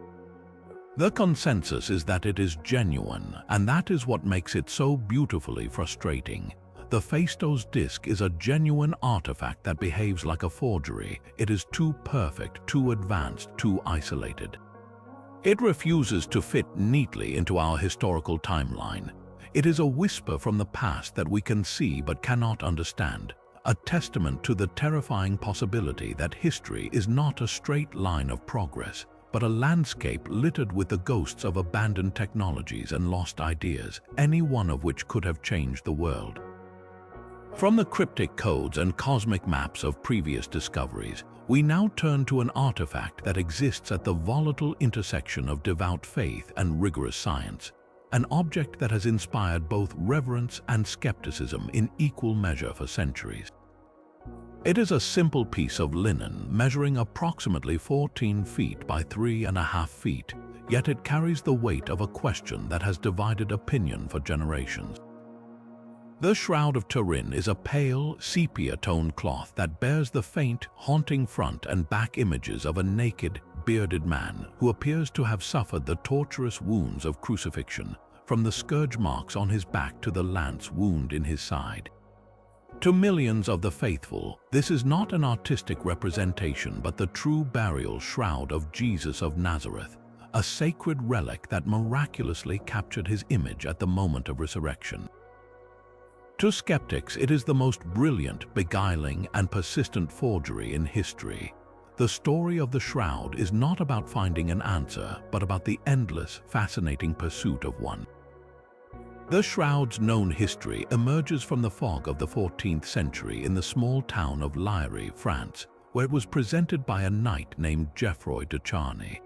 The consensus is that it is genuine, and that is what makes it so beautifully frustrating. The Phaistos disc is a genuine artifact that behaves like a forgery. It is too perfect, too advanced, too isolated. It refuses to fit neatly into our historical timeline. It is a whisper from the past that we can see but cannot understand, a testament to the terrifying possibility that history is not a straight line of progress, but a landscape littered with the ghosts of abandoned technologies and lost ideas, any one of which could have changed the world. From the cryptic codes and cosmic maps of previous discoveries, we now turn to an artifact that exists at the volatile intersection of devout faith and rigorous science, an object that has inspired both reverence and skepticism in equal measure for centuries. It is a simple piece of linen measuring approximately 14 feet by 3.5 feet, yet it carries the weight of a question that has divided opinion for generations. The Shroud of Turin is a pale, sepia-toned cloth that bears the faint, haunting front and back images of a naked, bearded man who appears to have suffered the torturous wounds of crucifixion, from the scourge marks on his back to the lance wound in his side. To millions of the faithful, this is not an artistic representation but the true burial shroud of Jesus of Nazareth, a sacred relic that miraculously captured his image at the moment of resurrection. To skeptics, it is the most brilliant, beguiling, and persistent forgery in history. The story of the shroud is not about finding an answer, but about the endless, fascinating pursuit of one. The shroud's known history emerges from the fog of the 14th century in the small town of Liéry, France, where it was presented by a knight named Geoffroy de Charny.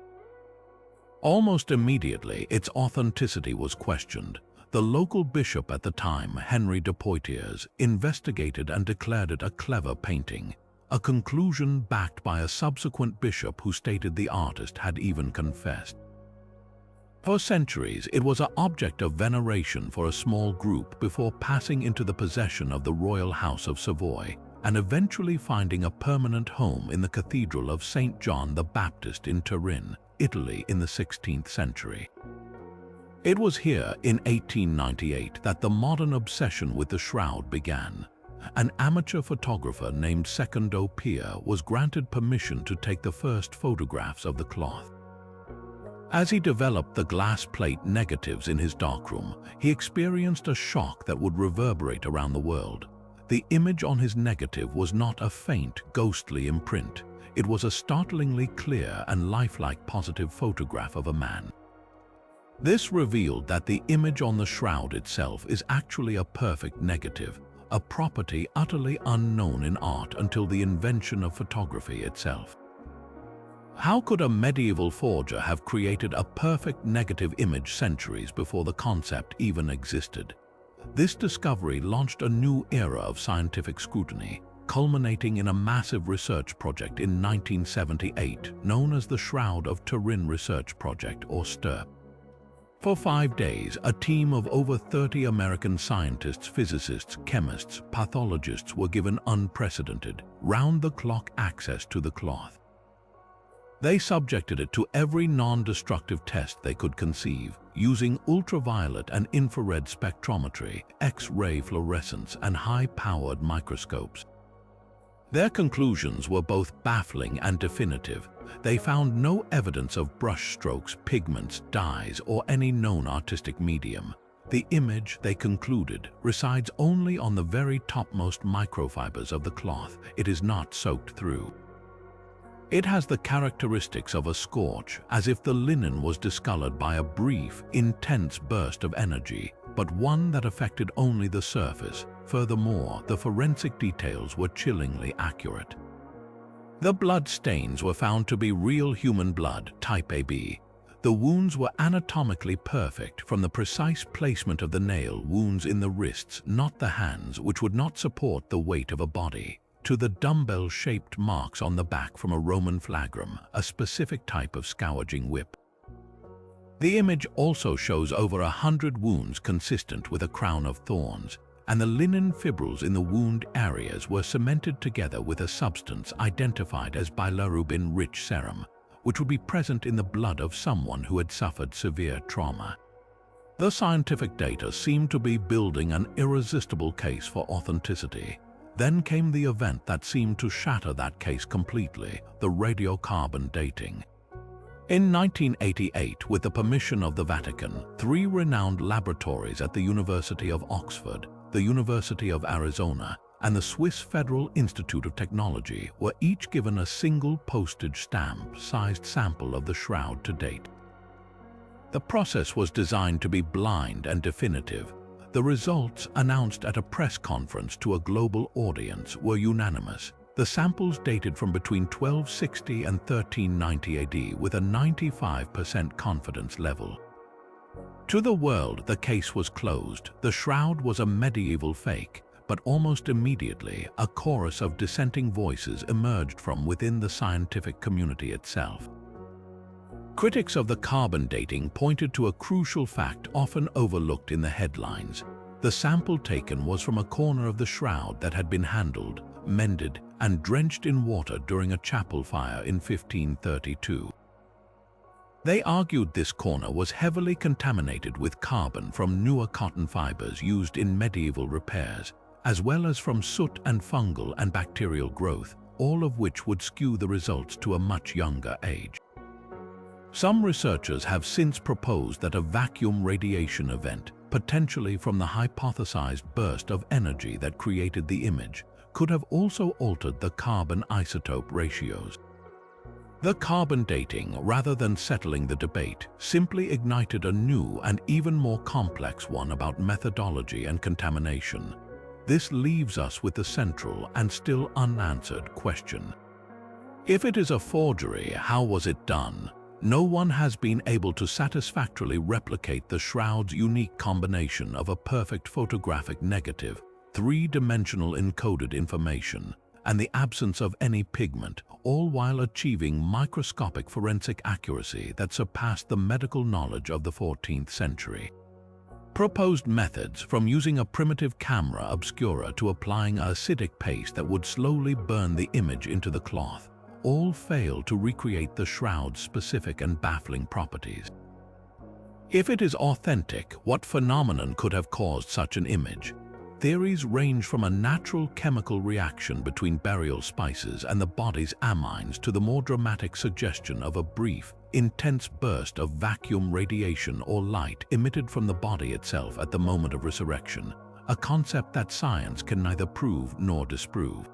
Almost immediately, its authenticity was questioned. The local bishop at the time, Henry de Poitiers, investigated and declared it a clever painting, a conclusion backed by a subsequent bishop who stated the artist had even confessed. For centuries, it was an object of veneration for a small group before passing into the possession of the royal house of Savoy and eventually finding a permanent home in the Cathedral of St. John the Baptist in Turin, Italy in the 16th century. It was here in 1898 that the modern obsession with the shroud began. An amateur photographer named Secondo Pia was granted permission to take the first photographs of the cloth. As he developed the glass plate negatives in his darkroom, he experienced a shock that would reverberate around the world. The image on his negative was not a faint, ghostly imprint. It was a startlingly clear and lifelike positive photograph of a man. This revealed that the image on the shroud itself is actually a perfect negative, a property utterly unknown in art until the invention of photography itself. How could a medieval forger have created a perfect negative image centuries before the concept even existed? This discovery launched a new era of scientific scrutiny, culminating in a massive research project in 1978 known as the Shroud of Turin Research Project, or STURP. For 5 days, a team of over 30 American scientists, physicists, chemists, pathologists were given unprecedented, round-the-clock access to the cloth. They subjected it to every non-destructive test they could conceive, using ultraviolet and infrared spectrometry, X-ray fluorescence, and high-powered microscopes. Their conclusions were both baffling and definitive. They found no evidence of brush strokes, pigments, dyes, or any known artistic medium. The image, they concluded, resides only on the very topmost microfibers of the cloth. It is not soaked through. It has the characteristics of a scorch, as if the linen was discolored by a brief, intense burst of energy, but one that affected only the surface. Furthermore, the forensic details were chillingly accurate. The blood stains were found to be real human blood, type AB. The wounds were anatomically perfect, from the precise placement of the nail wounds in the wrists, not the hands, which would not support the weight of a body, to the dumbbell-shaped marks on the back from a Roman flagrum, a specific type of scourging whip. The image also shows over 100 wounds consistent with a crown of thorns, and the linen fibrils in the wound areas were cemented together with a substance identified as bilirubin-rich serum, which would be present in the blood of someone who had suffered severe trauma. The scientific data seemed to be building an irresistible case for authenticity. Then came the event that seemed to shatter that case completely, the radiocarbon dating. In 1988, with the permission of the Vatican, 3 renowned laboratories at the University of Oxford, the University of Arizona, and the Swiss Federal Institute of Technology were each given a single postage stamp-sized sample of the shroud to date. The process was designed to be blind and definitive. The results, announced at a press conference to a global audience, were unanimous. The samples dated from between 1260 and 1390 AD with a 95% confidence level. To the world, the case was closed. The shroud was a medieval fake, but almost immediately, a chorus of dissenting voices emerged from within the scientific community itself. Critics of the carbon dating pointed to a crucial fact often overlooked in the headlines. The sample taken was from a corner of the shroud that had been handled, mended, and drenched in water during a chapel fire in 1532. They argued this corner was heavily contaminated with carbon from newer cotton fibers used in medieval repairs, as well as from soot and fungal and bacterial growth, all of which would skew the results to a much younger age. Some researchers have since proposed that a vacuum radiation event, potentially from the hypothesized burst of energy that created the image, could have also altered the carbon isotope ratios. The carbon dating, rather than settling the debate, simply ignited a new and even more complex one about methodology and contamination. This leaves us with the central and still unanswered question. If it is a forgery, how was it done? no one has been able to satisfactorily replicate the shroud's unique combination of a perfect photographic negative, three-dimensional encoded information, and the absence of any pigment, all while achieving microscopic forensic accuracy that surpassed the medical knowledge of the 14th century. Proposed methods, from using a primitive camera obscura to applying an acidic paste that would slowly burn the image into the cloth, all fail to recreate the shroud's specific and baffling properties. If it is authentic, what phenomenon could have caused such an image? Theories range from a natural chemical reaction between burial spices and the body's amines to the more dramatic suggestion of a brief, intense burst of vacuum radiation or light emitted from the body itself at the moment of resurrection, a concept that science can neither prove nor disprove.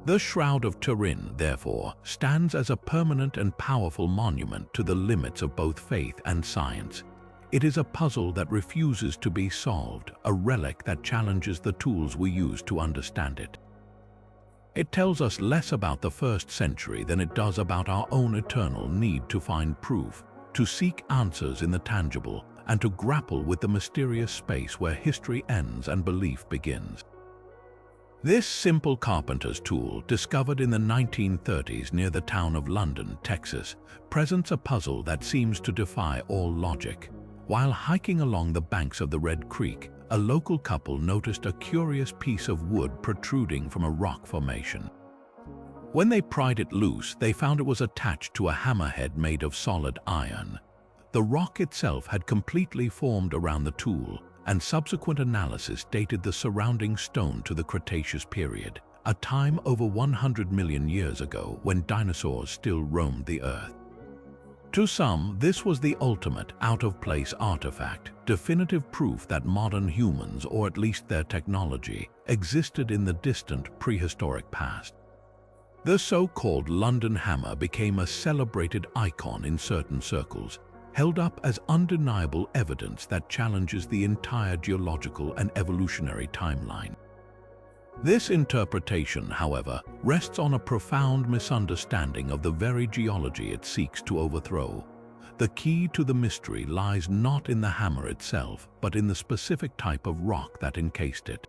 The Shroud of Turin, therefore, stands as a permanent and powerful monument to the limits of both faith and science. It is a puzzle that refuses to be solved, a relic that challenges the tools we use to understand it. It tells us less about the first century than it does about our own eternal need to find proof, to seek answers in the tangible, and to grapple with the mysterious space where history ends and belief begins. This simple carpenter's tool, discovered in the 1930s near the town of London, Texas, presents a puzzle that seems to defy all logic. While hiking along the banks of the Red Creek, a local couple noticed a curious piece of wood protruding from a rock formation. When they pried it loose, they found it was attached to a hammerhead made of solid iron. The rock itself had completely formed around the tool, and subsequent analysis dated the surrounding stone to the Cretaceous period, a time over 100 million years ago when dinosaurs still roamed the Earth. To some, this was the ultimate out-of-place artifact, definitive proof that modern humans, or at least their technology, existed in the distant prehistoric past. The so-called London Hammer became a celebrated icon in certain circles, held up as undeniable evidence that challenges the entire geological and evolutionary timeline. This interpretation, however, rests on a profound misunderstanding of the very geology it seeks to overthrow. The key to the mystery lies not in the hammer itself, but in the specific type of rock that encased it.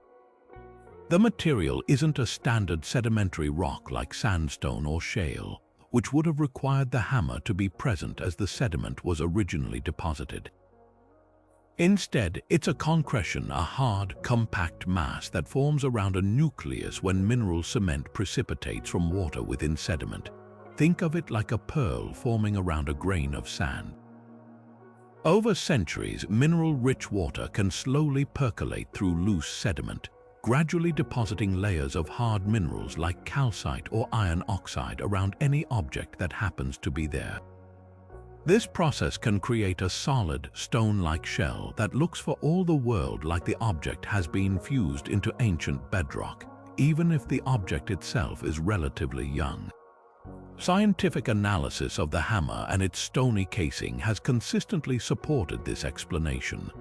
The material isn't a standard sedimentary rock like sandstone or shale, which would have required the hammer to be present as the sediment was originally deposited. Instead, it's a concretion, a hard, compact mass that forms around a nucleus when mineral cement precipitates from water within sediment. Think of it like a pearl forming around a grain of sand. Over centuries, mineral-rich water can slowly percolate through loose sediment, gradually depositing layers of hard minerals like calcite or iron oxide around any object that happens to be there. This process can create a solid, stone-like shell that looks for all the world like the object has been fused into ancient bedrock, even if the object itself is relatively young. Scientific analysis of the hammer and its stony casing has consistently supported this explanation.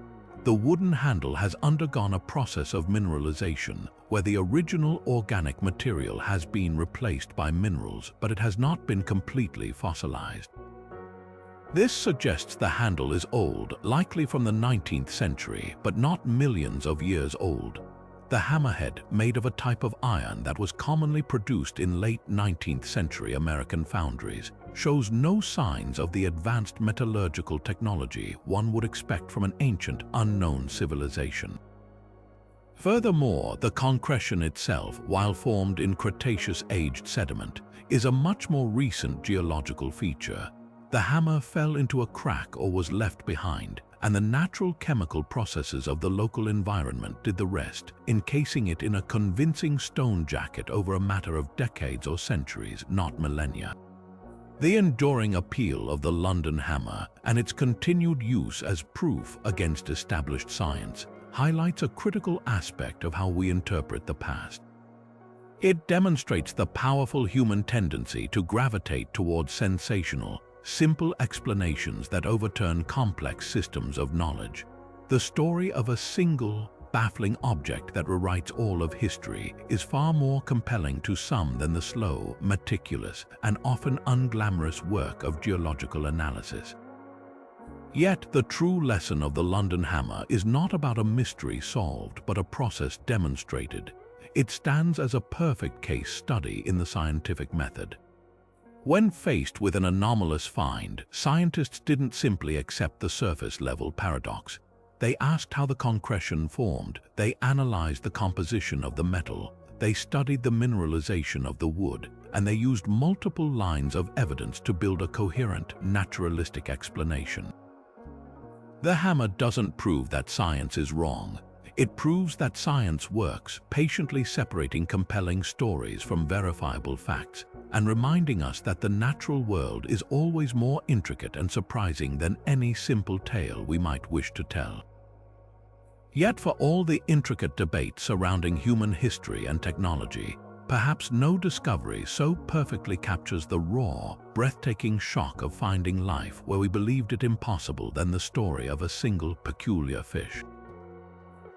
The wooden handle has undergone a process of mineralization, where the original organic material has been replaced by minerals, but it has not been completely fossilized. This suggests the handle is old, likely from the 19th century, but not millions of years old. The hammerhead, made of a type of iron that was commonly produced in late 19th century American foundries, shows no signs of the advanced metallurgical technology one would expect from an ancient, unknown civilization. Furthermore, the concretion itself, while formed in Cretaceous-aged sediment, is a much more recent geological feature. The hammer fell into a crack or was left behind, and the natural chemical processes of the local environment did the rest, encasing it in a convincing stone jacket over a matter of decades or centuries, not millennia. The enduring appeal of the London hammer and its continued use as proof against established science highlights a critical aspect of how we interpret the past. It demonstrates the powerful human tendency to gravitate towards sensational, simple explanations that overturn complex systems of knowledge. The story of a single, baffling object that rewrites all of history, is far more compelling to some than the slow, meticulous, and often unglamorous work of geological analysis. Yet the true lesson of the London Hammer is not about a mystery solved, but a process demonstrated. It stands as a perfect case study in the scientific method. When faced with an anomalous find, scientists didn't simply accept the surface-level paradox. They asked how the concretion formed, they analyzed the composition of the metal, they studied the mineralization of the wood, and they used multiple lines of evidence to build a coherent, naturalistic explanation. The hammer doesn't prove that science is wrong. It proves that science works, patiently separating compelling stories from verifiable facts, and reminding us that the natural world is always more intricate and surprising than any simple tale we might wish to tell. Yet for all the intricate debate surrounding human history and technology, perhaps no discovery so perfectly captures the raw, breathtaking shock of finding life where we believed it impossible than the story of a single peculiar fish.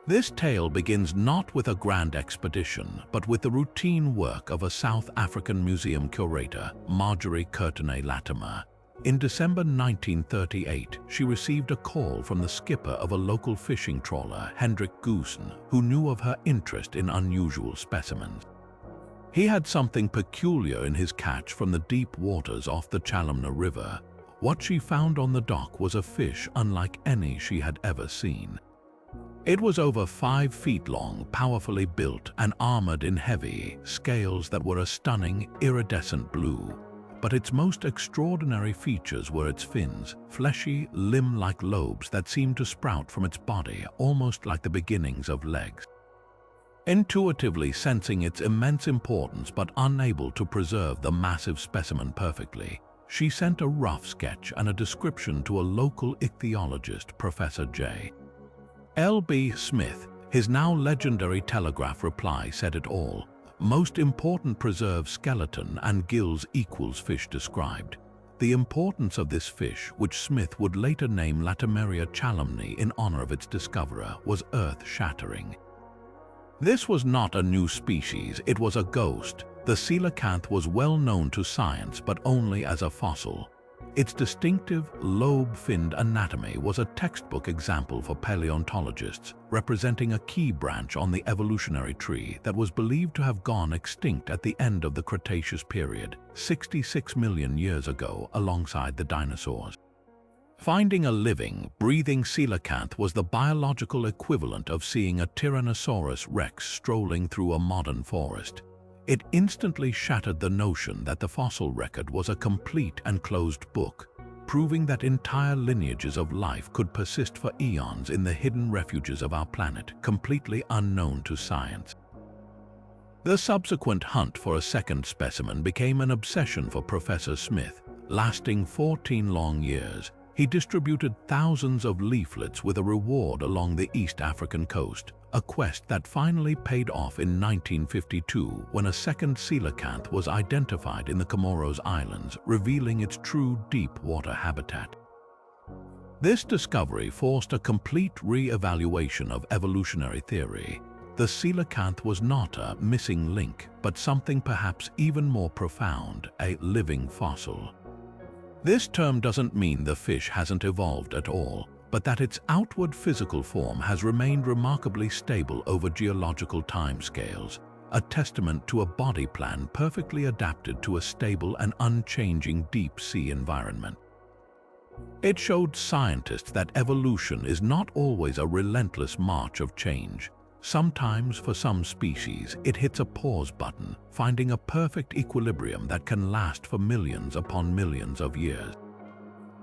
This tale begins not with a grand expedition, but with the routine work of a South African museum curator, Marjorie Courtenay-Latimer. In December 1938, she received a call from the skipper of a local fishing trawler, Hendrik Goosen, who knew of her interest in unusual specimens. He had something peculiar in his catch from the deep waters off the Chalumna River. What she found on the dock was a fish unlike any she had ever seen. It was over 5 feet long, powerfully built, and armored in heavy scales that were a stunning, iridescent blue. But its most extraordinary features were its fins, fleshy, limb-like lobes that seemed to sprout from its body, almost like the beginnings of legs. Intuitively sensing its immense importance but unable to preserve the massive specimen perfectly, she sent a rough sketch and a description to a local ichthyologist, Professor J. L.B. Smith. His now legendary telegraph reply said it all. Most important preserved skeleton and gills equals fish described. The importance of this fish, which Smith would later name Latimeria chalumnae in honor of its discoverer, was earth-shattering. This was not a new species, it was a ghost. The coelacanth was well known to science, but only as a fossil. Its distinctive, lobe-finned anatomy was a textbook example for paleontologists, representing a key branch on the evolutionary tree that was believed to have gone extinct at the end of the Cretaceous period, 66 million years ago, alongside the dinosaurs. Finding a living, breathing coelacanth was the biological equivalent of seeing a Tyrannosaurus rex strolling through a modern forest. It instantly shattered the notion that the fossil record was a complete and closed book, proving that entire lineages of life could persist for eons in the hidden refuges of our planet, completely unknown to science. The subsequent hunt for a second specimen became an obsession for Professor Smith, lasting 14 long years. He distributed thousands of leaflets with a reward along the East African coast, a quest that finally paid off in 1952 when a second coelacanth was identified in the Comoros Islands, revealing its true deep-water habitat. This discovery forced a complete re-evaluation of evolutionary theory. The coelacanth was not a missing link, but something perhaps even more profound, a living fossil. This term doesn't mean the fish hasn't evolved at all, but that its outward physical form has remained remarkably stable over geological timescales, a testament to a body plan perfectly adapted to a stable and unchanging deep-sea environment. It showed scientists that evolution is not always a relentless march of change. Sometimes, for some species, it hits a pause button, finding a perfect equilibrium that can last for millions upon millions of years.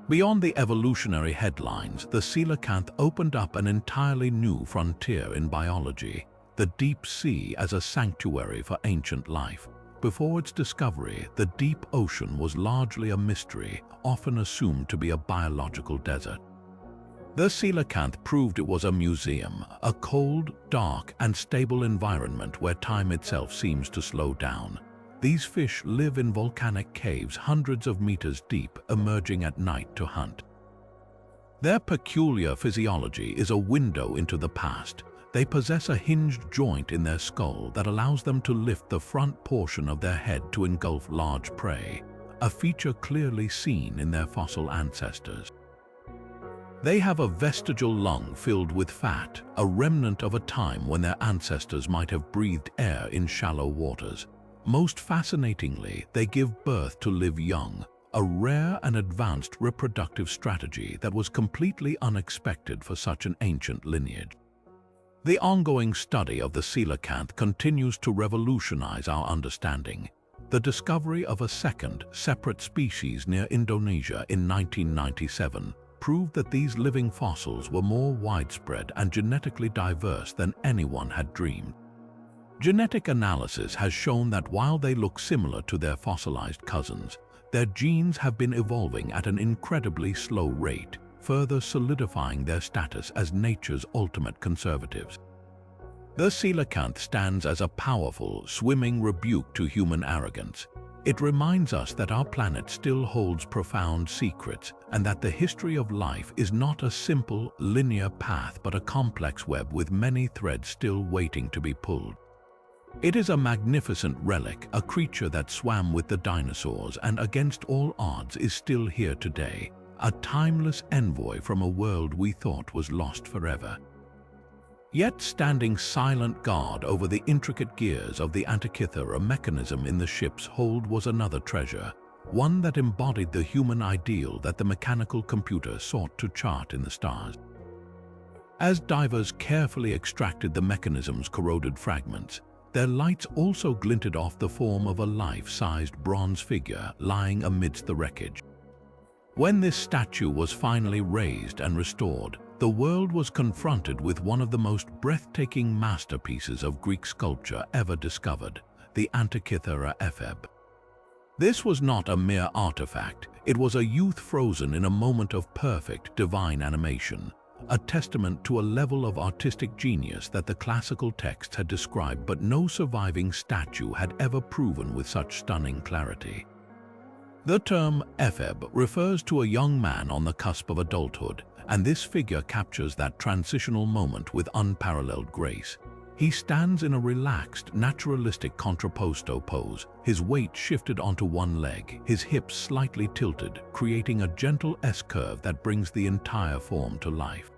Beyond the evolutionary headlines, the coelacanth opened up an entirely new frontier in biology, the deep sea as a sanctuary for ancient life. Before its discovery, the deep ocean was largely a mystery, often assumed to be a biological desert. The coelacanth proved it was a museum, a cold, dark, and stable environment where time itself seems to slow down. These fish live in volcanic caves hundreds of meters deep, emerging at night to hunt. Their peculiar physiology is a window into the past, They possess a hinged joint in their skull that allows them to lift the front portion of their head to engulf large prey, a feature clearly seen in their fossil ancestors. They have a vestigial lung filled with fat, a remnant of a time when their ancestors might have breathed air in shallow waters. Most fascinatingly, they give birth to live young, a rare and advanced reproductive strategy that was completely unexpected for such an ancient lineage. The ongoing study of the coelacanth continues to revolutionize our understanding. The discovery of a second, separate species near Indonesia in 1997 proved that these living fossils were more widespread and genetically diverse than anyone had dreamed. Genetic analysis has shown that while they look similar to their fossilized cousins, their genes have been evolving at an incredibly slow rate, further solidifying their status as nature's ultimate conservatives. The coelacanth stands as a powerful, swimming rebuke to human arrogance. It reminds us that our planet still holds profound secrets and that the history of life is not a simple, linear path but a complex web with many threads still waiting to be pulled. It is a magnificent relic, a creature that swam with the dinosaurs and against all odds is still here today, a timeless envoy from a world we thought was lost forever. Yet standing silent guard over the intricate gears of the Antikythera mechanism in the ship's hold was another treasure, one that embodied the human ideal that the mechanical computer sought to chart in the stars. As divers carefully extracted the mechanism's corroded fragments, their lights also glinted off the form of a life-sized bronze figure lying amidst the wreckage. When this statue was finally raised and restored, the world was confronted with one of the most breathtaking masterpieces of Greek sculpture ever discovered, the Antikythera epheb. This was not a mere artifact, it was a youth frozen in a moment of perfect divine animation, a testament to a level of artistic genius that the classical texts had described but no surviving statue had ever proven with such stunning clarity. The term epheb refers to a young man on the cusp of adulthood, and this figure captures that transitional moment with unparalleled grace. He stands in a relaxed, naturalistic contrapposto pose, his weight shifted onto one leg, his hips slightly tilted, creating a gentle S-curve that brings the entire form to life.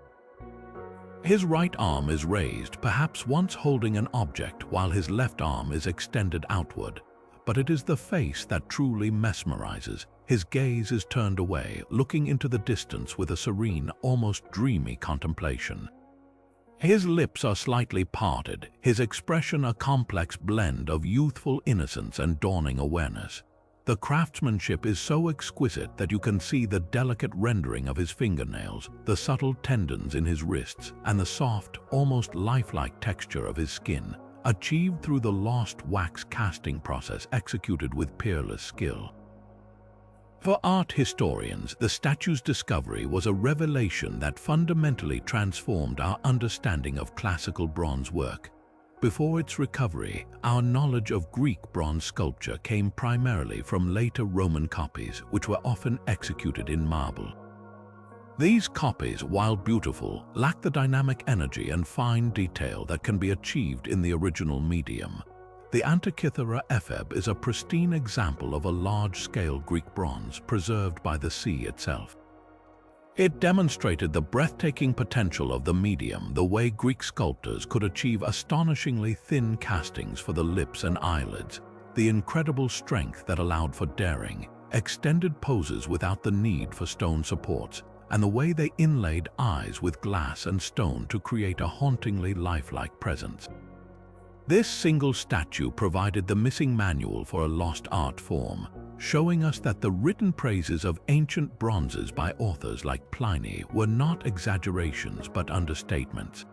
His right arm is raised, perhaps once holding an object, while his left arm is extended outward. But it is the face that truly mesmerizes. His gaze is turned away, looking into the distance with a serene, almost dreamy contemplation. His lips are slightly parted, his expression a complex blend of youthful innocence and dawning awareness. The craftsmanship is so exquisite that you can see the delicate rendering of his fingernails, the subtle tendons in his wrists, and the soft, almost lifelike texture of his skin, achieved through the lost wax casting process executed with peerless skill. For art historians, the statue's discovery was a revelation that fundamentally transformed our understanding of classical bronze work. Before its recovery, our knowledge of Greek bronze sculpture came primarily from later Roman copies, which were often executed in marble. These copies, while beautiful, lack the dynamic energy and fine detail that can be achieved in the original medium. The Antikythera epheb is a pristine example of a large-scale Greek bronze preserved by the sea itself. It demonstrated the breathtaking potential of the medium, the way Greek sculptors could achieve astonishingly thin castings for the lips and eyelids, the incredible strength that allowed for daring, extended poses without the need for stone supports, and the way they inlaid eyes with glass and stone to create a hauntingly lifelike presence. This single statue provided the missing manual for a lost art form, showing us that the written praises of ancient bronzes by authors like Pliny were not exaggerations but understatements.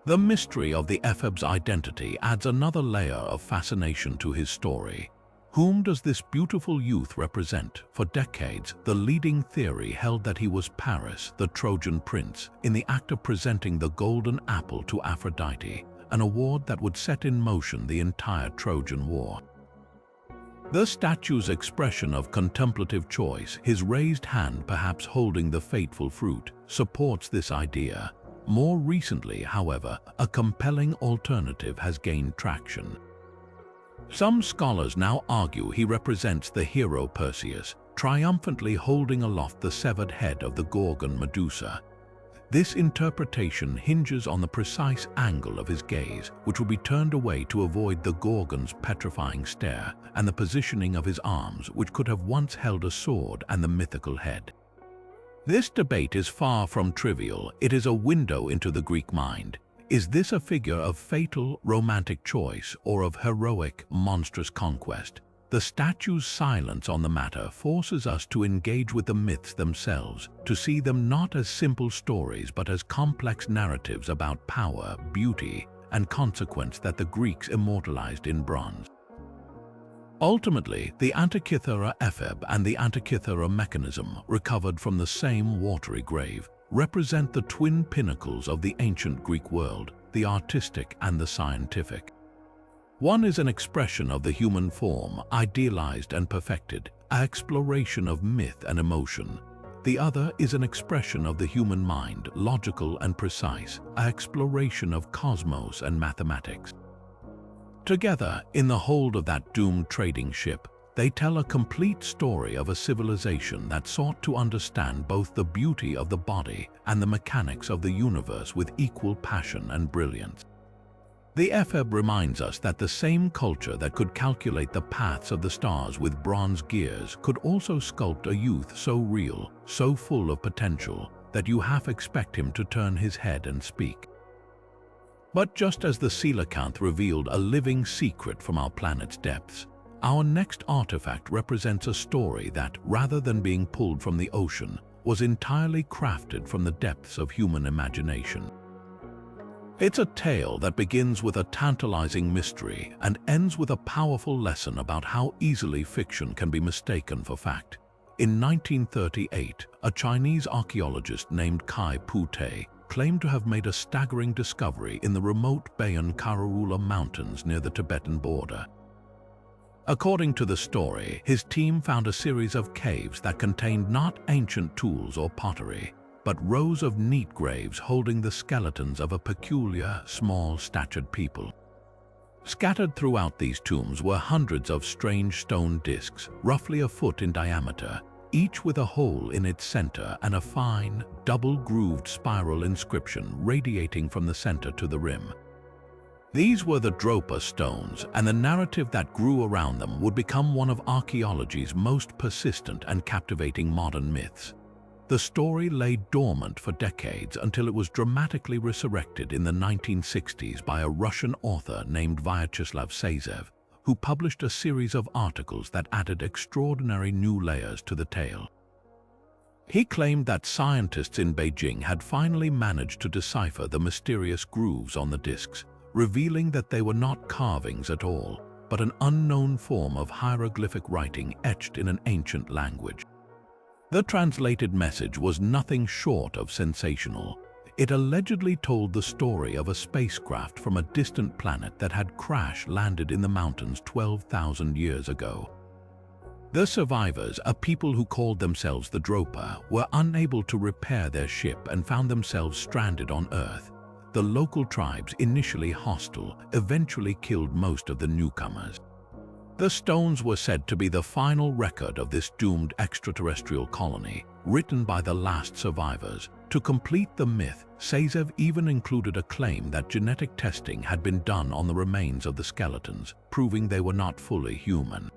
The mystery of the epheb's identity adds another layer of fascination to his story. Whom does this beautiful youth represent? For decades, the leading theory held that he was Paris, the Trojan prince, in the act of presenting the golden apple to Aphrodite, an award that would set in motion the entire Trojan War. The statue's expression of contemplative choice, his raised hand perhaps holding the fateful fruit, supports this idea. More recently, however, a compelling alternative has gained traction. Some scholars now argue he represents the hero Perseus, triumphantly holding aloft the severed head of the Gorgon Medusa. This interpretation hinges on the precise angle of his gaze, which would be turned away to avoid the Gorgon's petrifying stare, and the positioning of his arms, which could have once held a sword and the mythical head. This debate is far from trivial. It is a window into the Greek mind. Is this a figure of fatal, romantic choice or of heroic, monstrous conquest? The statue's silence on the matter forces us to engage with the myths themselves, to see them not as simple stories but as complex narratives about power, beauty, and consequence that the Greeks immortalized in bronze. Ultimately, the Antikythera epheb and the Antikythera Mechanism, recovered from the same watery grave, represent the twin pinnacles of the ancient Greek world, the artistic and the scientific. One is an expression of the human form, idealized and perfected, an exploration of myth and emotion. The other is an expression of the human mind, logical and precise, an exploration of cosmos and mathematics. Together, in the hold of that doomed trading ship, they tell a complete story of a civilization that sought to understand both the beauty of the body and the mechanics of the universe with equal passion and brilliance. The epheb reminds us that the same culture that could calculate the paths of the stars with bronze gears could also sculpt a youth so real, so full of potential, that you half expect him to turn his head and speak. But just as the coelacanth revealed a living secret from our planet's depths, our next artifact represents a story that, rather than being pulled from the ocean, was entirely crafted from the depths of human imagination. It's a tale that begins with a tantalizing mystery and ends with a powerful lesson about how easily fiction can be mistaken for fact. In 1938, a Chinese archaeologist named Kai Pu-te claimed to have made a staggering discovery in the remote Bayan Karaula Mountains near the Tibetan border. According to the story, his team found a series of caves that contained not ancient tools or pottery, but rows of neat graves holding the skeletons of a peculiar, small-statured people. Scattered throughout these tombs were hundreds of strange stone discs, roughly a foot in diameter, each with a hole in its center and a fine, double-grooved spiral inscription radiating from the center to the rim. These were the Dropa stones, and the narrative that grew around them would become one of archaeology's most persistent and captivating modern myths. The story lay dormant for decades until it was dramatically resurrected in the 1960s by a Russian author named Vyacheslav Sazev, who published a series of articles that added extraordinary new layers to the tale. He claimed that scientists in Beijing had finally managed to decipher the mysterious grooves on the discs, revealing that they were not carvings at all, but an unknown form of hieroglyphic writing etched in an ancient language. The translated message was nothing short of sensational. It allegedly told the story of a spacecraft from a distant planet that had crash-landed in the mountains 12,000 years ago. The survivors, a people who called themselves the Dropa, were unable to repair their ship and found themselves stranded on Earth. The local tribes, initially hostile, eventually killed most of the newcomers. The stones were said to be the final record of this doomed extraterrestrial colony, written by the last survivors. To complete the myth, Sazev even included a claim that genetic testing had been done on the remains of the skeletons, proving they were not fully human.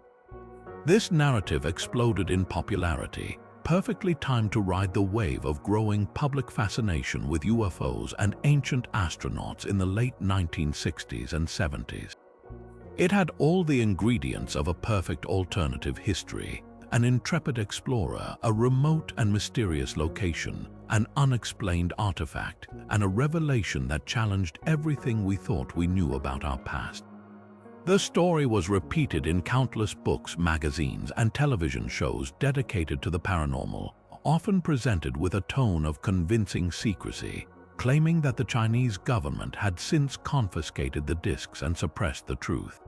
This narrative exploded in popularity, perfectly timed to ride the wave of growing public fascination with UFOs and ancient astronauts in the late 1960s and 70s. It had all the ingredients of a perfect alternative history: an intrepid explorer, a remote and mysterious location, an unexplained artifact, and a revelation that challenged everything we thought we knew about our past. The story was repeated in countless books, magazines, and television shows dedicated to the paranormal, often presented with a tone of convincing secrecy, claiming that the Chinese government had since confiscated the discs and suppressed the truth.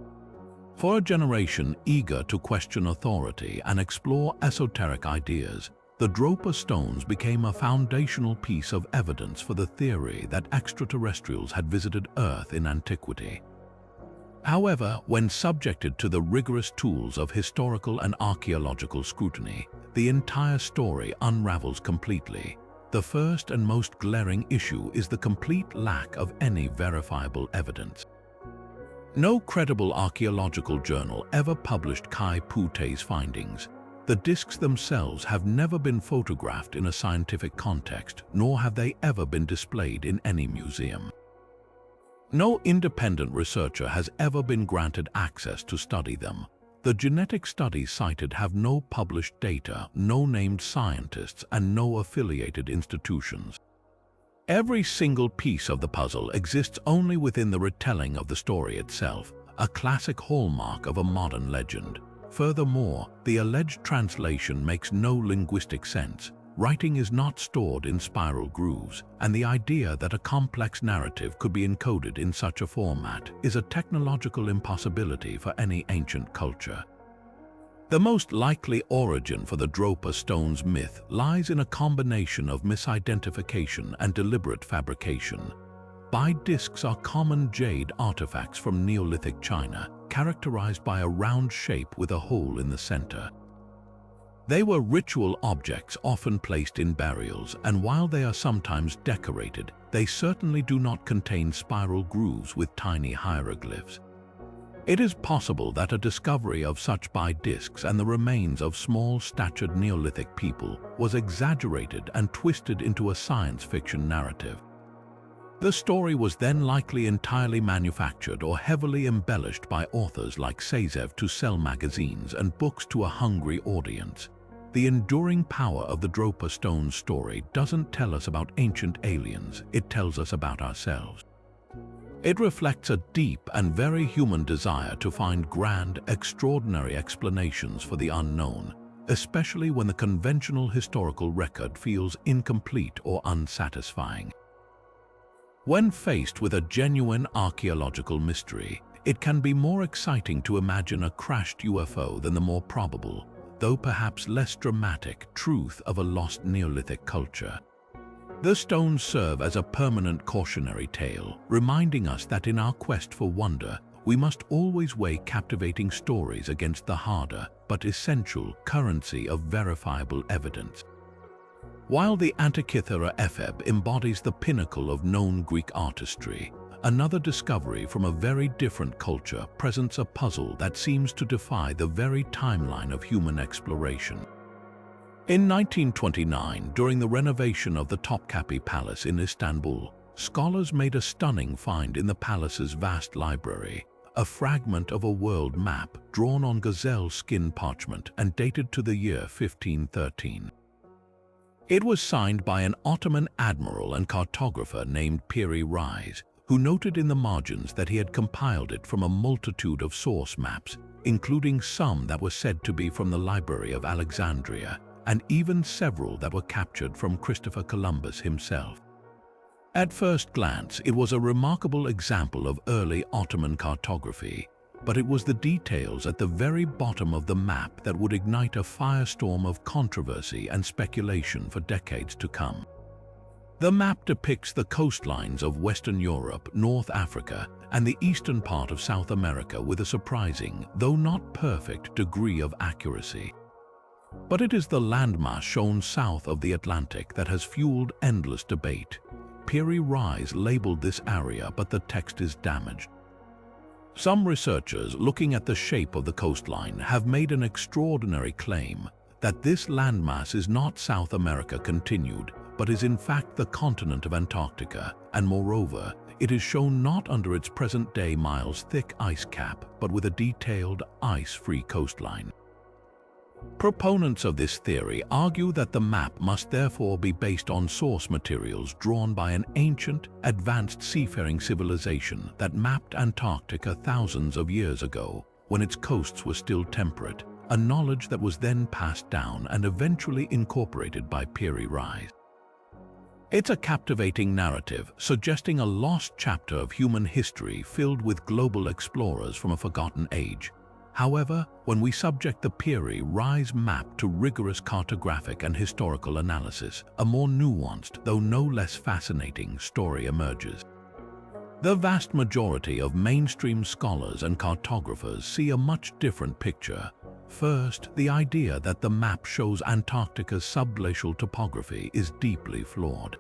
For a generation eager to question authority and explore esoteric ideas, the Dropa stones became a foundational piece of evidence for the theory that extraterrestrials had visited Earth in antiquity. However, when subjected to the rigorous tools of historical and archaeological scrutiny, the entire story unravels completely. The first and most glaring issue is the complete lack of any verifiable evidence. No credible archaeological journal ever published Kai Pute's findings. The discs themselves have never been photographed in a scientific context, nor have they ever been displayed in any museum. No independent researcher has ever been granted access to study them. The genetic studies cited have no published data, no named scientists, and no affiliated institutions. Every single piece of the puzzle exists only within the retelling of the story itself, a classic hallmark of a modern legend. Furthermore, the alleged translation makes no linguistic sense. Writing is not stored in spiral grooves, and the idea that a complex narrative could be encoded in such a format is a technological impossibility for any ancient culture. The most likely origin for the Dropa stones myth lies in a combination of misidentification and deliberate fabrication. Bead discs are common jade artifacts from Neolithic China, characterized by a round shape with a hole in the center. They were ritual objects often placed in burials, and while they are sometimes decorated, they certainly do not contain spiral grooves with tiny hieroglyphs. It is possible that a discovery of such bead discs and the remains of small-statured Neolithic people was exaggerated and twisted into a science fiction narrative. The story was then likely entirely manufactured or heavily embellished by authors like Sazev to sell magazines and books to a hungry audience. The enduring power of the Dropa stone story doesn't tell us about ancient aliens, it tells us about ourselves. It reflects a deep and very human desire to find grand, extraordinary explanations for the unknown, especially when the conventional historical record feels incomplete or unsatisfying. When faced with a genuine archaeological mystery, it can be more exciting to imagine a crashed UFO than the more probable, though perhaps less dramatic, truth of a lost Neolithic culture. The stones serve as a permanent cautionary tale, reminding us that in our quest for wonder, we must always weigh captivating stories against the harder but essential currency of verifiable evidence. While the Antikythera Mechanism embodies the pinnacle of known Greek artistry, another discovery from a very different culture presents a puzzle that seems to defy the very timeline of human exploration. In 1929, during the renovation of the Topkapi Palace in Istanbul, scholars made a stunning find in the palace's vast library, a fragment of a world map drawn on gazelle skin parchment and dated to the year 1513. It was signed by an Ottoman admiral and cartographer named Piri Reis, who noted in the margins that he had compiled it from a multitude of source maps, including some that were said to be from the Library of Alexandria, and even several that were captured from Christopher Columbus himself. At first glance, it was a remarkable example of early Ottoman cartography, but it was the details at the very bottom of the map that would ignite a firestorm of controversy and speculation for decades to come. The map depicts the coastlines of Western Europe, North Africa, and the eastern part of South America with a surprising, though not perfect, degree of accuracy. But it is the landmass shown south of the Atlantic that has fueled endless debate. Piri Reis labeled this area, but the text is damaged. Some researchers looking at the shape of the coastline have made an extraordinary claim that this landmass is not South America continued, but is in fact the continent of Antarctica, and moreover, it is shown not under its present-day miles-thick ice cap, but with a detailed, ice-free coastline. Proponents of this theory argue that the map must therefore be based on source materials drawn by an ancient, advanced seafaring civilization that mapped Antarctica thousands of years ago, when its coasts were still temperate, a knowledge that was then passed down and eventually incorporated by Piri Reis. It's a captivating narrative, suggesting a lost chapter of human history filled with global explorers from a forgotten age. However, when we subject the Piri Reis map to rigorous cartographic and historical analysis, a more nuanced, though no less fascinating, story emerges. The vast majority of mainstream scholars and cartographers see a much different picture. First, the idea that the map shows Antarctica's subglacial topography is deeply flawed.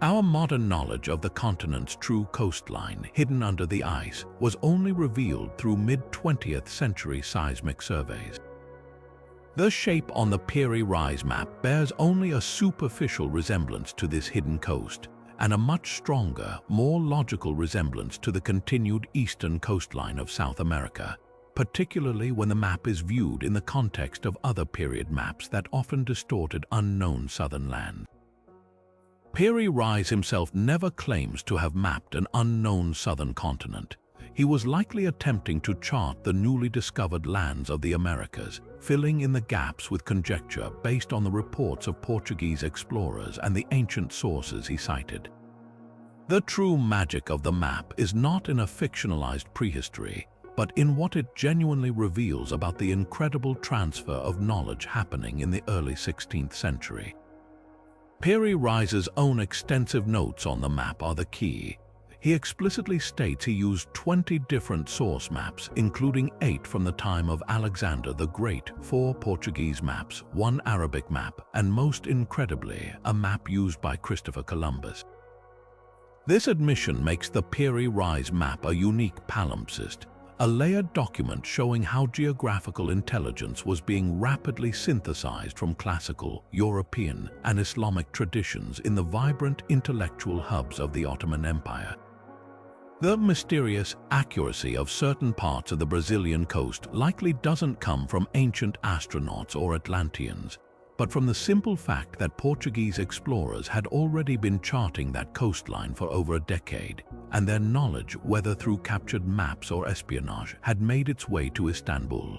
Our modern knowledge of the continent's true coastline, hidden under the ice, was only revealed through mid-20th century seismic surveys. The shape on the Piri Reis map bears only a superficial resemblance to this hidden coast, and a much stronger, more logical resemblance to the continued eastern coastline of South America, particularly when the map is viewed in the context of other period maps that often distorted unknown southern land. Piri Reis himself never claims to have mapped an unknown southern continent. He was likely attempting to chart the newly discovered lands of the Americas, filling in the gaps with conjecture based on the reports of Portuguese explorers and the ancient sources he cited. The true magic of the map is not in a fictionalized prehistory, but in what it genuinely reveals about the incredible transfer of knowledge happening in the early 16th century. Piri Reis's own extensive notes on the map are the key. He explicitly states he used 20 different source maps, including 8 from the time of Alexander the Great, 4 Portuguese maps, 1 Arabic map, and most incredibly, a map used by Christopher Columbus. This admission makes the Piri Reis map a unique palimpsest, a layered document showing how geographical intelligence was being rapidly synthesized from classical, European, and Islamic traditions in the vibrant intellectual hubs of the Ottoman Empire. The mysterious accuracy of certain parts of the Brazilian coast likely doesn't come from ancient astronauts or Atlanteans, but from the simple fact that Portuguese explorers had already been charting that coastline for over a decade, and their knowledge, whether through captured maps or espionage, had made its way to Istanbul.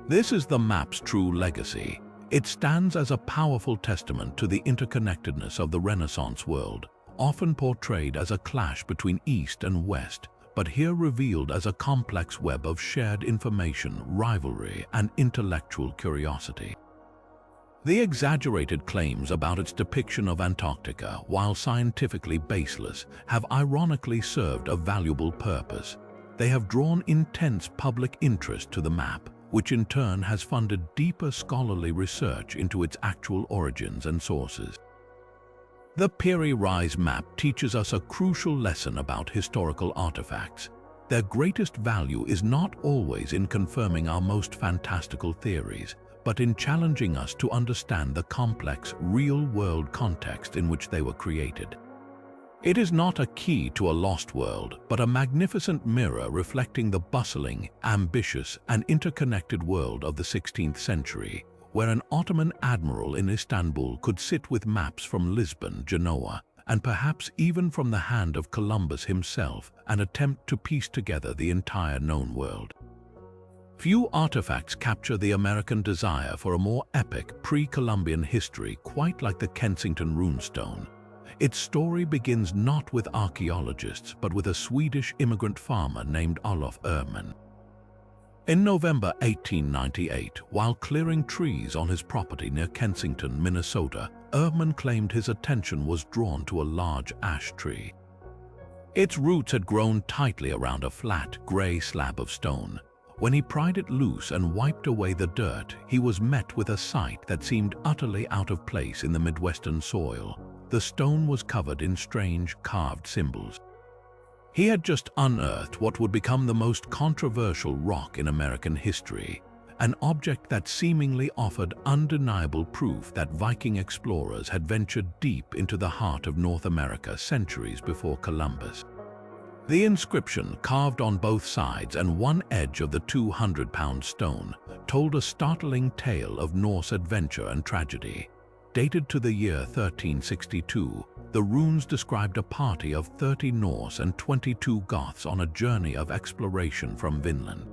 This is the map's true legacy. It stands as a powerful testament to the interconnectedness of the Renaissance world, often portrayed as a clash between East and West, but here revealed as a complex web of shared information, rivalry, and intellectual curiosity. The exaggerated claims about its depiction of Antarctica, while scientifically baseless, have ironically served a valuable purpose. They have drawn intense public interest to the map, which in turn has funded deeper scholarly research into its actual origins and sources. The Piri Reis map teaches us a crucial lesson about historical artifacts. Their greatest value is not always in confirming our most fantastical theories, but in challenging us to understand the complex, real-world context in which they were created. It is not a key to a lost world, but a magnificent mirror reflecting the bustling, ambitious, and interconnected world of the 16th century, where an Ottoman admiral in Istanbul could sit with maps from Lisbon, Genoa, and perhaps even from the hand of Columbus himself, and attempt to piece together the entire known world. Few artifacts capture the American desire for a more epic pre-Columbian history quite like the Kensington Runestone. Its story begins not with archaeologists but with a Swedish immigrant farmer named Olof Öhman. In November 1898, while clearing trees on his property near Kensington, Minnesota, Öhman claimed his attention was drawn to a large ash tree. Its roots had grown tightly around a flat, gray slab of stone. When he pried it loose and wiped away the dirt, he was met with a sight that seemed utterly out of place in the Midwestern soil. The stone was covered in strange, carved symbols. He had just unearthed what would become the most controversial rock in American history, an object that seemingly offered undeniable proof that Viking explorers had ventured deep into the heart of North America centuries before Columbus. The inscription, carved on both sides and one edge of the 200-pound stone, told a startling tale of Norse adventure and tragedy. Dated to the year 1362, the runes described a party of 30 Norse and 22 Goths on a journey of exploration from Vinland.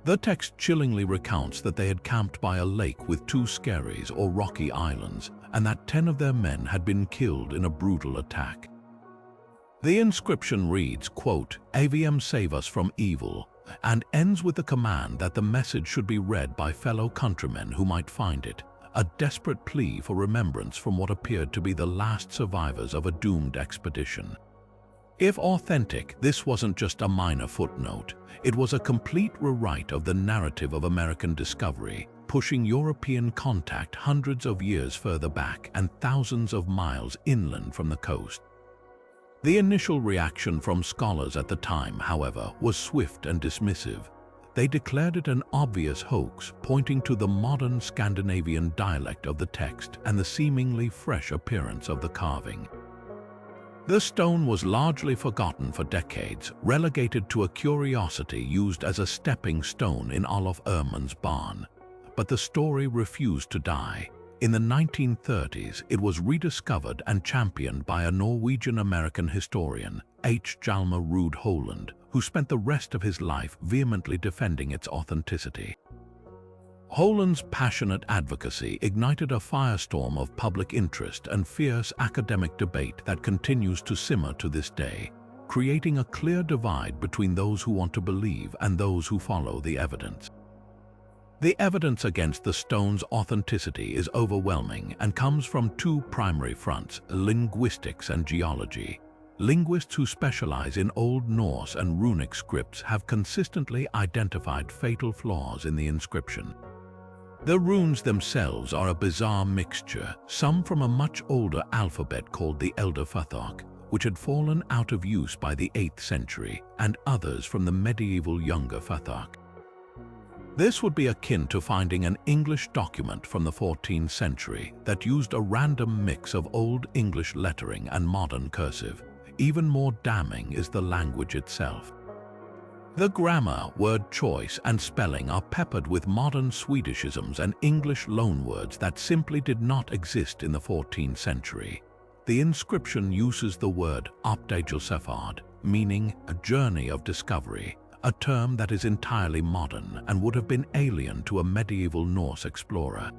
The text chillingly recounts that they had camped by a lake with 2 skerries or rocky islands, and that 10 of their men had been killed in a brutal attack. The inscription reads, quote, "Avium save us from evil," and ends with the command that the message should be read by fellow countrymen who might find it, a desperate plea for remembrance from what appeared to be the last survivors of a doomed expedition. If authentic, this wasn't just a minor footnote. It was a complete rewrite of the narrative of American discovery, pushing European contact hundreds of years further back and thousands of miles inland from the coast. The initial reaction from scholars at the time, however, was swift and dismissive. They declared it an obvious hoax, pointing to the modern Scandinavian dialect of the text and the seemingly fresh appearance of the carving. The stone was largely forgotten for decades, relegated to a curiosity used as a stepping stone in Olof Ehrman's barn. But the story refused to die. In the 1930s, it was rediscovered and championed by a Norwegian-American historian, H. Hjalmar Ruud Holland, who spent the rest of his life vehemently defending its authenticity. Holland's passionate advocacy ignited a firestorm of public interest and fierce academic debate that continues to simmer to this day, creating a clear divide between those who want to believe and those who follow the evidence. The evidence against the stone's authenticity is overwhelming and comes from two primary fronts: linguistics and geology. Linguists who specialize in Old Norse and runic scripts have consistently identified fatal flaws in the inscription. The runes themselves are a bizarre mixture, some from a much older alphabet called the Elder Futhark, which had fallen out of use by the 8th century, and others from the medieval Younger Futhark. This would be akin to finding an English document from the 14th century that used a random mix of Old English lettering and modern cursive. Even more damning is the language itself. The grammar, word choice, and spelling are peppered with modern Swedishisms and English loanwords that simply did not exist in the 14th century. The inscription uses the word Opdagelsefard, meaning a journey of discovery, a term that is entirely modern and would have been alien to a medieval Norse explorer.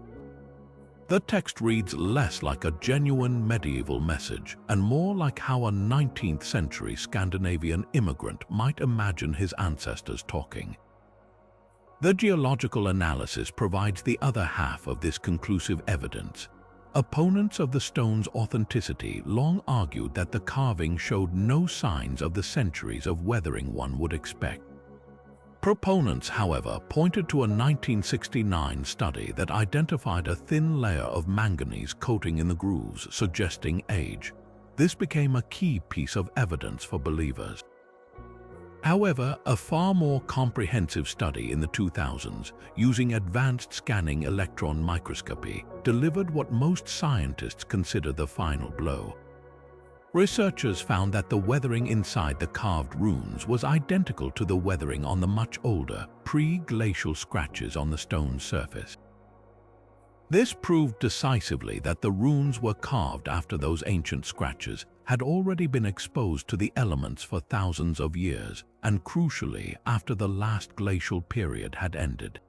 The text reads less like a genuine medieval message and more like how a 19th century Scandinavian immigrant might imagine his ancestors talking. The geological analysis provides the other half of this conclusive evidence. Opponents of the stone's authenticity long argued that the carving showed no signs of the centuries of weathering one would expect. Proponents, however, pointed to a 1969 study that identified a thin layer of manganese coating in the grooves, suggesting age. This became a key piece of evidence for believers. However, a far more comprehensive study in the 2000s, using advanced scanning electron microscopy, delivered what most scientists consider the final blow. Researchers found that the weathering inside the carved runes was identical to the weathering on the much older, pre-glacial scratches on the stone's surface. This proved decisively that the runes were carved after those ancient scratches had already been exposed to the elements for thousands of years, and crucially, after the last glacial period had ended.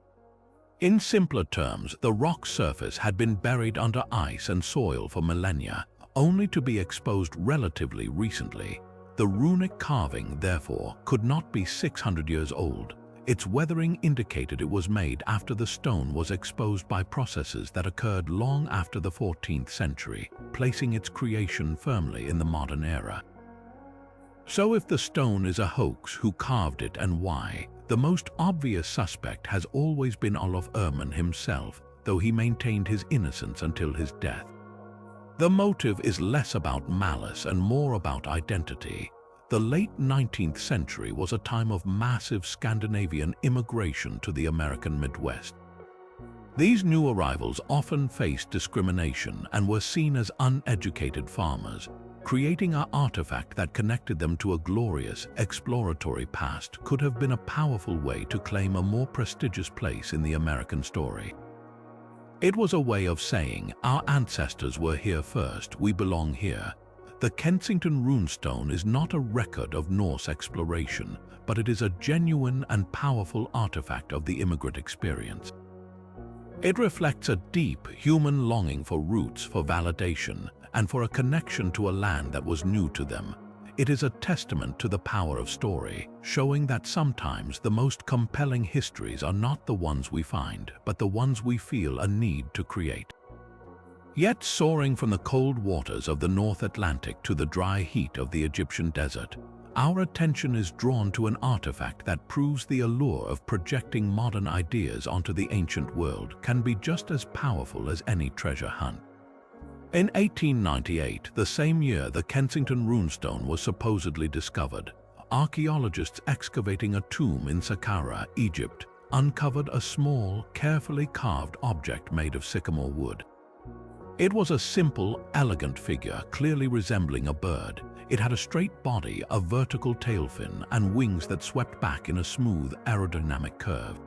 In simpler terms, the rock surface had been buried under ice and soil for millennia, only to be exposed relatively recently. The runic carving, therefore, could not be 600 years old. Its weathering indicated it was made after the stone was exposed by processes that occurred long after the 14th century, placing its creation firmly in the modern era. So if the stone is a hoax, who carved it and why? The most obvious suspect has always been Olof Ehrman himself, though he maintained his innocence until his death. The motive is less about malice and more about identity. The late 19th century was a time of massive Scandinavian immigration to the American Midwest. These new arrivals often faced discrimination and were seen as uneducated farmers. Creating an artifact that connected them to a glorious, exploratory past could have been a powerful way to claim a more prestigious place in the American story. It was a way of saying, our ancestors were here first, we belong here. The Kensington Runestone is not a record of Norse exploration, but it is a genuine and powerful artifact of the immigrant experience. It reflects a deep human longing for roots, for validation, and for a connection to a land that was new to them. It is a testament to the power of story, showing that sometimes the most compelling histories are not the ones we find, but the ones we feel a need to create. Yet soaring from the cold waters of the North Atlantic to the dry heat of the Egyptian desert, our attention is drawn to an artifact that proves the allure of projecting modern ideas onto the ancient world can be just as powerful as any treasure hunt. In 1898, the same year the Kensington Runestone was supposedly discovered, archaeologists excavating a tomb in Saqqara, Egypt, uncovered a small, carefully carved object made of sycamore wood. It was a simple, elegant figure clearly resembling a bird. It had a straight body, a vertical tail fin, and wings that swept back in a smooth, aerodynamic curve.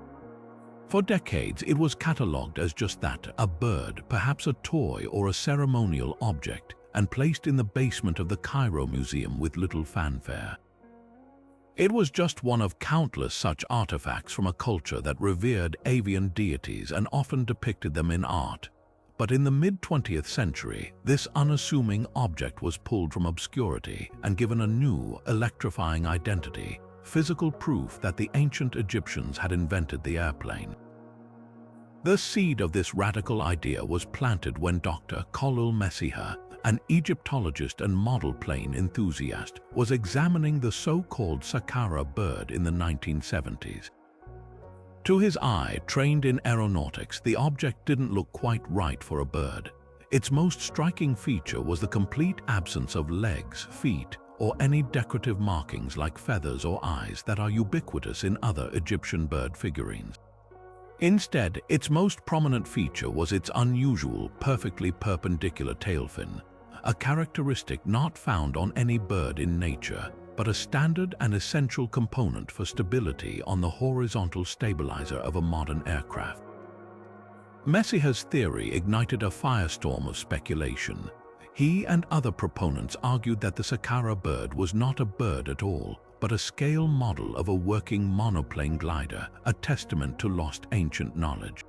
For decades, it was catalogued as just that, a bird, perhaps a toy or a ceremonial object, and placed in the basement of the Cairo Museum with little fanfare. It was just one of countless such artifacts from a culture that revered avian deities and often depicted them in art. But in the mid-20th century, this unassuming object was pulled from obscurity and given a new, electrifying identity, physical proof that the ancient Egyptians had invented the airplane. The seed of this radical idea was planted when Dr. Kolul Messiha, an Egyptologist and model plane enthusiast, was examining the so-called Saqqara bird in the 1970s. To his eye, trained in aeronautics, the object didn't look quite right for a bird. Its most striking feature was the complete absence of legs, feet, or any decorative markings like feathers or eyes that are ubiquitous in other Egyptian bird figurines. Instead, its most prominent feature was its unusual, perfectly perpendicular tail fin, a characteristic not found on any bird in nature, but a standard and essential component for stability on the horizontal stabilizer of a modern aircraft. Messiha's theory ignited a firestorm of speculation. He and other proponents argued that the Saqqara bird was not a bird at all, but a scale model of a working monoplane glider, a testament to lost ancient knowledge.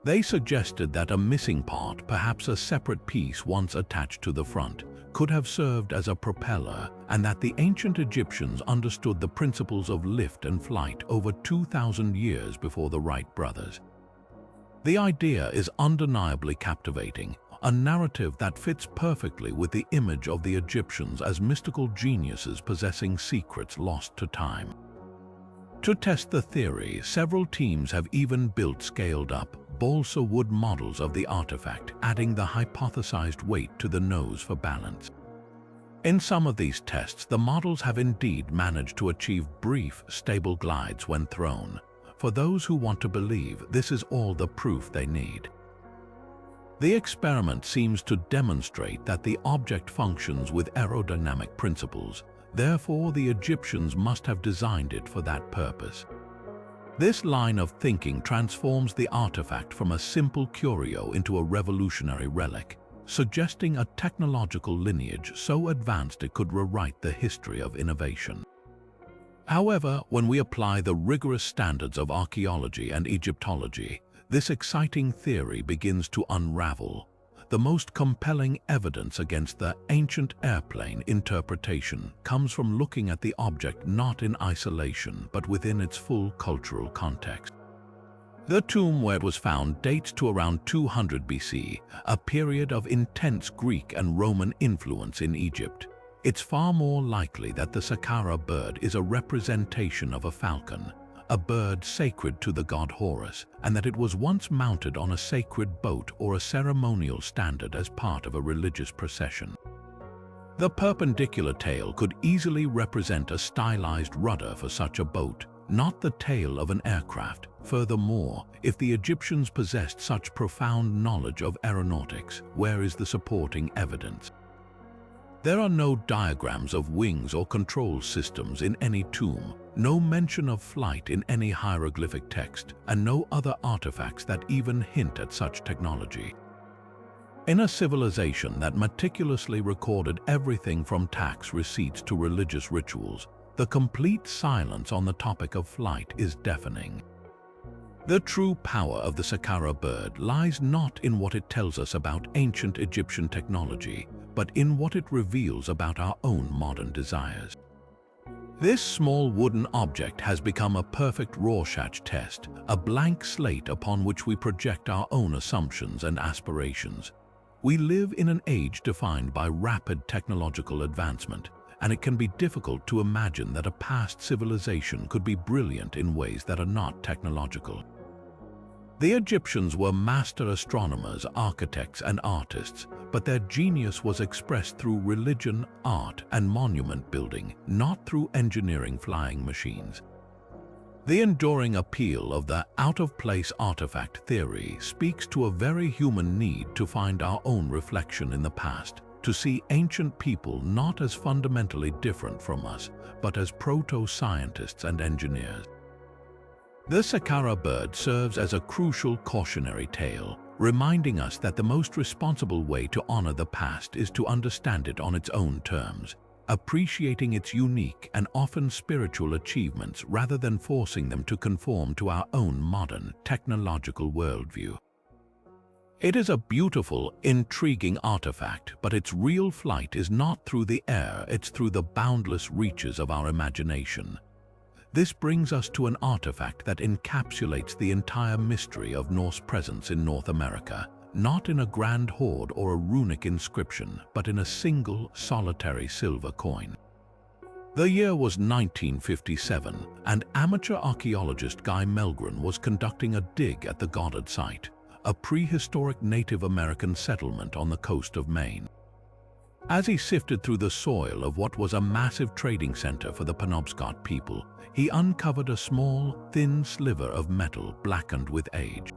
They suggested that a missing part, perhaps a separate piece once attached to the front, could have served as a propeller, and that the ancient Egyptians understood the principles of lift and flight over 2,000 years before the Wright brothers. The idea is undeniably captivating, a narrative that fits perfectly with the image of the Egyptians as mystical geniuses possessing secrets lost to time. To test the theory, several teams have even built scaled-up, balsa wood models of the artifact, adding the hypothesized weight to the nose for balance. In some of these tests, the models have indeed managed to achieve brief, stable glides when thrown. For those who want to believe, this is all the proof they need. The experiment seems to demonstrate that the object functions with aerodynamic principles. Therefore, the Egyptians must have designed it for that purpose. This line of thinking transforms the artifact from a simple curio into a revolutionary relic, suggesting a technological lineage so advanced it could rewrite the history of innovation. However, when we apply the rigorous standards of archaeology and Egyptology, this exciting theory begins to unravel. The most compelling evidence against the ancient airplane interpretation comes from looking at the object not in isolation but within its full cultural context. The tomb where it was found dates to around 200 BC, a period of intense Greek and Roman influence in Egypt. It's far more likely that the Saqqara bird is a representation of a falcon, a bird sacred to the god Horus, and that it was once mounted on a sacred boat or a ceremonial standard as part of a religious procession. The perpendicular tail could easily represent a stylized rudder for such a boat, not the tail of an aircraft. Furthermore, if the Egyptians possessed such profound knowledge of aeronautics, where is the supporting evidence? There are no diagrams of wings or control systems in any tomb, no mention of flight in any hieroglyphic text, and no other artifacts that even hint at such technology. In a civilization that meticulously recorded everything from tax receipts to religious rituals, the complete silence on the topic of flight is deafening. The true power of the Saqqara bird lies not in what it tells us about ancient Egyptian technology, but in what it reveals about our own modern desires. This small wooden object has become a perfect Rorschach test, a blank slate upon which we project our own assumptions and aspirations. We live in an age defined by rapid technological advancement, and it can be difficult to imagine that a past civilization could be brilliant in ways that are not technological. The Egyptians were master astronomers, architects, and artists, but their genius was expressed through religion, art, and monument building, not through engineering flying machines. The enduring appeal of the out-of-place artifact theory speaks to a very human need to find our own reflection in the past, to see ancient people not as fundamentally different from us, but as proto-scientists and engineers. The Sakara bird serves as a crucial cautionary tale, reminding us that the most responsible way to honor the past is to understand it on its own terms, appreciating its unique and often spiritual achievements rather than forcing them to conform to our own modern, technological worldview. It is a beautiful, intriguing artifact, but its real flight is not through the air, it's through the boundless reaches of our imagination. This brings us to an artifact that encapsulates the entire mystery of Norse presence in North America, not in a grand hoard or a runic inscription, but in a single, solitary silver coin. The year was 1957, and amateur archaeologist Guy Melgren was conducting a dig at the Goddard site, a prehistoric Native American settlement on the coast of Maine. As he sifted through the soil of what was a massive trading center for the Penobscot people, he uncovered a small, thin sliver of metal blackened with age.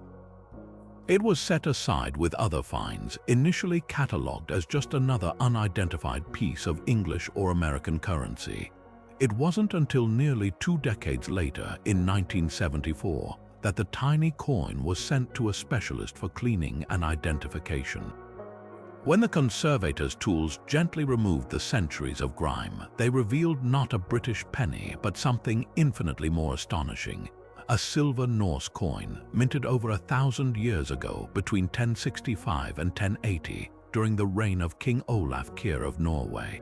It was set aside with other finds, initially catalogued as just another unidentified piece of English or American currency. It wasn't until nearly 2 decades later, in 1974, that the tiny coin was sent to a specialist for cleaning and identification. When the conservator's tools gently removed the centuries of grime, they revealed not a British penny, but something infinitely more astonishing. A silver Norse coin, minted over 1,000 years ago between 1065 and 1080, during the reign of King Olaf Kyrre of Norway.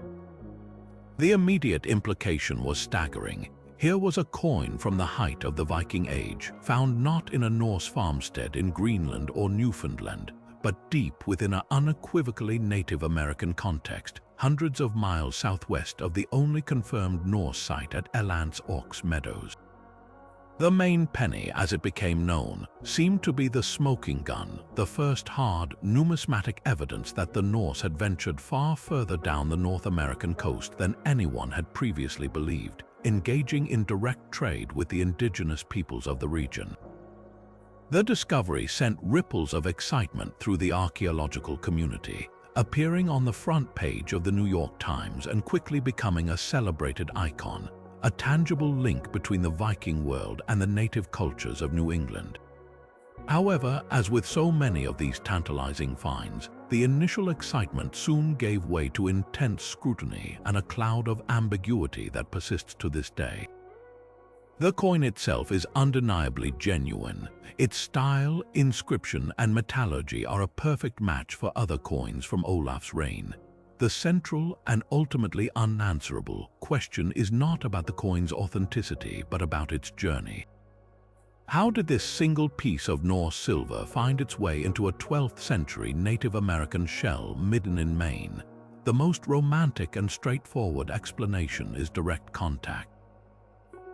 The immediate implication was staggering. Here was a coin from the height of the Viking Age, found not in a Norse farmstead in Greenland or Newfoundland, but deep within an unequivocally Native American context, hundreds of miles southwest of the only confirmed Norse site at Elance Oaks Meadows. The Maine Penny, as it became known, seemed to be the smoking gun, the first hard, numismatic evidence that the Norse had ventured far further down the North American coast than anyone had previously believed, engaging in direct trade with the indigenous peoples of the region. The discovery sent ripples of excitement through the archaeological community, appearing on the front page of the New York Times and quickly becoming a celebrated icon, a tangible link between the Viking world and the native cultures of New England. However, as with so many of these tantalizing finds, the initial excitement soon gave way to intense scrutiny and a cloud of ambiguity that persists to this day. The coin itself is undeniably genuine. Its style, inscription, and metallurgy are a perfect match for other coins from Olaf's reign. The central and ultimately unanswerable question is not about the coin's authenticity, but about its journey. How did this single piece of Norse silver find its way into a 12th century Native American shell midden in Maine? The most romantic and straightforward explanation is direct contact.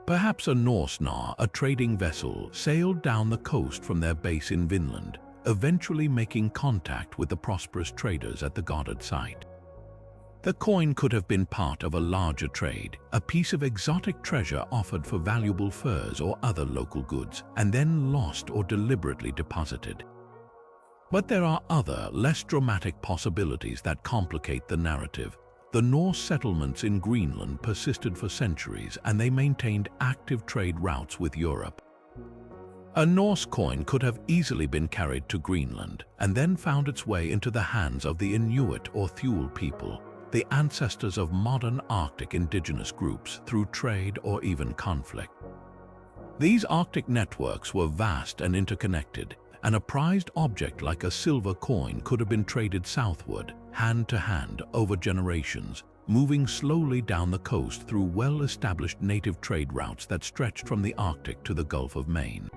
Perhaps a Norse nar, a trading vessel, sailed down the coast from their base in Vinland, eventually making contact with the prosperous traders at the Goddard site. The coin could have been part of a larger trade, a piece of exotic treasure offered for valuable furs or other local goods, and then lost or deliberately deposited. But there are other, less dramatic possibilities that complicate the narrative. The Norse settlements in Greenland persisted for centuries, and they maintained active trade routes with Europe. A Norse coin could have easily been carried to Greenland and then found its way into the hands of the Inuit or Thule people, the ancestors of modern Arctic indigenous groups, through trade or even conflict. These Arctic networks were vast and interconnected, and a prized object like a silver coin could have been traded southward, hand to hand, over generations, moving slowly down the coast through well-established native trade routes that stretched from the Arctic to the Gulf of Maine.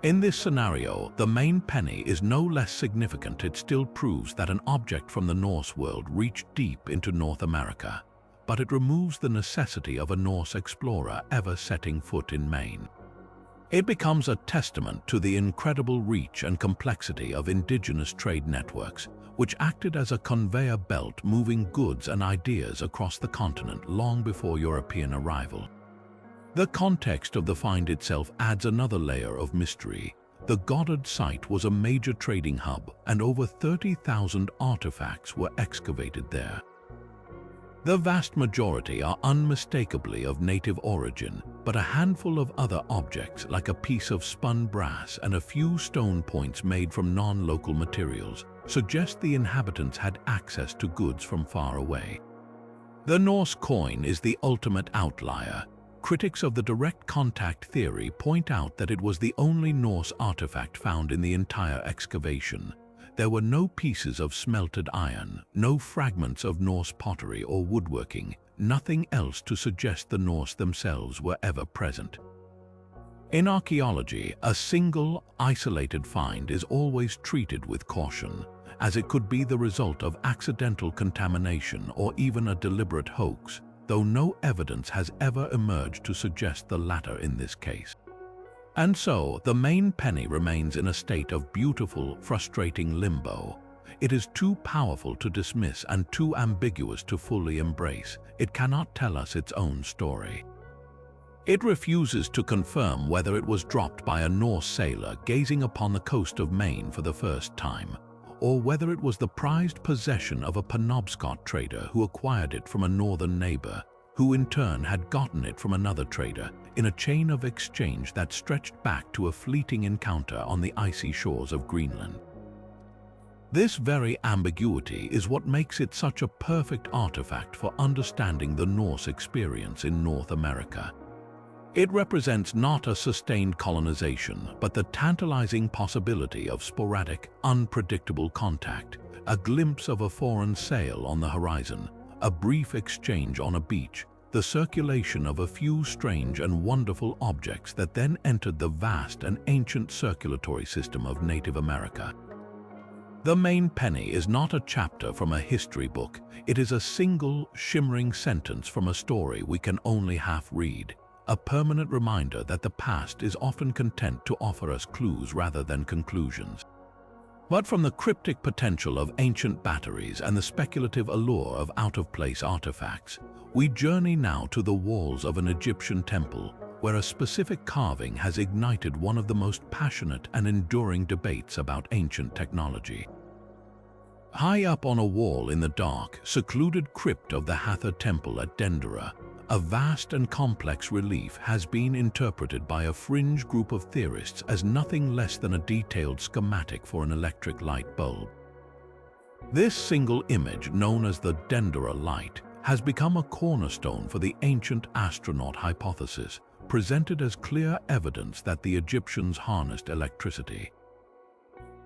In this scenario, the Maine penny is no less significant. It still proves that an object from the Norse world reached deep into North America, but it removes the necessity of a Norse explorer ever setting foot in Maine. It becomes a testament to the incredible reach and complexity of indigenous trade networks, which acted as a conveyor belt moving goods and ideas across the continent long before European arrival. The context of the find itself adds another layer of mystery. The Goddard site was a major trading hub, and over 30,000 artifacts were excavated there. The vast majority are unmistakably of native origin, but a handful of other objects, like a piece of spun brass and a few stone points made from non-local materials, suggest the inhabitants had access to goods from far away. The Norse coin is the ultimate outlier. Critics of the direct contact theory point out that it was the only Norse artifact found in the entire excavation. There were no pieces of smelted iron, no fragments of Norse pottery or woodworking, nothing else to suggest the Norse themselves were ever present. In archaeology, a single, isolated find is always treated with caution, as it could be the result of accidental contamination or even a deliberate hoax, though no evidence has ever emerged to suggest the latter in this case. And so, the Maine penny remains in a state of beautiful, frustrating limbo. It is too powerful to dismiss and too ambiguous to fully embrace. It cannot tell us its own story. It refuses to confirm whether it was dropped by a Norse sailor gazing upon the coast of Maine for the first time, or whether it was the prized possession of a Penobscot trader who acquired it from a northern neighbor, who in turn had gotten it from another trader, in a chain of exchange that stretched back to a fleeting encounter on the icy shores of Greenland. This very ambiguity is what makes it such a perfect artifact for understanding the Norse experience in North America. It represents not a sustained colonization, but the tantalizing possibility of sporadic, unpredictable contact, a glimpse of a foreign sail on the horizon, a brief exchange on a beach, the circulation of a few strange and wonderful objects that then entered the vast and ancient circulatory system of Native America. The Maine penny is not a chapter from a history book. It is a single, shimmering sentence from a story we can only half read. A permanent reminder that the past is often content to offer us clues rather than conclusions. But from the cryptic potential of ancient batteries and the speculative allure of out-of-place artifacts, we journey now to the walls of an Egyptian temple, where a specific carving has ignited one of the most passionate and enduring debates about ancient technology. High up on a wall in the dark, secluded crypt of the Hathor Temple at Dendera, a vast and complex relief has been interpreted by a fringe group of theorists as nothing less than a detailed schematic for an electric light bulb. This single image, known as the Dendera light, has become a cornerstone for the ancient astronaut hypothesis, presented as clear evidence that the Egyptians harnessed electricity.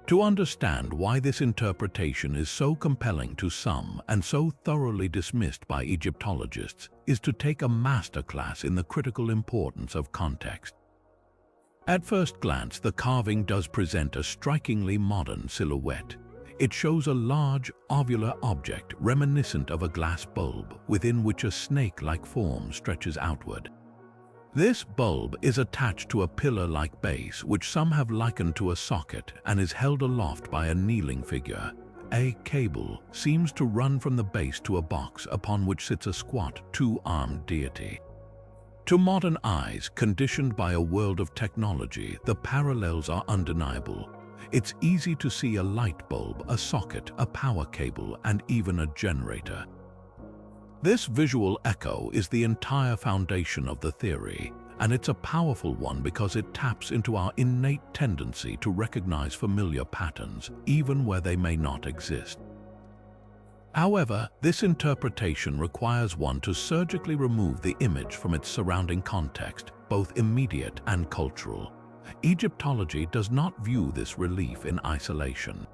To understand why this interpretation is so compelling to some and so thoroughly dismissed by Egyptologists is to take a masterclass in the critical importance of context. At first glance, the carving does present a strikingly modern silhouette. It shows a large, ovular object reminiscent of a glass bulb within which a snake-like form stretches outward. This bulb is attached to a pillar-like base which some have likened to a socket and is held aloft by a kneeling figure. A cable seems to run from the base to a box upon which sits a squat, two-armed deity. To modern eyes, conditioned by a world of technology, the parallels are undeniable. It's easy to see a light bulb, a socket, a power cable, and even a generator. This visual echo is the entire foundation of the theory, and it's a powerful one because it taps into our innate tendency to recognize familiar patterns, even where they may not exist. However, this interpretation requires one to surgically remove the image from its surrounding context, both immediate and cultural. Egyptology does not view this relief in isolation.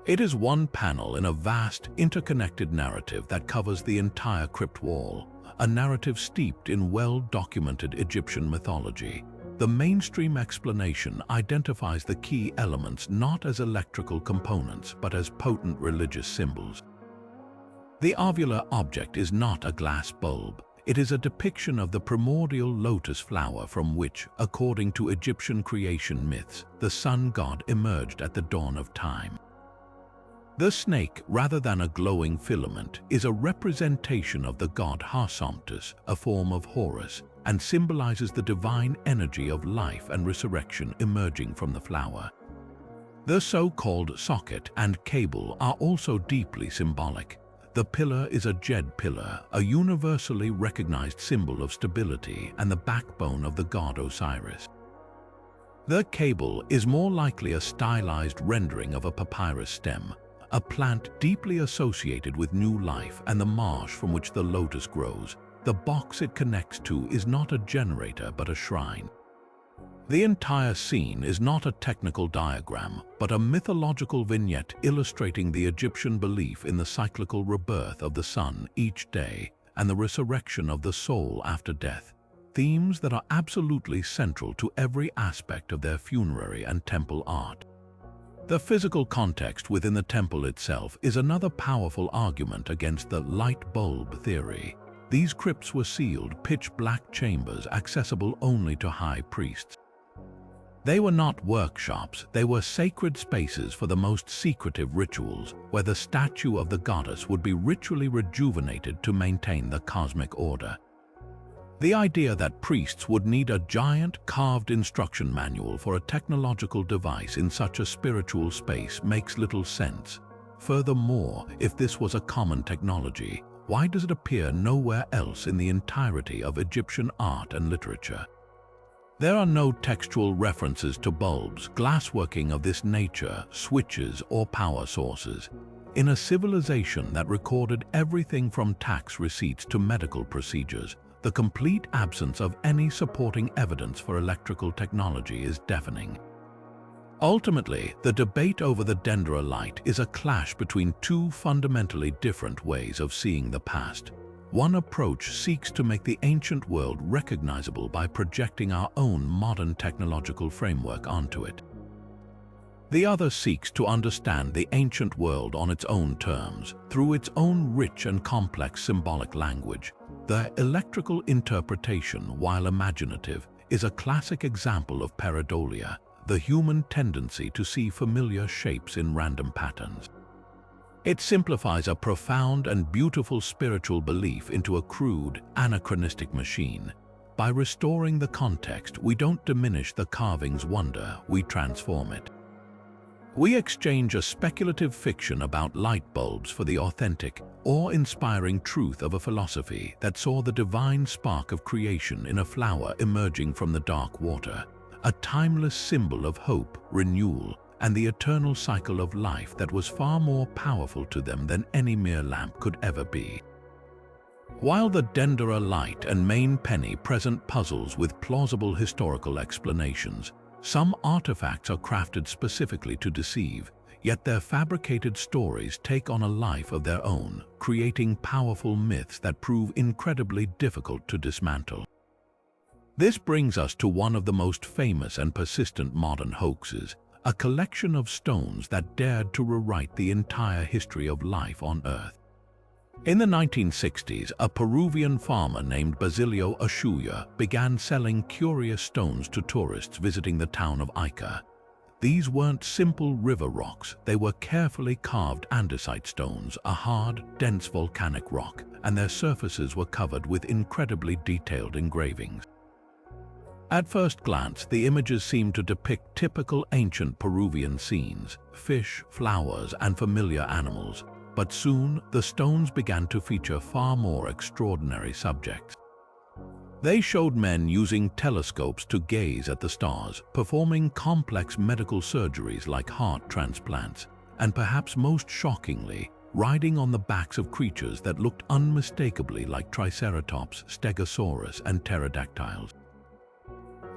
It is one panel in a vast, interconnected narrative that covers the entire crypt wall, a narrative steeped in well-documented Egyptian mythology. The mainstream explanation identifies the key elements not as electrical components but as potent religious symbols. The ovular object is not a glass bulb. It is a depiction of the primordial lotus flower from which, according to Egyptian creation myths, the sun god emerged at the dawn of time. The snake, rather than a glowing filament, is a representation of the god Harsomptus, a form of Horus, and symbolizes the divine energy of life and resurrection emerging from the flower. The so-called socket and cable are also deeply symbolic. The pillar is a jed pillar, a universally recognized symbol of stability and the backbone of the god Osiris. The cable is more likely a stylized rendering of a papyrus stem, a plant deeply associated with new life and the marsh from which the lotus grows. The box it connects to is not a generator but a shrine. The entire scene is not a technical diagram, but a mythological vignette illustrating the Egyptian belief in the cyclical rebirth of the sun each day and the resurrection of the soul after death, themes that are absolutely central to every aspect of their funerary and temple art. The physical context within the temple itself is another powerful argument against the light bulb theory. These crypts were sealed, pitch-black chambers accessible only to high priests. They were not workshops, they were sacred spaces for the most secretive rituals, where the statue of the goddess would be ritually rejuvenated to maintain the cosmic order. The idea that priests would need a giant carved instruction manual for a technological device in such a spiritual space makes little sense. Furthermore, if this was a common technology, why does it appear nowhere else in the entirety of Egyptian art and literature? There are no textual references to bulbs, glassworking of this nature, switches, or power sources. In a civilization that recorded everything from tax receipts to medical procedures, the complete absence of any supporting evidence for electrical technology is deafening. Ultimately, the debate over the Dendera light is a clash between two fundamentally different ways of seeing the past. One approach seeks to make the ancient world recognizable by projecting our own modern technological framework onto it. The other seeks to understand the ancient world on its own terms, through its own rich and complex symbolic language. The electrical interpretation, while imaginative, is a classic example of pareidolia, the human tendency to see familiar shapes in random patterns. It simplifies a profound and beautiful spiritual belief into a crude, anachronistic machine. By restoring the context, we don't diminish the carving's wonder, we transform it. We exchange a speculative fiction about light bulbs for the authentic, awe-inspiring truth of a philosophy that saw the divine spark of creation in a flower emerging from the dark water, a timeless symbol of hope, renewal, and the eternal cycle of life that was far more powerful to them than any mere lamp could ever be. While the Dendera light and Maine Penny present puzzles with plausible historical explanations, some artifacts are crafted specifically to deceive, yet their fabricated stories take on a life of their own, creating powerful myths that prove incredibly difficult to dismantle. This brings us to one of the most famous and persistent modern hoaxes, a collection of stones that dared to rewrite the entire history of life on Earth. In the 1960s, a Peruvian farmer named Basilio Ushuaia began selling curious stones to tourists visiting the town of Ica. These weren't simple river rocks, they were carefully carved andesite stones, a hard, dense volcanic rock, and their surfaces were covered with incredibly detailed engravings. At first glance, the images seemed to depict typical ancient Peruvian scenes, fish, flowers, and familiar animals. But soon, the stones began to feature far more extraordinary subjects. They showed men using telescopes to gaze at the stars, performing complex medical surgeries like heart transplants, and perhaps most shockingly, riding on the backs of creatures that looked unmistakably like Triceratops, Stegosaurus, and pterodactyls.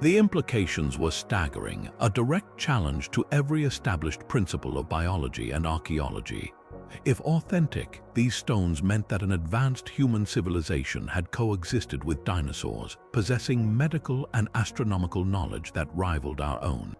The implications were staggering, a direct challenge to every established principle of biology and archaeology. If authentic, these stones meant that an advanced human civilization had coexisted with dinosaurs, possessing medical and astronomical knowledge that rivaled our own.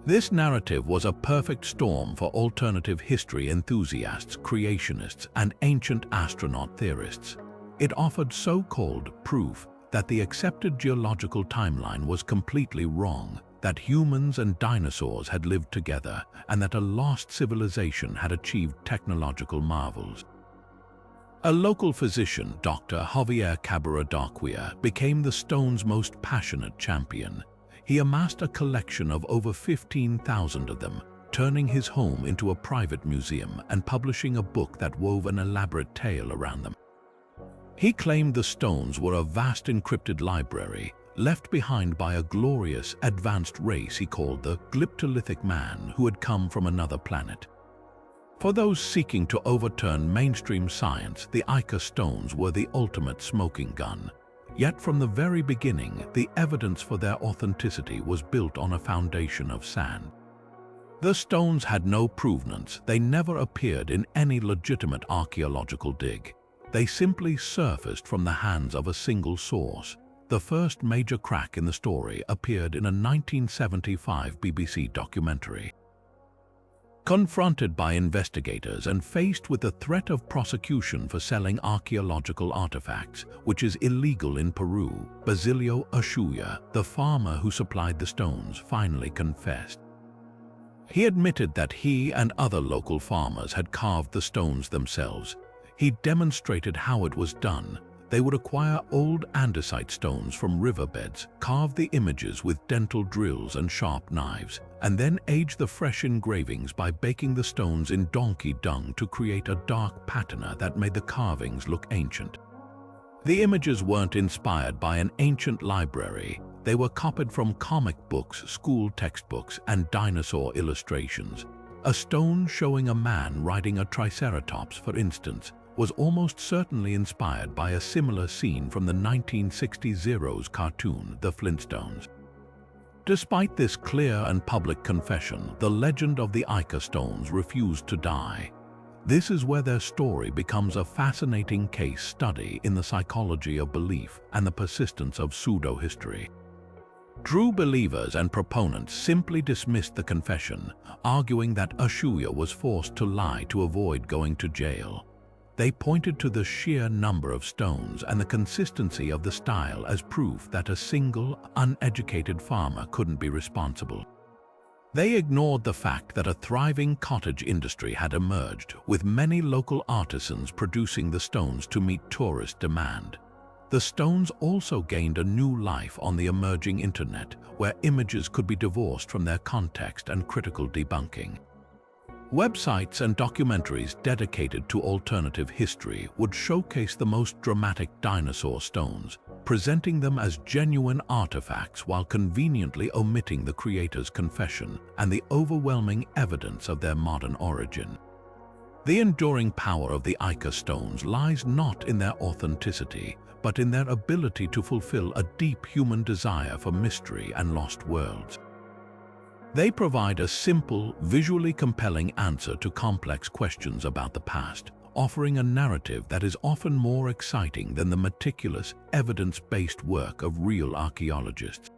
This narrative was a perfect storm for alternative history enthusiasts, creationists, and ancient astronaut theorists. It offered so-called proof that the accepted geological timeline was completely wrong, that humans and dinosaurs had lived together, and that a lost civilization had achieved technological marvels. A local physician, Dr. Javier Cabrera, became the stone's most passionate champion. He amassed a collection of over 15,000 of them, turning his home into a private museum and publishing a book that wove an elaborate tale around them. He claimed the stones were a vast encrypted library, left behind by a glorious, advanced race he called the Glyptolithic man who had come from another planet. For those seeking to overturn mainstream science, the Ica stones were the ultimate smoking gun. Yet from the very beginning, the evidence for their authenticity was built on a foundation of sand. The stones had no provenance. They never appeared in any legitimate archaeological dig. They simply surfaced from the hands of a single source. The first major crack in the story appeared in a 1975 BBC documentary. Confronted by investigators and faced with the threat of prosecution for selling archaeological artifacts, which is illegal in Peru, Basilio Ushuaia, the farmer who supplied the stones, finally confessed. He admitted that he and other local farmers had carved the stones themselves. He demonstrated how it was done. They would acquire old andesite stones from riverbeds, carve the images with dental drills and sharp knives, and then age the fresh engravings by baking the stones in donkey dung to create a dark patina that made the carvings look ancient. The images weren't inspired by an ancient library. They were copied from comic books, school textbooks, and dinosaur illustrations. A stone showing a man riding a triceratops, for instance, was almost certainly inspired by a similar scene from the 1960s Zero's cartoon, The Flintstones. Despite this clear and public confession, the legend of the Ica stones refused to die. This is where their story becomes a fascinating case study in the psychology of belief and the persistence of pseudo-history. True believers and proponents simply dismissed the confession, arguing that Ushuaia was forced to lie to avoid going to jail. They pointed to the sheer number of stones and the consistency of the style as proof that a single, uneducated farmer couldn't be responsible. They ignored the fact that a thriving cottage industry had emerged, with many local artisans producing the stones to meet tourist demand. The stones also gained a new life on the emerging internet, where images could be divorced from their context and critical debunking. Websites and documentaries dedicated to alternative history would showcase the most dramatic dinosaur stones, presenting them as genuine artifacts while conveniently omitting the creator's confession and the overwhelming evidence of their modern origin. The enduring power of the Ica stones lies not in their authenticity, but in their ability to fulfill a deep human desire for mystery and lost worlds. They provide a simple, visually compelling answer to complex questions about the past, offering a narrative that is often more exciting than the meticulous, evidence-based work of real archaeologists.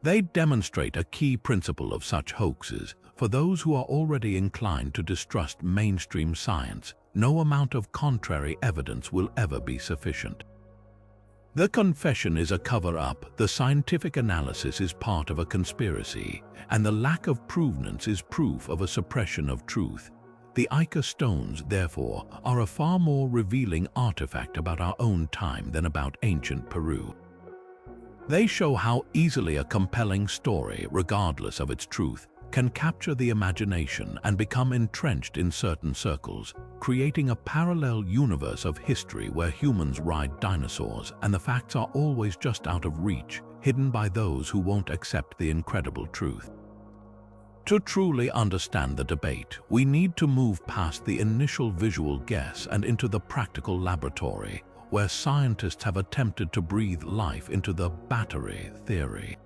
They demonstrate a key principle of such hoaxes. For those who are already inclined to distrust mainstream science, no amount of contrary evidence will ever be sufficient. The confession is a cover-up, the scientific analysis is part of a conspiracy, and the lack of provenance is proof of a suppression of truth. The Ica stones, therefore, are a far more revealing artifact about our own time than about ancient Peru. They show how easily a compelling story, regardless of its truth, can capture the imagination and become entrenched in certain circles, creating a parallel universe of history where humans ride dinosaurs and the facts are always just out of reach, hidden by those who won't accept the incredible truth. To truly understand the debate, we need to move past the initial visual guess and into the practical laboratory, where scientists have attempted to breathe life into the battery theory.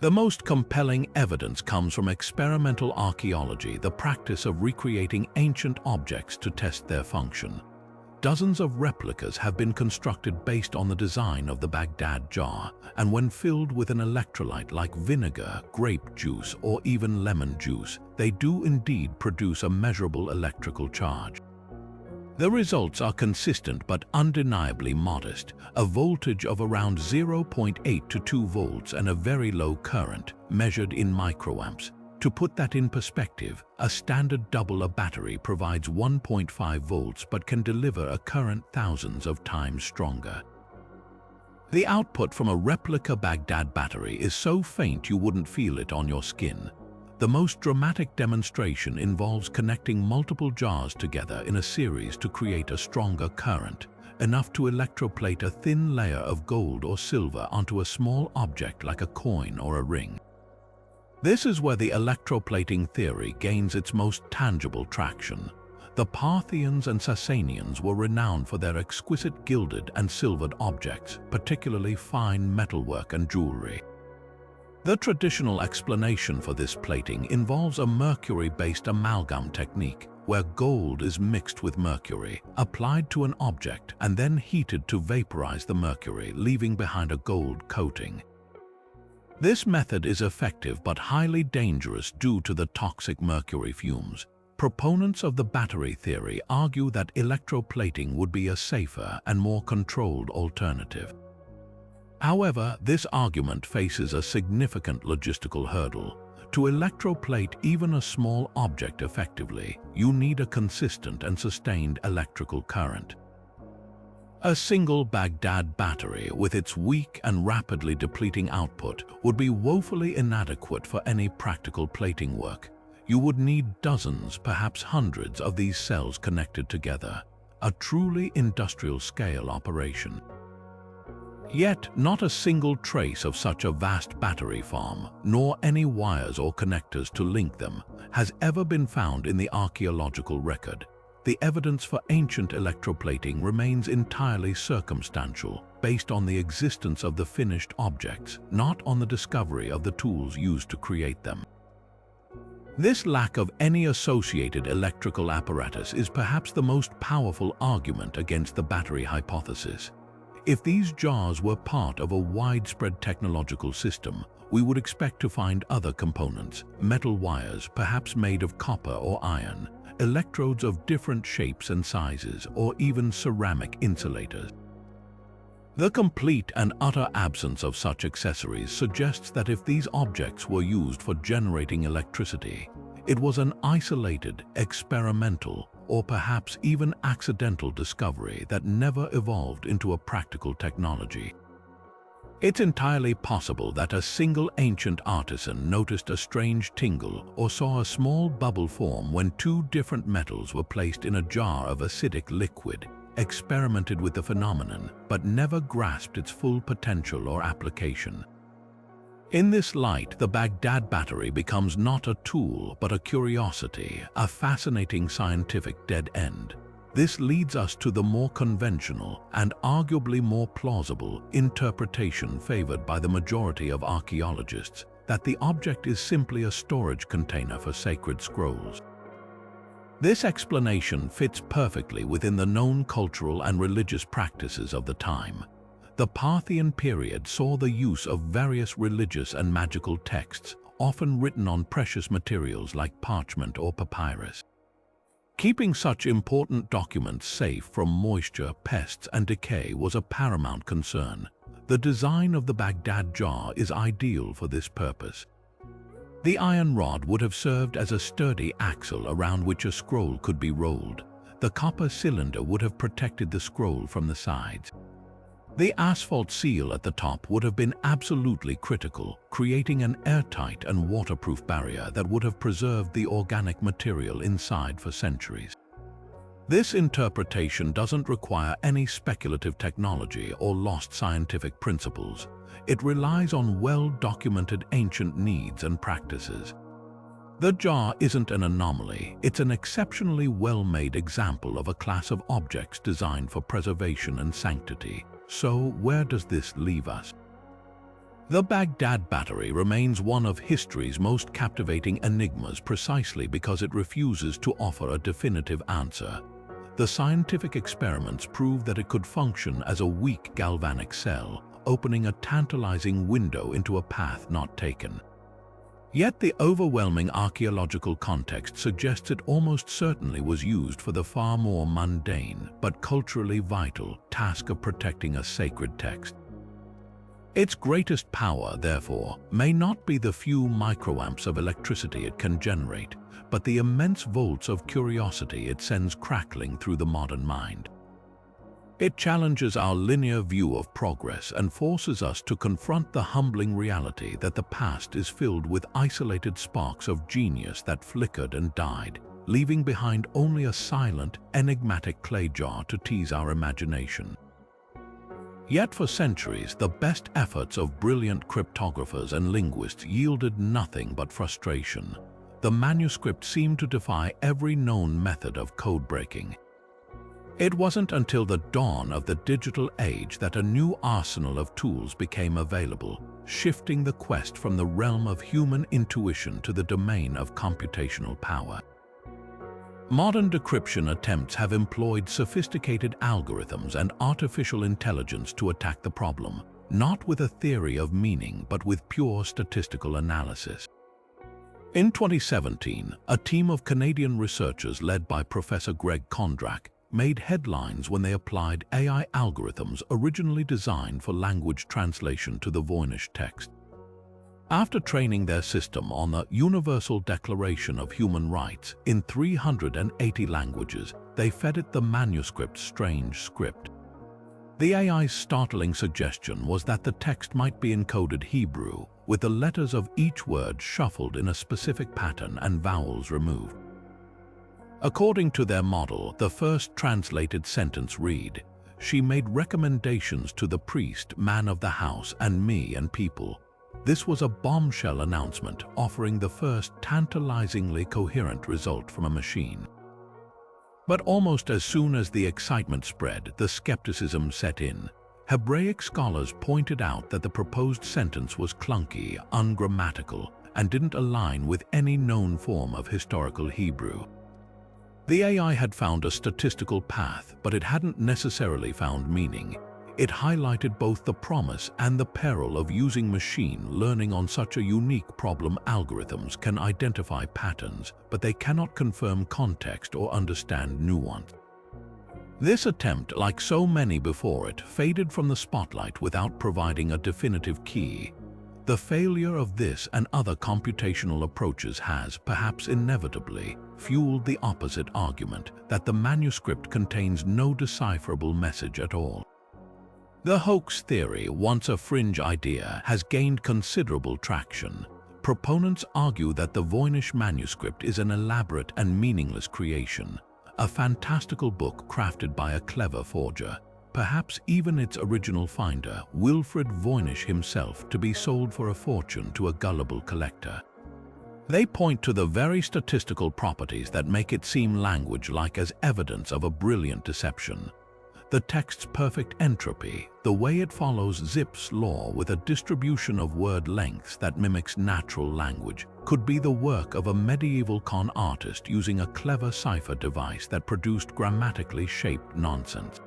The most compelling evidence comes from experimental archaeology, the practice of recreating ancient objects to test their function. Dozens of replicas have been constructed based on the design of the Baghdad jar, and when filled with an electrolyte like vinegar, grape juice, or even lemon juice, they do indeed produce a measurable electrical charge. The results are consistent but undeniably modest, a voltage of around 0.8 to 2 volts and a very low current, measured in microamps. To put that in perspective, a standard double-A battery provides 1.5 volts but can deliver a current thousands of times stronger. The output from a replica Baghdad battery is so faint you wouldn't feel it on your skin. The most dramatic demonstration involves connecting multiple jars together in a series to create a stronger current, enough to electroplate a thin layer of gold or silver onto a small object like a coin or a ring. This is where the electroplating theory gains its most tangible traction. The Parthians and Sasanians were renowned for their exquisite gilded and silvered objects, particularly fine metalwork and jewelry. The traditional explanation for this plating involves a mercury-based amalgam technique, where gold is mixed with mercury, applied to an object, and then heated to vaporize the mercury, leaving behind a gold coating. This method is effective but highly dangerous due to the toxic mercury fumes. Proponents of the battery theory argue that electroplating would be a safer and more controlled alternative. However, this argument faces a significant logistical hurdle. To electroplate even a small object effectively, you need a consistent and sustained electrical current. A single Baghdad battery, with its weak and rapidly depleting output, would be woefully inadequate for any practical plating work. You would need dozens, perhaps hundreds, of these cells connected together, a truly industrial-scale operation. Yet, not a single trace of such a vast battery farm, nor any wires or connectors to link them, has ever been found in the archaeological record. The evidence for ancient electroplating remains entirely circumstantial, based on the existence of the finished objects, not on the discovery of the tools used to create them. This lack of any associated electrical apparatus is perhaps the most powerful argument against the battery hypothesis. If these jars were part of a widespread technological system, we would expect to find other components, metal wires, perhaps made of copper or iron, electrodes of different shapes and sizes, or even ceramic insulators. The complete and utter absence of such accessories suggests that if these objects were used for generating electricity, it was an isolated, experimental, or perhaps even accidental discovery that never evolved into a practical technology. It's entirely possible that a single ancient artisan noticed a strange tingle or saw a small bubble form when two different metals were placed in a jar of acidic liquid, experimented with the phenomenon, but never grasped its full potential or application. In this light, the Baghdad battery becomes not a tool but a curiosity, a fascinating scientific dead end. This leads us to the more conventional and arguably more plausible interpretation favored by the majority of archaeologists, that the object is simply a storage container for sacred scrolls. This explanation fits perfectly within the known cultural and religious practices of the time. The Parthian period saw the use of various religious and magical texts, often written on precious materials like parchment or papyrus. Keeping such important documents safe from moisture, pests, and decay was a paramount concern. The design of the Baghdad jar is ideal for this purpose. The iron rod would have served as a sturdy axle around which a scroll could be rolled. The copper cylinder would have protected the scroll from the sides. The asphalt seal at the top would have been absolutely critical, creating an airtight and waterproof barrier that would have preserved the organic material inside for centuries. This interpretation doesn't require any speculative technology or lost scientific principles. It relies on well-documented ancient needs and practices. The jar isn't an anomaly, it's an exceptionally well-made example of a class of objects designed for preservation and sanctity. So, where does this leave us? The Baghdad battery remains one of history's most captivating enigmas precisely because it refuses to offer a definitive answer. The scientific experiments prove that it could function as a weak galvanic cell, opening a tantalizing window into a path not taken. Yet the overwhelming archaeological context suggests it almost certainly was used for the far more mundane but culturally vital task of protecting a sacred text. Its greatest power, therefore, may not be the few microamps of electricity it can generate, but the immense volts of curiosity it sends crackling through the modern mind. It challenges our linear view of progress and forces us to confront the humbling reality that the past is filled with isolated sparks of genius that flickered and died, leaving behind only a silent, enigmatic clay jar to tease our imagination. Yet for centuries, the best efforts of brilliant cryptographers and linguists yielded nothing but frustration. The manuscript seemed to defy every known method of code breaking. It wasn't until the dawn of the digital age that a new arsenal of tools became available, shifting the quest from the realm of human intuition to the domain of computational power. Modern decryption attempts have employed sophisticated algorithms and artificial intelligence to attack the problem, not with a theory of meaning but with pure statistical analysis. In 2017, a team of Canadian researchers led by Professor Greg Kondrak made headlines when they applied AI algorithms originally designed for language translation to the Voynich text. After training their system on the Universal Declaration of Human Rights in 380 languages, they fed it the manuscript's strange script. The AI's startling suggestion was that the text might be encoded Hebrew, with the letters of each word shuffled in a specific pattern and vowels removed. According to their model, the first translated sentence read, "She made recommendations to the priest, man of the house, and me and people." This was a bombshell announcement, offering the first tantalizingly coherent result from a machine. But almost as soon as the excitement spread, the skepticism set in. Hebraic scholars pointed out that the proposed sentence was clunky, ungrammatical, and didn't align with any known form of historical Hebrew. The AI had found a statistical path, but it hadn't necessarily found meaning. It highlighted both the promise and the peril of using machine learning on such a unique problem. Algorithms can identify patterns, but they cannot confirm context or understand nuance. This attempt, like so many before it, faded from the spotlight without providing a definitive key. The failure of this and other computational approaches has, perhaps inevitably, fueled the opposite argument that the manuscript contains no decipherable message at all. The hoax theory, once a fringe idea, has gained considerable traction. Proponents argue that the Voynich manuscript is an elaborate and meaningless creation, a fantastical book crafted by a clever forger, perhaps even its original finder, Wilfrid Voynich himself, to be sold for a fortune to a gullible collector. They point to the very statistical properties that make it seem language-like as evidence of a brilliant deception. The text's perfect entropy, the way it follows Zipf's law with a distribution of word lengths that mimics natural language, could be the work of a medieval con artist using a clever cipher device that produced grammatically shaped nonsense.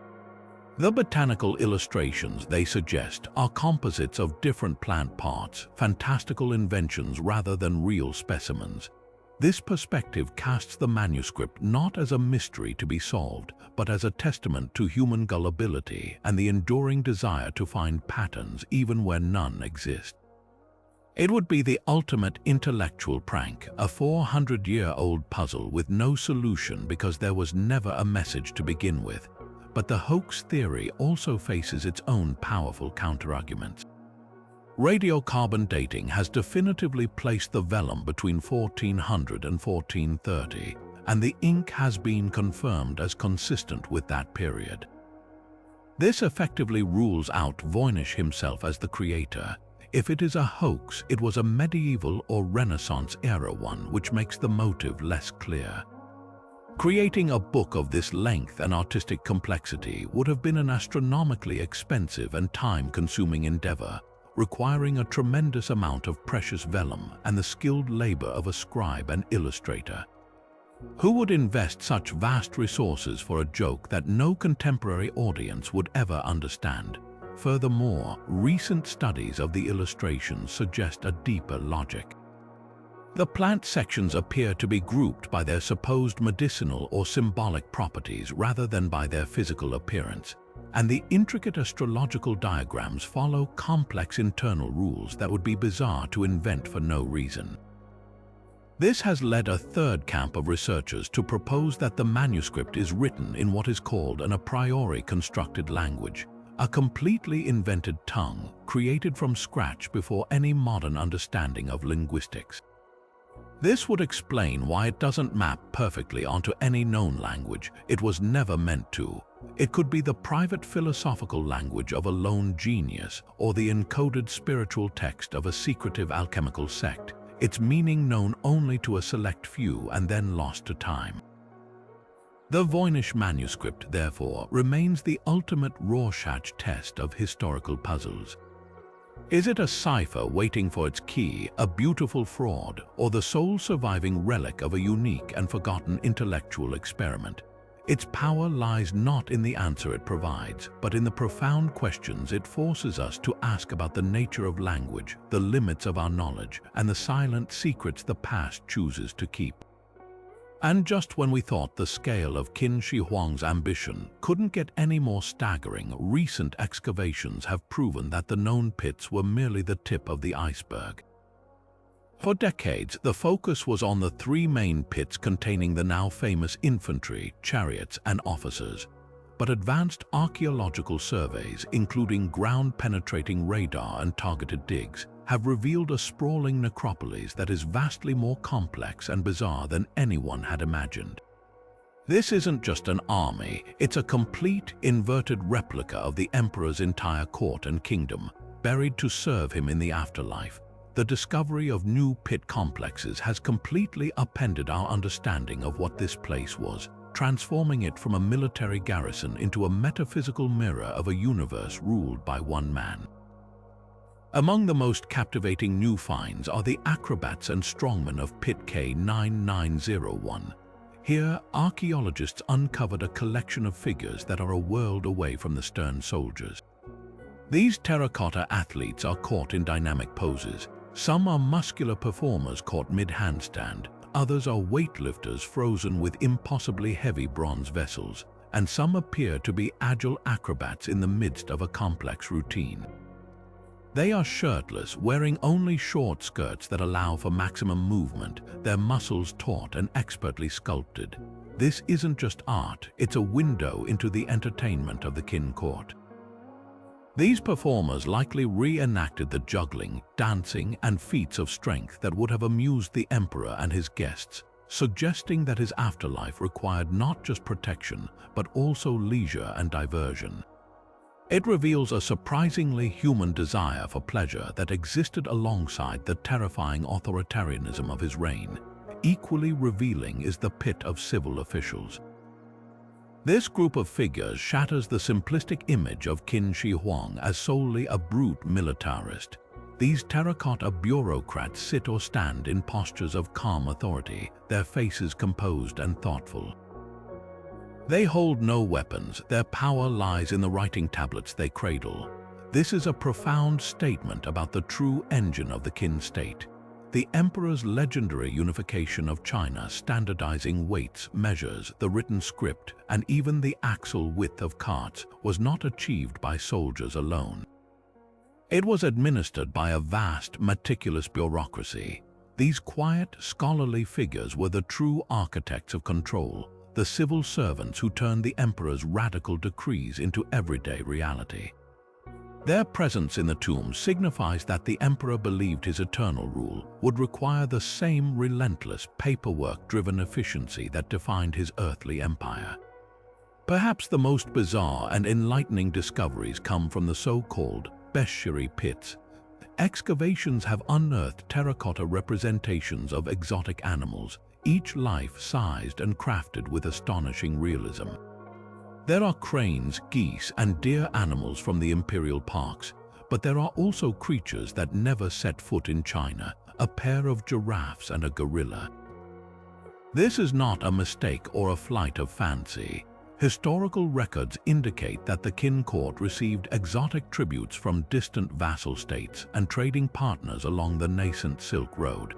The botanical illustrations they suggest are composites of different plant parts, fantastical inventions rather than real specimens. This perspective casts the manuscript not as a mystery to be solved, but as a testament to human gullibility and the enduring desire to find patterns even where none exist. It would be the ultimate intellectual prank, a 400-year-old puzzle with no solution because there was never a message to begin with. But the hoax theory also faces its own powerful counterarguments. Radiocarbon dating has definitively placed the vellum between 1400 and 1430, and the ink has been confirmed as consistent with that period. This effectively rules out Voynich himself as the creator. If it is a hoax, it was a medieval or Renaissance-era one, which makes the motive less clear. Creating a book of this length and artistic complexity would have been an astronomically expensive and time-consuming endeavor, requiring a tremendous amount of precious vellum and the skilled labor of a scribe and illustrator. Who would invest such vast resources for a joke that no contemporary audience would ever understand? Furthermore, recent studies of the illustrations suggest a deeper logic. The plant sections appear to be grouped by their supposed medicinal or symbolic properties rather than by their physical appearance, and the intricate astrological diagrams follow complex internal rules that would be bizarre to invent for no reason. This has led a third camp of researchers to propose that the manuscript is written in what is called an a priori constructed language, a completely invented tongue created from scratch before any modern understanding of linguistics. This would explain why it doesn't map perfectly onto any known language. It was never meant to. It could be the private philosophical language of a lone genius or the encoded spiritual text of a secretive alchemical sect, its meaning known only to a select few and then lost to time. The Voynich manuscript, therefore, remains the ultimate Rorschach test of historical puzzles. Is it a cipher waiting for its key, a beautiful fraud, or the sole surviving relic of a unique and forgotten intellectual experiment? Its power lies not in the answer it provides, but in the profound questions it forces us to ask about the nature of language, the limits of our knowledge, and the silent secrets the past chooses to keep. And just when we thought the scale of Qin Shi Huang's ambition couldn't get any more staggering, recent excavations have proven that the known pits were merely the tip of the iceberg. For decades, the focus was on the three main pits containing the now famous infantry, chariots, and officers. But advanced archaeological surveys, including ground-penetrating radar and targeted digs, have revealed a sprawling necropolis that is vastly more complex and bizarre than anyone had imagined. This isn't just an army, it's a complete, inverted replica of the emperor's entire court and kingdom, buried to serve him in the afterlife. The discovery of new pit complexes has completely upended our understanding of what this place was, transforming it from a military garrison into a metaphysical mirror of a universe ruled by one man. Among the most captivating new finds are the acrobats and strongmen of Pit K9901. Here, archaeologists uncovered a collection of figures that are a world away from the stern soldiers. These terracotta athletes are caught in dynamic poses. Some are muscular performers caught mid-handstand, others are weightlifters frozen with impossibly heavy bronze vessels, and some appear to be agile acrobats in the midst of a complex routine. They are shirtless, wearing only short skirts that allow for maximum movement, their muscles taut and expertly sculpted. This isn't just art, it's a window into the entertainment of the Qin court. These performers likely reenacted the juggling, dancing, and feats of strength that would have amused the emperor and his guests, suggesting that his afterlife required not just protection, but also leisure and diversion. It reveals a surprisingly human desire for pleasure that existed alongside the terrifying authoritarianism of his reign. Equally revealing is the pit of civil officials. This group of figures shatters the simplistic image of Qin Shi Huang as solely a brute militarist. These terracotta bureaucrats sit or stand in postures of calm authority, their faces composed and thoughtful. They hold no weapons, their power lies in the writing tablets they cradle. This is a profound statement about the true engine of the Qin state. The emperor's legendary unification of China, standardizing weights, measures, the written script, and even the axle width of carts, was not achieved by soldiers alone. It was administered by a vast, meticulous bureaucracy. These quiet, scholarly figures were the true architects of control, the civil servants who turned the emperor's radical decrees into everyday reality. Their presence in the tomb signifies that the emperor believed his eternal rule would require the same relentless, paperwork-driven efficiency that defined his earthly empire. Perhaps the most bizarre and enlightening discoveries come from the so-called Beshiri pits, excavations have unearthed terracotta representations of exotic animals, each life-sized and crafted with astonishing realism. There are cranes, geese, and deer animals from the imperial parks, but there are also creatures that never set foot in China, a pair of giraffes and a gorilla. This is not a mistake or a flight of fancy. Historical records indicate that the Qin court received exotic tributes from distant vassal states and trading partners along the nascent Silk Road.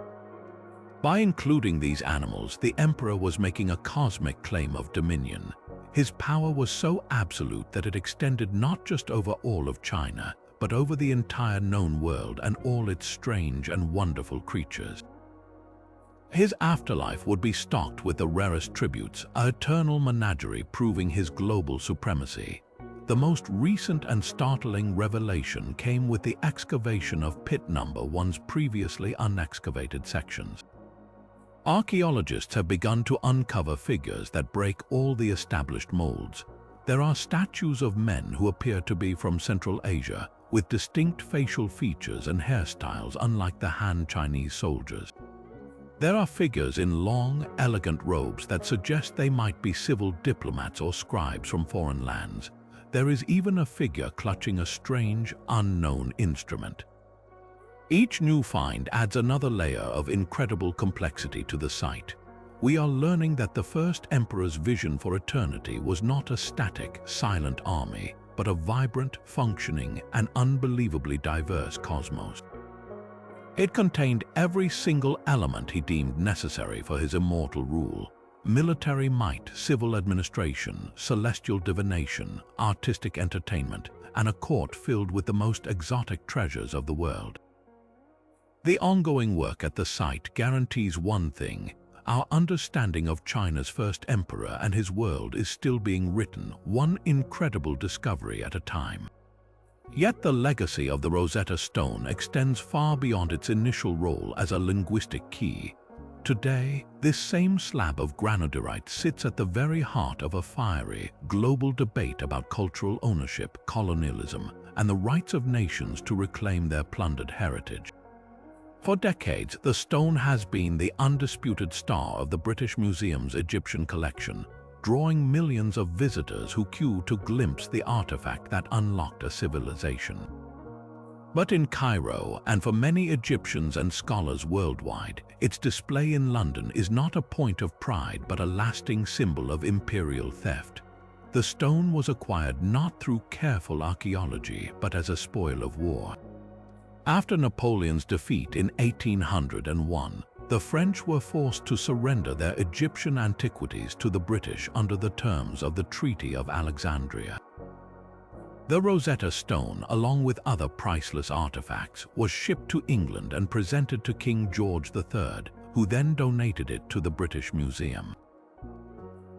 By including these animals, the emperor was making a cosmic claim of dominion. His power was so absolute that it extended not just over all of China, but over the entire known world and all its strange and wonderful creatures. His afterlife would be stocked with the rarest tributes, an eternal menagerie proving his global supremacy. The most recent and startling revelation came with the excavation of pit number 1's previously unexcavated sections. Archaeologists have begun to uncover figures that break all the established molds. There are statues of men who appear to be from Central Asia, with distinct facial features and hairstyles unlike the Han Chinese soldiers. There are figures in long, elegant robes that suggest they might be civil diplomats or scribes from foreign lands. There is even a figure clutching a strange, unknown instrument. Each new find adds another layer of incredible complexity to the site. We are learning that the first emperor's vision for eternity was not a static, silent army, but a vibrant, functioning, and unbelievably diverse cosmos. It contained every single element he deemed necessary for his immortal rule: military might, civil administration, celestial divination, artistic entertainment, and a court filled with the most exotic treasures of the world. The ongoing work at the site guarantees one thing: our understanding of China's first emperor and his world is still being written, one incredible discovery at a time. Yet the legacy of the Rosetta Stone extends far beyond its initial role as a linguistic key. Today, this same slab of granodiorite sits at the very heart of a fiery, global debate about cultural ownership, colonialism, and the rights of nations to reclaim their plundered heritage. For decades, the stone has been the undisputed star of the British Museum's Egyptian collection, drawing millions of visitors who queue to glimpse the artifact that unlocked a civilization. But in Cairo, and for many Egyptians and scholars worldwide, its display in London is not a point of pride but a lasting symbol of imperial theft. The stone was acquired not through careful archaeology but as a spoil of war. After Napoleon's defeat in 1801, the French were forced to surrender their Egyptian antiquities to the British under the terms of the Treaty of Alexandria. The Rosetta Stone, along with other priceless artifacts, was shipped to England and presented to King George III, who then donated it to the British Museum.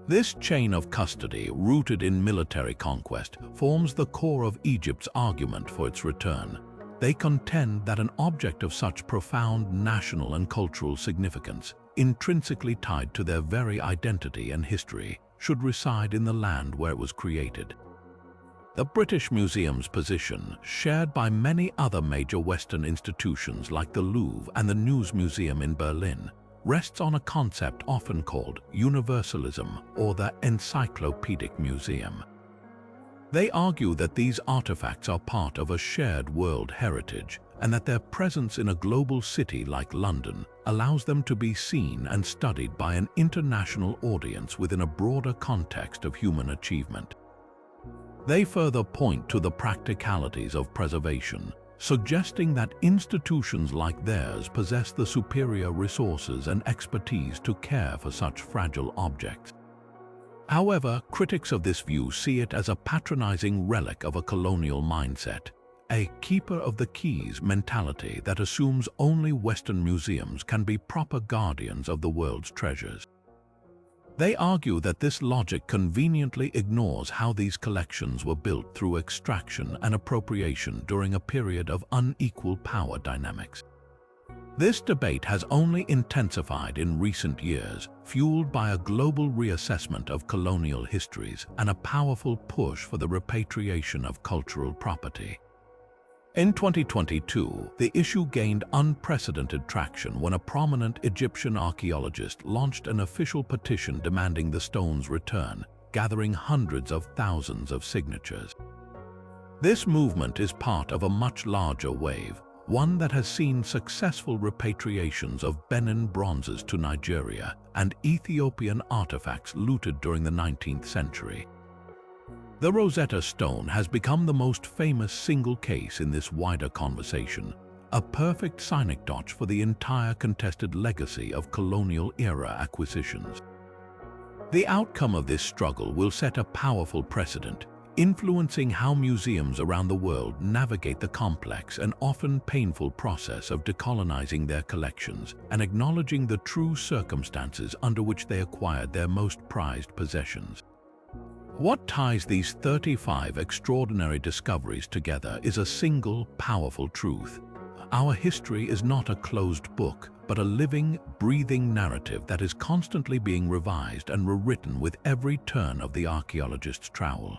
This chain of custody, rooted in military conquest, forms the core of Egypt's argument for its return. They contend that an object of such profound national and cultural significance, intrinsically tied to their very identity and history, should reside in the land where it was created. The British Museum's position, shared by many other major Western institutions like the Louvre and the News Museum in Berlin, rests on a concept often called universalism or the encyclopedic museum. They argue that these artifacts are part of a shared world heritage and that their presence in a global city like London allows them to be seen and studied by an international audience within a broader context of human achievement. They further point to the practicalities of preservation, suggesting that institutions like theirs possess the superior resources and expertise to care for such fragile objects. However, critics of this view see it as a patronizing relic of a colonial mindset, a keeper of the keys mentality that assumes only Western museums can be proper guardians of the world's treasures. They argue that this logic conveniently ignores how these collections were built through extraction and appropriation during a period of unequal power dynamics. This debate has only intensified in recent years, fueled by a global reassessment of colonial histories and a powerful push for the repatriation of cultural property. In 2022, the issue gained unprecedented traction when a prominent Egyptian archaeologist launched an official petition demanding the stone's return, gathering hundreds of thousands of signatures. This movement is part of a much larger wave, one that has seen successful repatriations of Benin bronzes to Nigeria and Ethiopian artifacts looted during the 19th century. The Rosetta Stone has become the most famous single case in this wider conversation, a perfect synecdoche for the entire contested legacy of colonial-era acquisitions. The outcome of this struggle will set a powerful precedent, influencing how museums around the world navigate the complex and often painful process of decolonizing their collections and acknowledging the true circumstances under which they acquired their most prized possessions. What ties these 35 extraordinary discoveries together is a single, powerful truth. Our history is not a closed book, but a living, breathing narrative that is constantly being revised and rewritten with every turn of the archaeologist's trowel.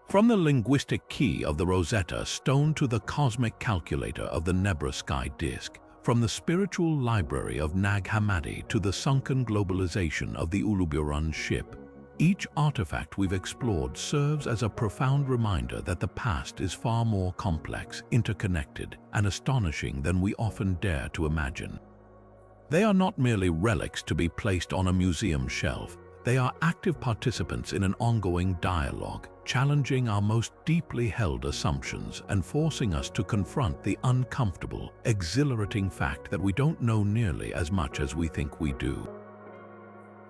From the linguistic key of the Rosetta Stone to the cosmic calculator of the Nebra sky disk, from the spiritual library of Nag Hammadi to the sunken globalization of the Uluburun ship, each artifact we've explored serves as a profound reminder that the past is far more complex, interconnected, and astonishing than we often dare to imagine. They are not merely relics to be placed on a museum shelf. They are active participants in an ongoing dialogue, challenging our most deeply held assumptions and forcing us to confront the uncomfortable, exhilarating fact that we don't know nearly as much as we think we do.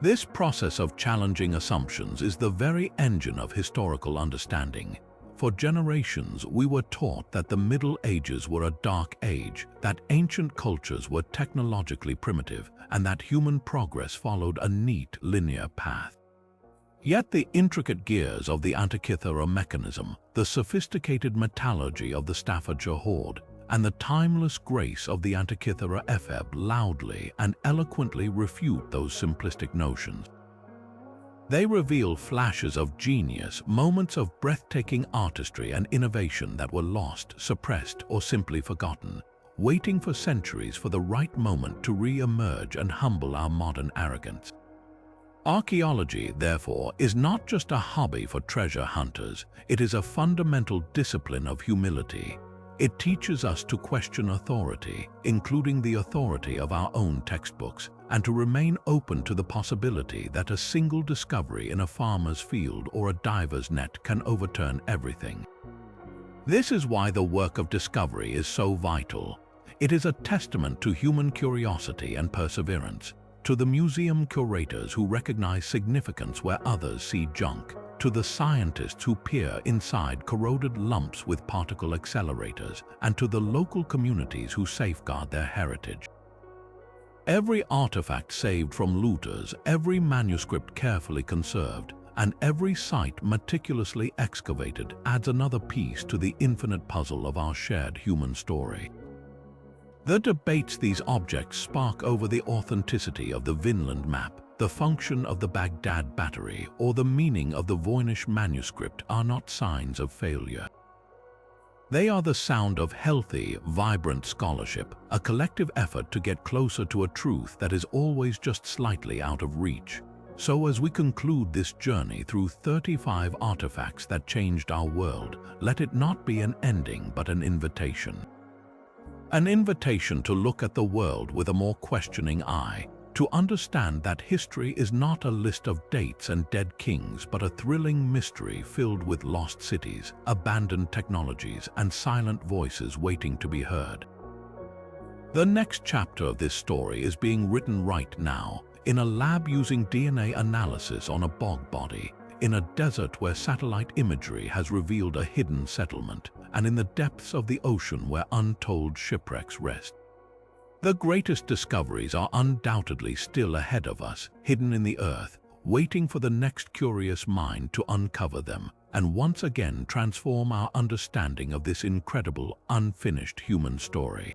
This process of challenging assumptions is the very engine of historical understanding. For generations, we were taught that the Middle Ages were a dark age, that ancient cultures were technologically primitive, and that human progress followed a neat, linear path. Yet the intricate gears of the Antikythera Mechanism, the sophisticated metallurgy of the Staffordshire hoard, and the timeless grace of the Antikythera epheb loudly and eloquently refute those simplistic notions. They reveal flashes of genius, moments of breathtaking artistry and innovation that were lost, suppressed, or simply forgotten, waiting for centuries for the right moment to re-emerge and humble our modern arrogance. Archaeology, therefore, is not just a hobby for treasure hunters, it is a fundamental discipline of humility. It teaches us to question authority, including the authority of our own textbooks, and to remain open to the possibility that a single discovery in a farmer's field or a diver's net can overturn everything. This is why the work of discovery is so vital. It is a testament to human curiosity and perseverance, to the museum curators who recognize significance where others see junk, to the scientists who peer inside corroded lumps with particle accelerators, and to the local communities who safeguard their heritage. Every artifact saved from looters, every manuscript carefully conserved, and every site meticulously excavated adds another piece to the infinite puzzle of our shared human story. The debates these objects spark over the authenticity of the Vinland Map, the function of the Baghdad battery, or the meaning of the Voynich manuscript are not signs of failure. They are the sound of healthy, vibrant scholarship, a collective effort to get closer to a truth that is always just slightly out of reach. So as we conclude this journey through 35 artifacts that changed our world, let it not be an ending but an invitation. An invitation to look at the world with a more questioning eye, to understand that history is not a list of dates and dead kings, but a thrilling mystery filled with lost cities, abandoned technologies, and silent voices waiting to be heard. The next chapter of this story is being written right now, in a lab using DNA analysis on a bog body, in a desert where satellite imagery has revealed a hidden settlement, and in the depths of the ocean where untold shipwrecks rest. The greatest discoveries are undoubtedly still ahead of us, hidden in the earth, waiting for the next curious mind to uncover them, and once again transform our understanding of this incredible, unfinished human story.